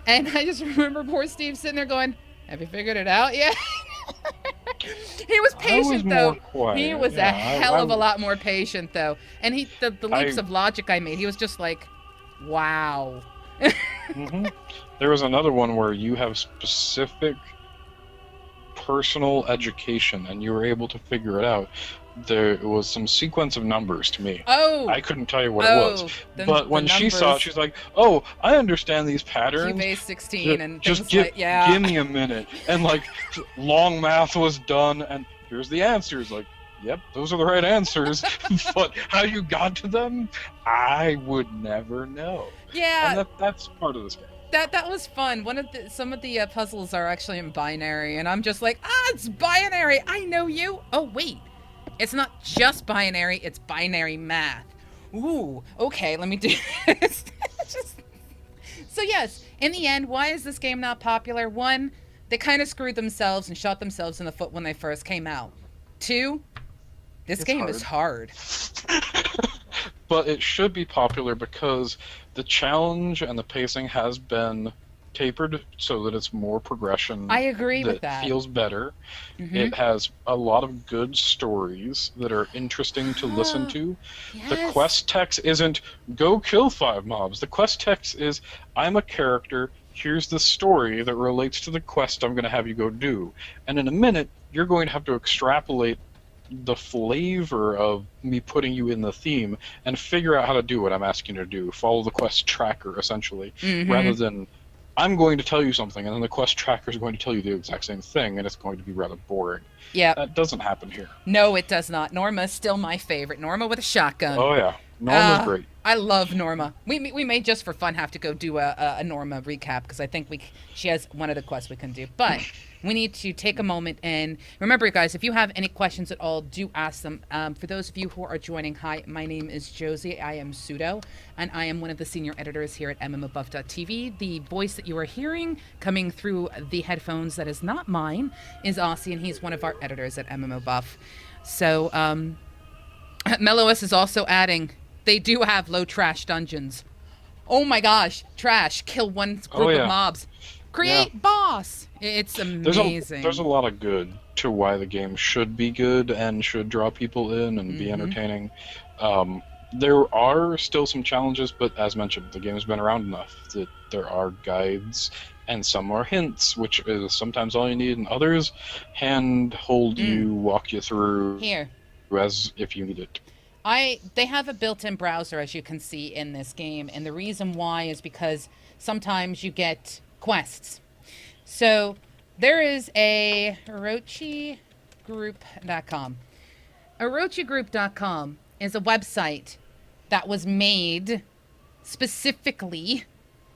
And I just remember poor Steve sitting there going, have you figured it out yet? He was patient though. He was a hell of a lot more patient though. And the leaps of logic I made, he was just like, wow. Mm-hmm. There was another one where you have specific personal education and you were able to figure it out. There was some sequence of numbers to me. Oh! I couldn't tell you what it was. But when she saw it, she's like, oh, I understand these patterns. Base 16 and just things like, yeah. Give me a minute. And like, long math was done and here's the answers. Like, yep, those are the right answers. But how you got to them, I would never know. Yeah. And that's part of this game. That was fun. Some of the puzzles are actually in binary, and I'm just like, it's binary. I know you. Oh wait, it's not just binary. It's binary math. Ooh, okay. Let me do this. So yes, in the end, why is this game not popular? One, they kind of screwed themselves and shot themselves in the foot when they first came out. Two, this game is hard. But it should be popular because the challenge and the pacing has been tapered so that it's more progression. I agree with that. Feels better. Mm-hmm. It has a lot of good stories that are interesting to listen to. Yes. The quest text isn't go kill 5 mobs. The quest text is I'm a character. Here's the story that relates to the quest I'm going to have you go do. And in a minute, you're going to have to extrapolate the flavor of me putting you in the theme and figure out how to do what I'm asking you to do. Follow the quest tracker, essentially, rather than I'm going to tell you something and then the quest tracker is going to tell you the exact same thing and it's going to be rather boring. Yeah. That doesn't happen here. No, it does not. Norma's still my favorite. Norma with a shotgun. Oh, yeah. Norma's great. I love Norma. We may just for fun have to go do a Norma recap because I think she has one of the quests we can do. But we need to take a moment and remember, guys, if you have any questions at all, do ask them. For those of you who are joining, hi, my name is Josie. I am Pseudo, and I am one of the senior editors here at MMOBuff.TV. The voice that you are hearing coming through the headphones that is not mine is Occi, and he's one of our editors at MMOBuff. So, Melois is also adding, they do have low trash dungeons. Oh my gosh, trash. Kill one group of mobs. Create boss. It's amazing. There's a lot of good to why the game should be good and should draw people in and be entertaining. There are still some challenges, but as mentioned, the game has been around enough that there are guides and some are hints, which is sometimes all you need, and others hold you, walk you through here as if you need it. They have a built-in browser, as you can see in this game, and the reason why is because sometimes you get quests. So there is a OrociGroup.com. OrociGroup.com is a website that was made specifically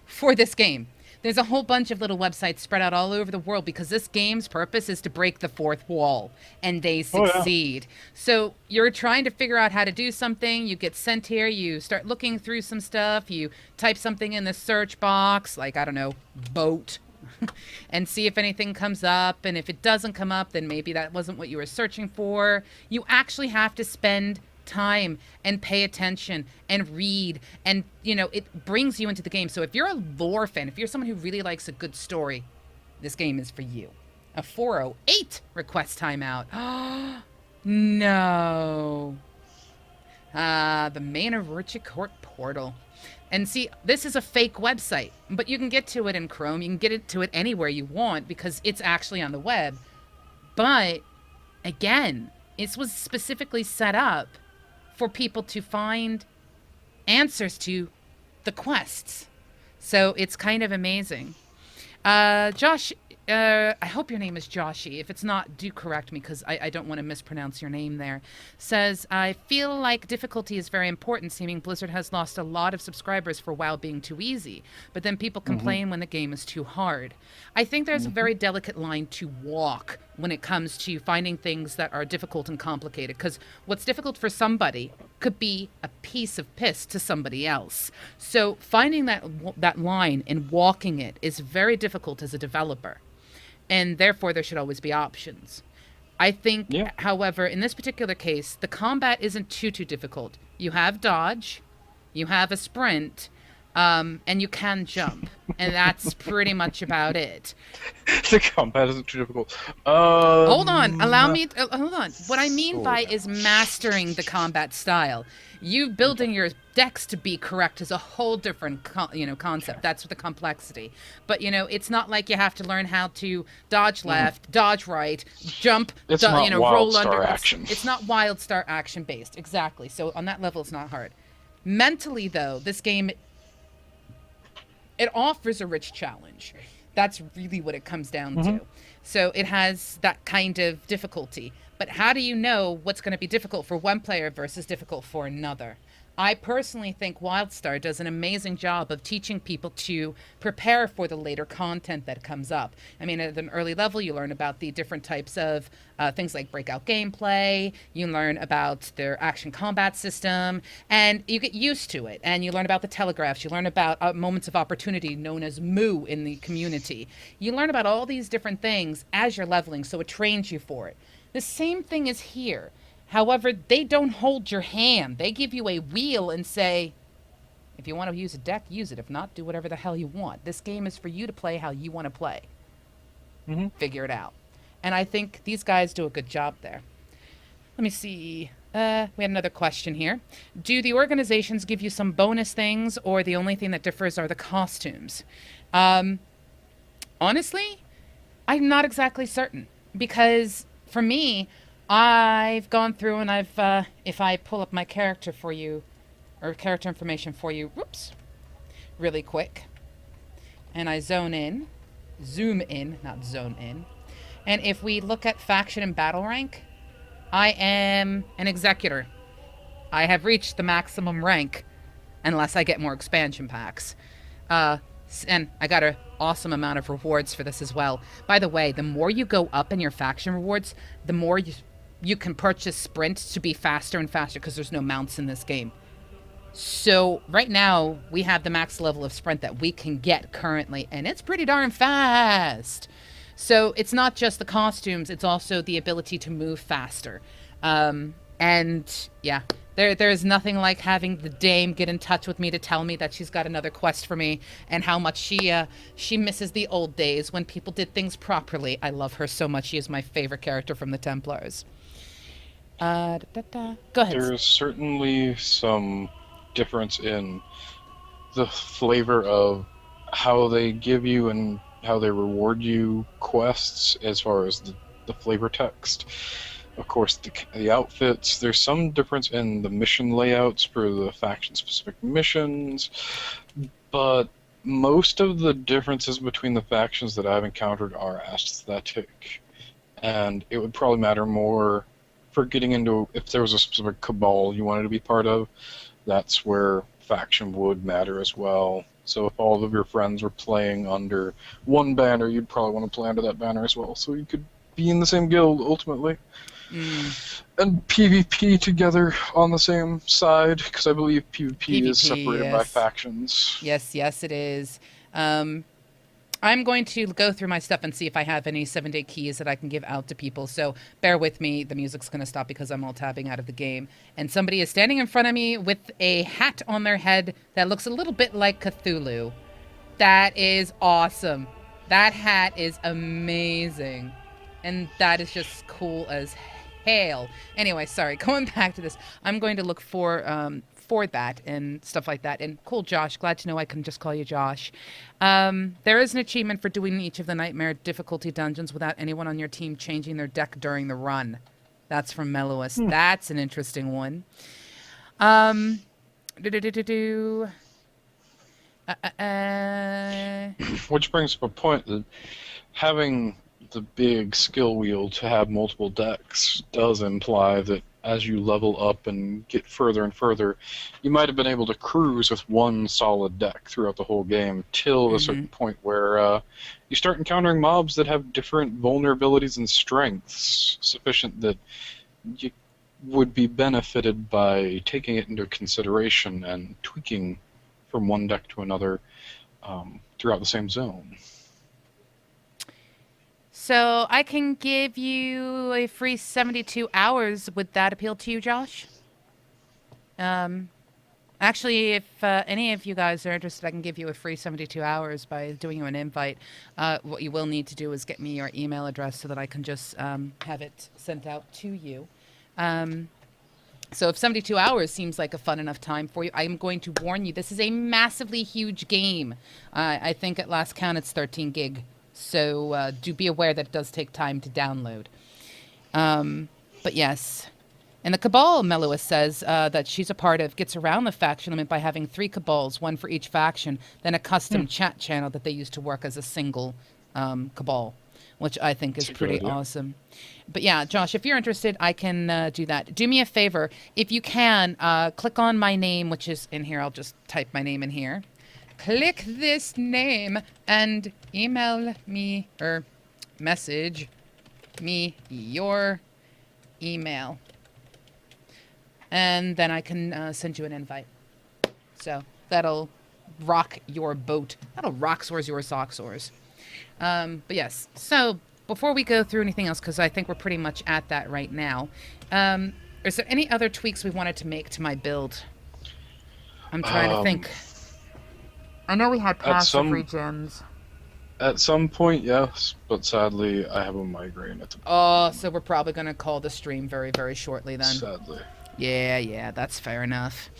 for this game. There's a whole bunch of little websites spread out all over the world because this game's purpose is to break the fourth wall, and they Oh, yeah. succeed. So you're trying to figure out how to do something, you get sent here, you start looking through some stuff, you type something in the search box, like, I don't know, boat, and see if anything comes up, and if it doesn't come up, then maybe that wasn't what you were searching for. You actually have to spend time and pay attention and read, and it brings you into the game. So if you're a lore fan, if you're someone who really likes a good story, this game is for you. A 408 request timeout. No. The main Orochi Court portal. And see, this is a fake website, but you can get to it in Chrome. You can get to it anywhere you want because it's actually on the web. But again, it was specifically set up for people to find answers to the quests. So it's kind of amazing. Josh, I hope your name is Joshi. If it's not, do correct me because I don't want to mispronounce your name there. Says, I feel like difficulty is very important, seeming Blizzard has lost a lot of subscribers for WoW being too easy. But then people complain when the game is too hard. I think there's a very delicate line to walk when it comes to finding things that are difficult and complicated. Because what's difficult for somebody could be a piece of piss to somebody else. So finding that line and walking it is very difficult as a developer. And therefore, there should always be options. I think, however, in this particular case, the combat isn't too difficult. You have dodge, you have a sprint, and you can jump. And that's pretty much about it. The combat isn't too difficult. Hold on. Allow me. Hold on. What I mean by is mastering the combat style. You building your decks to be correct is a whole different concept. That's the complexity. But it's not like you have to learn how to dodge left, dodge right, jump, It's not roll wild under. star action. It's not wild star action based. Exactly. So on that level, it's not hard. Mentally, though, this game, it offers a rich challenge. That's really what it comes down to. So it has that kind of difficulty. But how do you know what's going to be difficult for one player versus difficult for another? I personally think WildStar does an amazing job of teaching people to prepare for the later content that comes up. I mean, at an early level, you learn about the different types of things like breakout gameplay. You learn about their action combat system, and you get used to it. And you learn about the telegraphs. You learn about moments of opportunity known as moo in the community. You learn about all these different things as you're leveling, so it trains you for it. The same thing is here. However, they don't hold your hand. They give you a wheel and say, if you want to use a deck, use it. If not, do whatever the hell you want. This game is for you to play how you want to play. Figure it out. And I think these guys do a good job there. Let me see. We had another question here. Do the organizations give you some bonus things, or the only thing that differs are the costumes? Honestly, I'm not exactly certain. Because for me, I've gone through and I've, if I pull up my character for you, or character information for you, really quick, and I zoom in, not zone in, and if we look at faction and battle rank, I am an executor. I have reached the maximum rank, unless I get more expansion packs. And I got an awesome amount of rewards for this as well. By the way, the more you go up in your faction rewards, the more you can purchase sprint to be faster and faster because there's no mounts in this game. So right now, we have the max level of sprint that we can get currently, and it's pretty darn fast. So it's not just the costumes, it's also the ability to move faster. And yeah, there's nothing like having the dame get in touch with me to tell me that she's got another quest for me and how much she misses the old days when people did things properly. I love her so much. She is my favorite character from the Templars. Go ahead. There is certainly some difference in the flavor of how they give you and how they reward you quests as far as the flavor text. Of course, the outfits, there's some difference in the mission layouts for the faction-specific missions, but most of the differences between the factions that I've encountered are aesthetic, and it would probably matter more for getting into, if there was a specific cabal you wanted to be part of, that's where faction would matter as well. So if all of your friends were playing under one banner, you'd probably want to play under that banner as well, so you could be in the same guild, ultimately. And PvP together on the same side, because I believe PvP is separated by factions. Yes, it is. I'm going to go through my stuff and see if I have any 7-day keys that I can give out to people. So bear with me. The music's going to stop because I'm all tabbing out of the game. And somebody is standing in front of me with a hat on their head that looks a little bit like Cthulhu. That is awesome. That hat is amazing. And that is just cool as hell. Anyway, sorry. Going back to this. I'm going to look for that and stuff like that. And cool, Josh. Glad to know I can just call you Josh. There is an achievement for doing each of the nightmare difficulty dungeons without anyone on your team changing their deck during the run. That's from Melois. That's an interesting one. Which brings up a point that having the big skill wheel to have multiple decks does imply that as you level up and get further and further, you might have been able to cruise with one solid deck throughout the whole game till a certain point where you start encountering mobs that have different vulnerabilities and strengths sufficient that you would be benefited by taking it into consideration and tweaking from one deck to another throughout the same zone. So I can give you a free 72 hours. Would that appeal to you, Josh? Actually, if any of you guys are interested, I can give you a free 72 hours by doing you an invite. What you will need to do is get me your email address so that I can just have it sent out to you. So if 72 hours seems like a fun enough time for you, I'm going to warn you, this is a massively huge game. I think at last count it's 13 gig. So do be aware that it does take time to download. But yes. And the Cabal, Melois says, that she's a part of, gets around the faction limit by having 3 Cabals, one for each faction, then a custom chat channel that they use to work as a single Cabal, which I think is pretty awesome. But yeah, Josh, if you're interested, I can do that. Do me a favor. If you can, click on my name, which is in here. I'll just type my name in here. Click this name and email me or message me your email. And then I can send you an invite. So that'll rock your boat. That'll rock sores your sock sores. But yes, so before we go through anything else, because I think we're pretty much at that right now, is there any other tweaks we wanted to make to my build? I'm trying to think. I know we had passive regens. At some point, yes, but sadly, I have a migraine at the moment. Oh, so we're probably going to call the stream very, very shortly then. Sadly. Yeah, that's fair enough.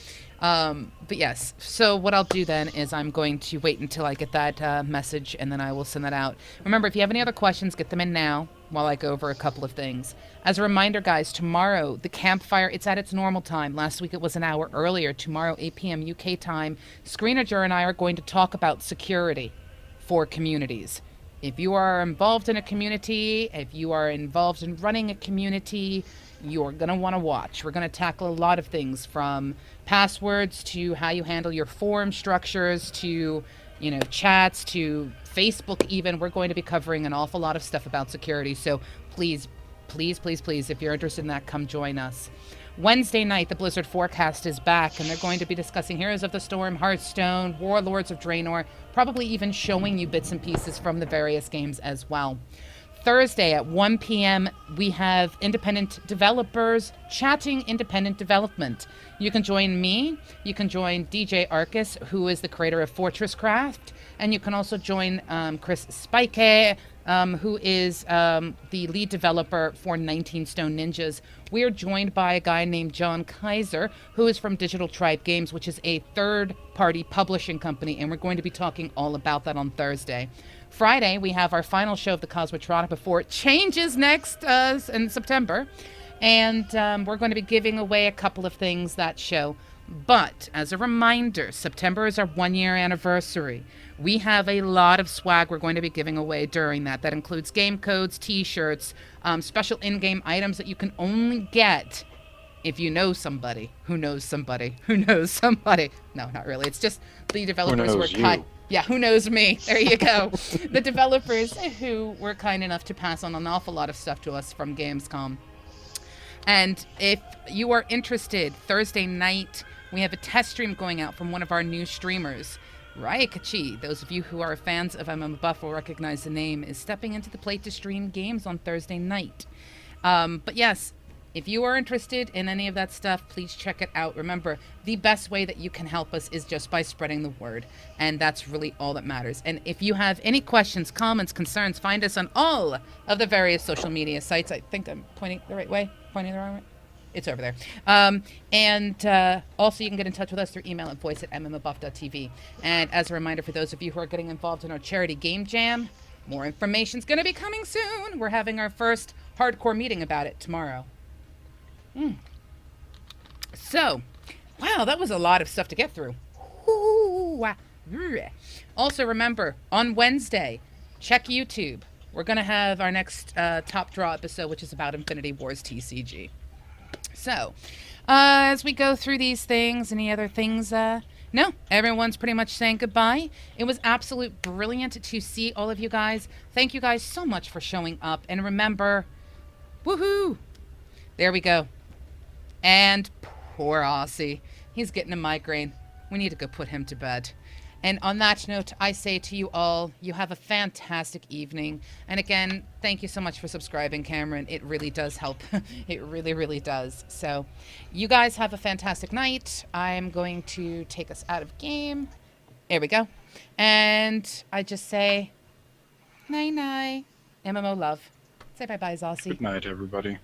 But yes, so what I'll do then is I'm going to wait until I get that message, and then I will send that out. Remember, if you have any other questions, get them in now while I go over a couple of things. As a reminder, guys, tomorrow, the campfire, it's at its normal time. Last week it was an hour earlier. Tomorrow, 8 p.m. UK time, Screenager and I are going to talk about security for communities. If you are involved in a community, if you are involved in running a community, you're going to want to watch. We're going to tackle a lot of things, from passwords to how you handle your forum structures to, chats to Facebook even. We're going to be covering an awful lot of stuff about security. So please, if you're interested in that, come join us. Wednesday night, the Blizzard Forecast is back, and they're going to be discussing Heroes of the Storm, Hearthstone, Warlords of Draenor, probably even showing you bits and pieces from the various games as well. Thursday at 1 p.m., we have independent developers chatting independent development. You can join me. You can join DJ Arcus, who is the creator of Fortress Craft. And you can also join Chris Spike, who is the lead developer for 19 Stone Ninjas. We are joined by a guy named John Kaiser, who is from Digital Tribe Games, which is a third-party publishing company. And we're going to be talking all about that on Thursday. Friday, we have our final show of the Cosmotronic before it changes next in September. And we're going to be giving away a couple of things that show. But as a reminder, September is our 1-year anniversary. We have a lot of swag we're going to be giving away during that. That includes game codes, t-shirts, special in-game items that you can only get if you know somebody who knows somebody who knows somebody. No, not really. It's just the developers knows were you? Yeah, who knows me? There you go. The developers who were kind enough to pass on an awful lot of stuff to us from Gamescom. And if you are interested, Thursday night, we have a test stream going out from one of our new streamers. Occi, those of you who are fans of MMOBuff will recognize the name, is stepping into the plate to stream games on Thursday night. But yes, if you are interested in any of that stuff, please check it out. Remember, the best way that you can help us is just by spreading the word. And that's really all that matters. And if you have any questions, comments, concerns, find us on all of the various social media sites. I think I'm pointing the right way. Pointing the wrong way? It's over there. And also you can get in touch with us through email at voice@MMOBuff.TV. And as a reminder for those of you who are getting involved in our charity game jam, more information's going to be coming soon. We're having our first hardcore meeting about it tomorrow. So, wow, that was a lot of stuff to get through. Also, remember, on Wednesday, check YouTube. We're going to have our next Top Draw episode, which is about Infinity Wars TCG. So, as we go through these things, any other things? No, everyone's pretty much saying goodbye. It was absolute brilliant to see all of you guys. Thank you guys so much for showing up. And remember, woohoo! There we go. And poor Occi. He's getting a migraine. We need to go put him to bed. And on that note, I say to you all, you have a fantastic evening. And again, thank you so much for subscribing, Cameron. It really does help. It really, really does. So you guys have a fantastic night. I'm going to take us out of game. There we go. And I just say, night-night. MMO love. Say bye-bye, Occi. Good night, everybody.